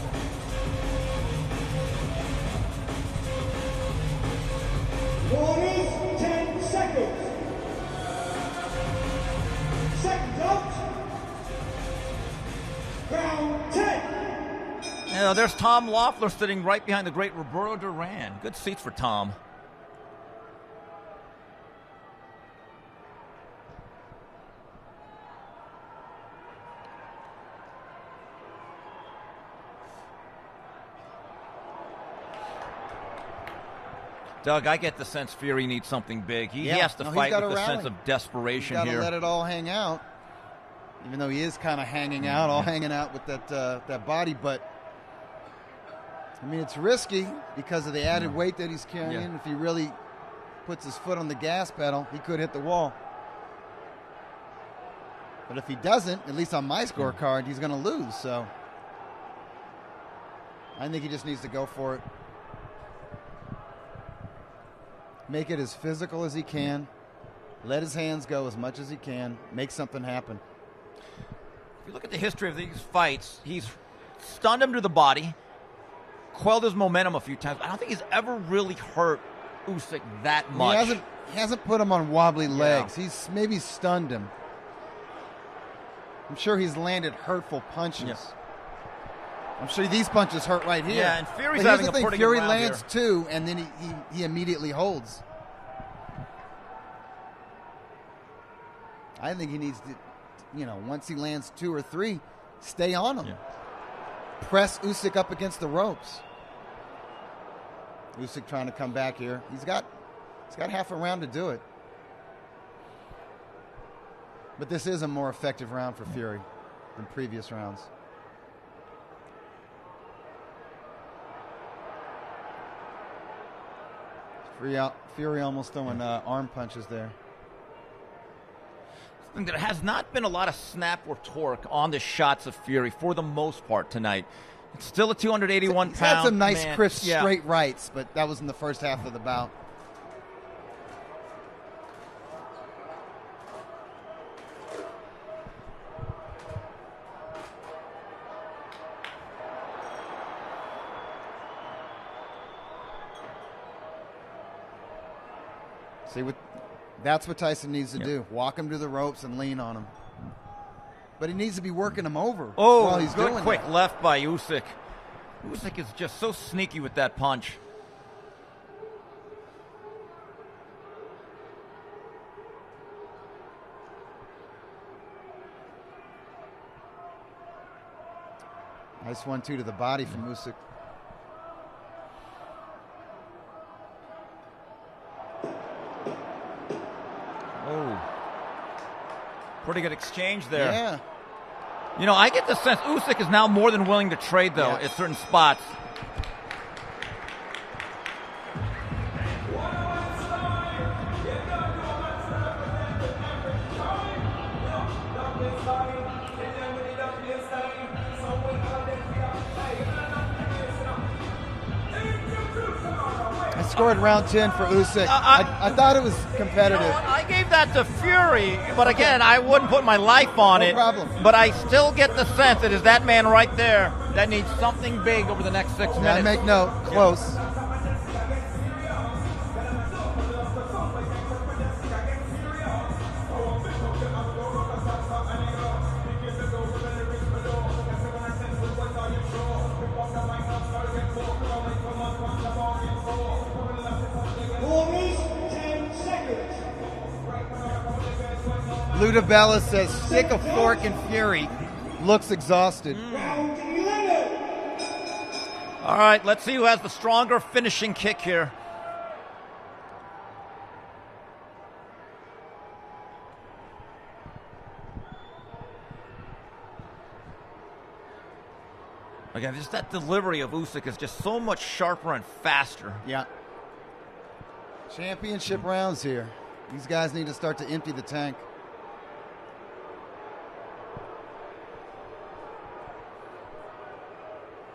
Warnings, 10 seconds. Seconds out. Round 10. You know, there's Tom Loeffler sitting right behind the great Roberto Duran. Good seats for Tom. Doug, I get the sense Fury needs something big. He has to fight with a sense of desperation here. He's got to let it all hang out, even though he is kind of hanging out, all hanging out with that body. But I mean, it's risky because of the added weight that he's carrying. Yeah. If he really puts his foot on the gas pedal, he could hit the wall. But if he doesn't, at least on my scorecard, he's going to lose. So I think he just needs to go for it. Make it as physical as he can. Let his hands go as much as he can. Make something happen. If you look at the history of these fights, he's stunned him to the body, quelled his momentum a few times. I don't think he's ever really hurt Usyk that much. He hasn't put him on wobbly legs. He's maybe stunned him. I'm sure he's landed hurtful punches. Yeah. I'm sure these punches hurt right here. Yeah, and Fury's having a pretty good Fury round lands here. two, and then he immediately holds. I think he needs to, once he lands 2 or 3, stay on him. Yeah. Press Usyk up against the ropes. Usyk trying to come back here. He's got half a round to do it. But this is a more effective round for Fury than previous rounds. Fury almost throwing arm punches there. There has not been a lot of snap or torque on the shots of Fury for the most part tonight. It's still a 281 He's pound had some nice, man. crisp, straight rights, but that was in the first half of the bout. See, that's what Tyson needs to do. Walk him to the ropes and lean on him. But he needs to be working him over while he's doing quick that. left by Usyk. Usyk is just so sneaky with that punch. Nice 1-2 to the body from Usyk. Oh. Pretty good exchange there. Yeah. I get the sense Usyk is now more than willing to trade, though, at certain spots. I scored round 10 for Usyk. I thought it was competitive. I gave that to Fury, but again, I wouldn't put my life on it. No problem. But I still get the sense it is that man right there that needs something big over the next 6 minutes. I make note. Close. Ludabella says, stick a fork in Fury. Looks exhausted. All right, let's see who has the stronger finishing kick here. Again, just that delivery of Usyk is just so much sharper and faster. Yeah. Championship rounds here. These guys need to start to empty the tank.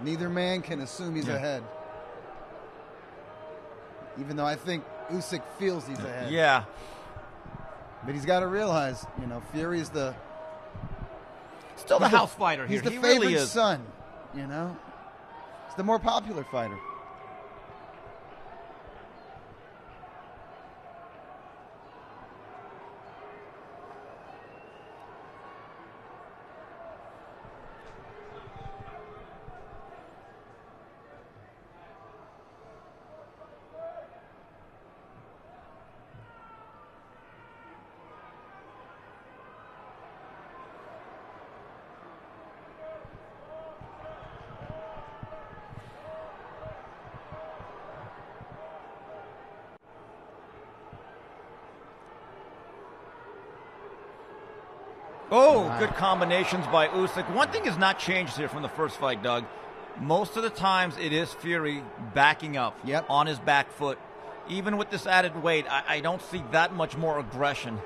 Neither man can assume he's ahead. Even though I think Usyk feels he's ahead. Yeah. But he's got to realize, Fury's still the house fighter here. He's the he favorite really is. son, He's the more popular fighter. Oh, good combinations by Usyk. One thing has not changed here from the first fight, Doug. Most of the times it is Fury backing up on his back foot. Even with this added weight, I don't see that much more aggression.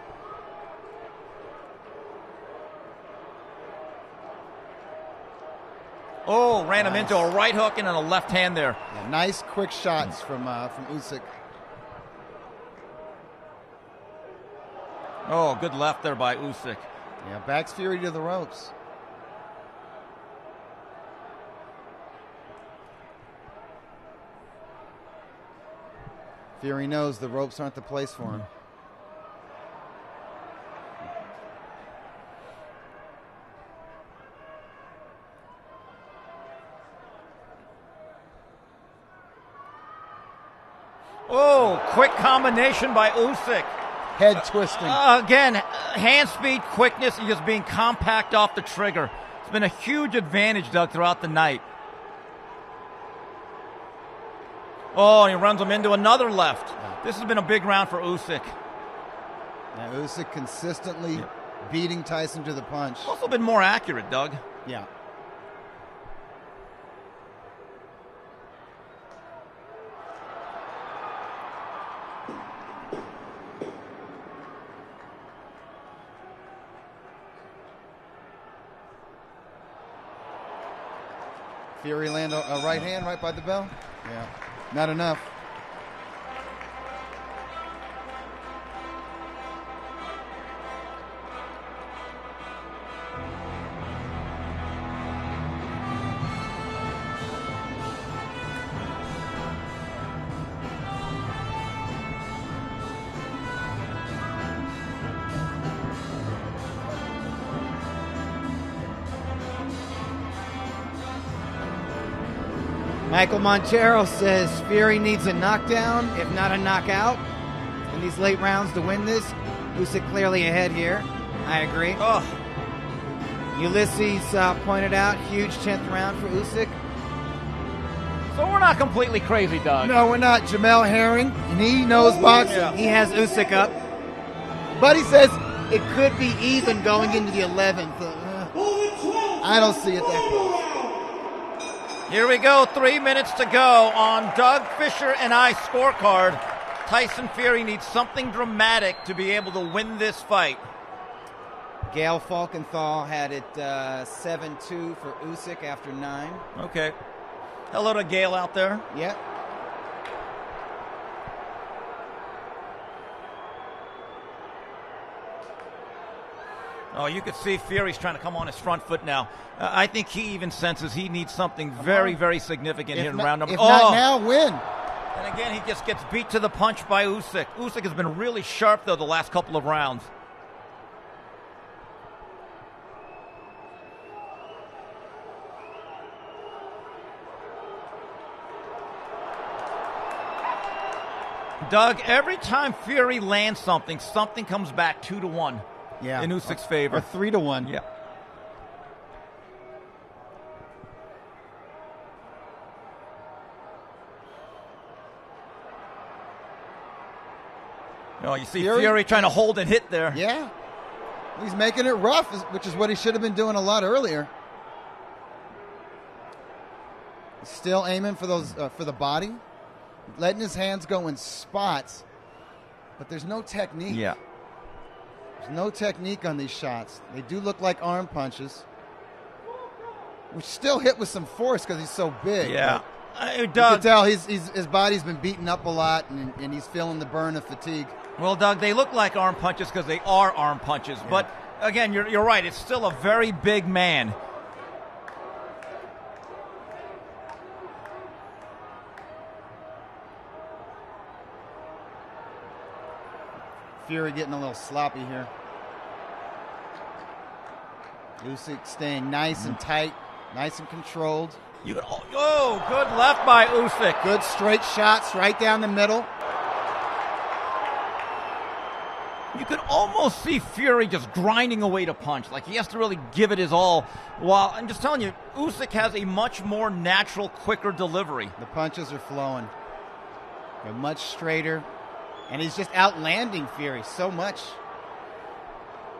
Oh, ran him into a right hook and a left hand there. Yeah, nice quick shots from Usyk. Oh, good left there by Usyk. Yeah, backs Fury to the ropes. Fury knows the ropes aren't the place for him. Oh, quick combination by Usyk. Head twisting. Again, hand speed, quickness, and just being compact off the trigger. It's been a huge advantage, Doug, throughout the night. Oh, and he runs him into another left. This has been a big round for Usyk. Yeah, Usyk consistently beating Tyson to the punch. Also been more accurate, Doug. Yeah. Fury land a right hand right by the bell? Yeah. Not enough. Michael Montero says Fury needs a knockdown, if not a knockout, in these late rounds to win this. Usyk clearly ahead here. I agree. Oh. Ulysses pointed out, huge 10th round for Usyk. So we're not completely crazy, Doug. No, we're not. Jamel Herring, and he knows boxing. Yeah. He has Usyk up. But he says it could be even going into the 11th. I don't see it that close. Here we go, 3 minutes to go on Doug Fisher and I scorecard. Tyson Fury needs something dramatic to be able to win this fight. Gail Falkenthal had it 7-2 for Usyk after 9. Okay. Hello to Gail out there. Yeah. Oh, you could see Fury's trying to come on his front foot now. I think he even senses he needs something very, very significant here in round number. If not now, win. And again, he just gets beat to the punch by Usyk. Usyk has been really sharp, though, the last couple of rounds. Doug, every time Fury lands something, something comes back 2-1. Yeah. In Usyk's favor. Or 3-1. Yeah. Oh, you see Fury trying to hold and hit there. Yeah. He's making it rough, which is what he should have been doing a lot earlier. Still aiming for those for the body, letting his hands go in spots, but there's no technique. Yeah. There's no technique on these shots. They do look like arm punches, which still hit with some force because he's so big. Yeah. You can tell his body's been beaten up a lot, and he's feeling the burn of fatigue. Well, Doug, they look like arm punches because they are arm punches. Yeah. But, again, you're right. It's still a very big man. Fury getting a little sloppy here. Usyk staying nice and tight, nice and controlled. Good left by Usyk. Good straight shots right down the middle. You could almost see Fury just grinding away to punch. Like, he has to really give it his all. While, I'm just telling you, Usyk has a much more natural, quicker delivery. The punches are flowing. They're much straighter. And he's just outlanding Fury so much.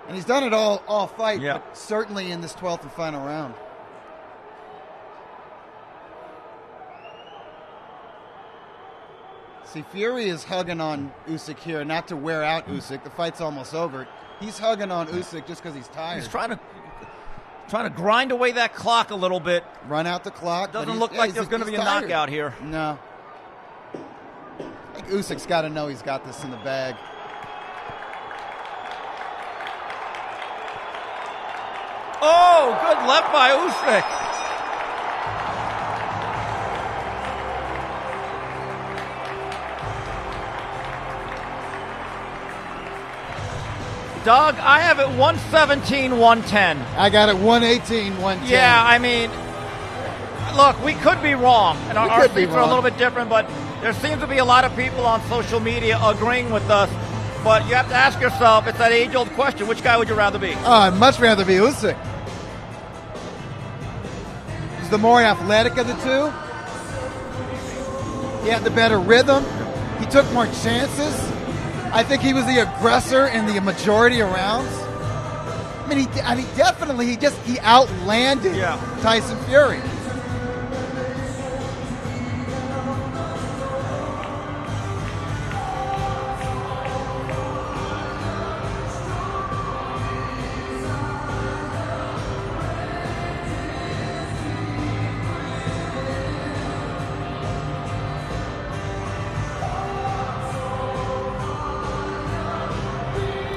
And he's done it all fight, but certainly in this 12th and final round. See, Fury is hugging on Usyk here, not to wear out Usyk. The fight's almost over. He's hugging on Usyk just because he's tired. He's trying to grind away that clock a little bit. Run out the clock. Doesn't look like there's going to be a knockout here. No. I think Usyk's got to know he's got this in the bag. Oh, good left by Usyk. Doug, I have it 117, 110. I got it 118, 110. Yeah, I mean, look, we could be wrong, and our seats are a little bit different, but there seems to be a lot of people on social media agreeing with us. But you have to ask yourself, it's that age-old question, which guy would you rather be? I'd much rather be Usyk. He's the more athletic of the two. He had the better rhythm. He took more chances. I think he was the aggressor in the majority of rounds. I mean, he outlanded Tyson Fury.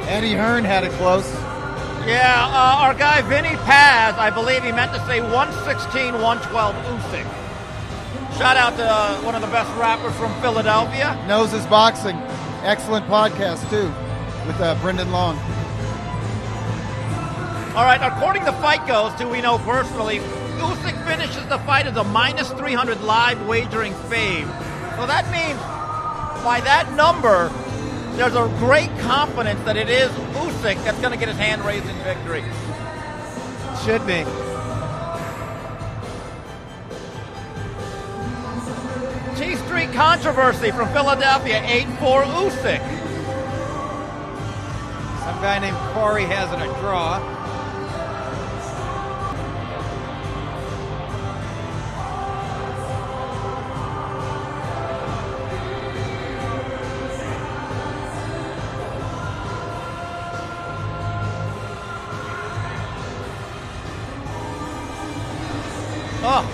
Eddie Hearn had it close. Yeah, our guy Vinny Paz, I believe he meant to say 116, 112 Usyk. Shout out to one of the best rappers from Philadelphia. Knows his boxing. Excellent podcast, too, with Brendan Long. All right, according to Fight Goes, who we know personally, Usyk finishes the fight as a minus 300 live wagering fave. So that means, by that number, there's a great confidence that it is Usyk that's going to get his hand raised in victory. Should be. T Street Controversy from Philadelphia, 8-4 Usyk. Some guy named Corey has it a draw. Oh.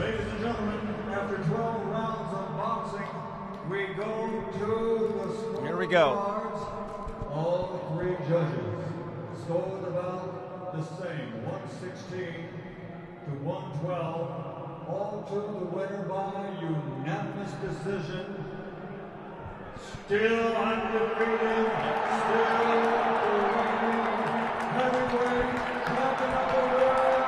Ladies and gentlemen, after 12 rounds of boxing, we go to the scorecards. Here we go. All three judges scored about the same, 116 to 112. All took the winner by unanimous decision. Still undefeated, still the reigning heavyweight champion of the world,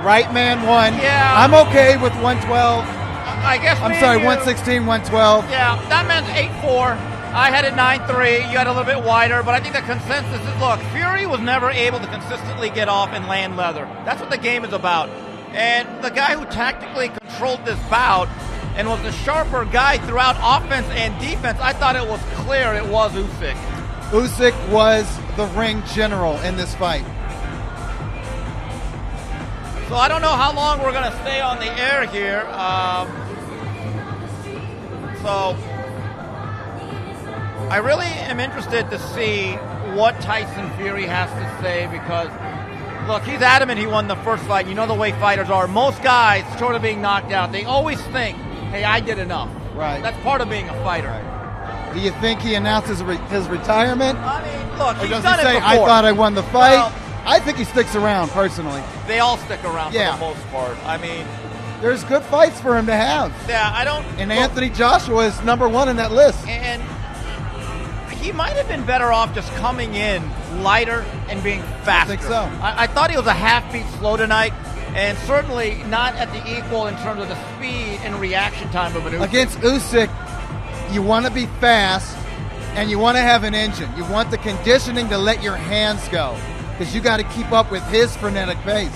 right man won. Yeah. I'm okay with 112. I guess. I'm sorry, 116, 112. Yeah, that man's 8'4". I had it 9'3". You had a little bit wider, but I think the consensus is, look, Fury was never able to consistently get off and land leather. That's what the game is about. And the guy who tactically controlled this bout and was the sharper guy throughout offense and defense, I thought it was clear it was Usyk. Usyk was the ring general in this fight. So I don't know how long we're going to stay on the air here. So I really am interested to see what Tyson Fury has to say because, look, he's adamant he won the first fight. You know the way fighters are. Most guys, short of being knocked out, they always think, hey, I did enough. Right. That's part of being a fighter. Right. Do you think he announces his retirement? I mean, look, or he's does done he say, it before. I thought I won the fight? Well, I think he sticks around, personally. They all stick around Yeah. for the most part. I mean, there's good fights for him to have. Yeah, I don't. And Anthony Joshua is number one in that list. And he might have been better off just coming in lighter and being faster. I think so. I thought he was a half beat slow tonight, and certainly not at the equal in terms of the speed and reaction time of an Usyk. Against Usyk, you want to be fast and you want to have an engine. You want the conditioning to let your hands go because you got to keep up with his frenetic pace.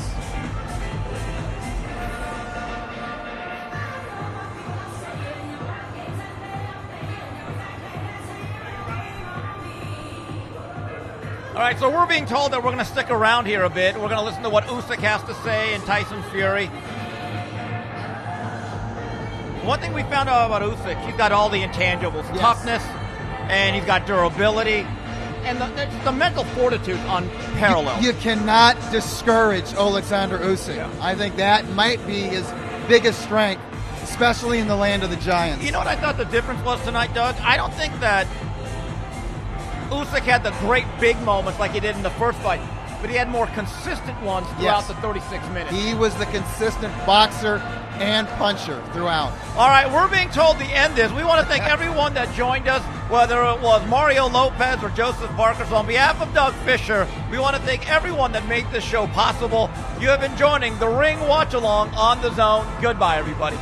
All right, so we're being told that we're going to stick around here a bit. We're going to listen to what Usyk has to say and Tyson Fury. One thing we found out about Usyk, he's got all the intangibles, yes. Toughness, and he's got durability, and the mental fortitude unparalleled. You cannot discourage Alexander Usyk. Yeah. I think that might be his biggest strength, especially in the land of the giants. You know what I thought the difference was tonight, Doug? I don't think that Usyk had the great big moments like he did in the first fight, but he had more consistent ones throughout the 36 minutes. He was the consistent boxer and puncher throughout. All right, we're being told the end is. We want to thank everyone that joined us, whether it was Mario Lopez or Joseph Barker. So on behalf of Doug Fisher, we want to thank everyone that made this show possible. You have been joining the Ring Watch Along on The Zone. Goodbye, everybody.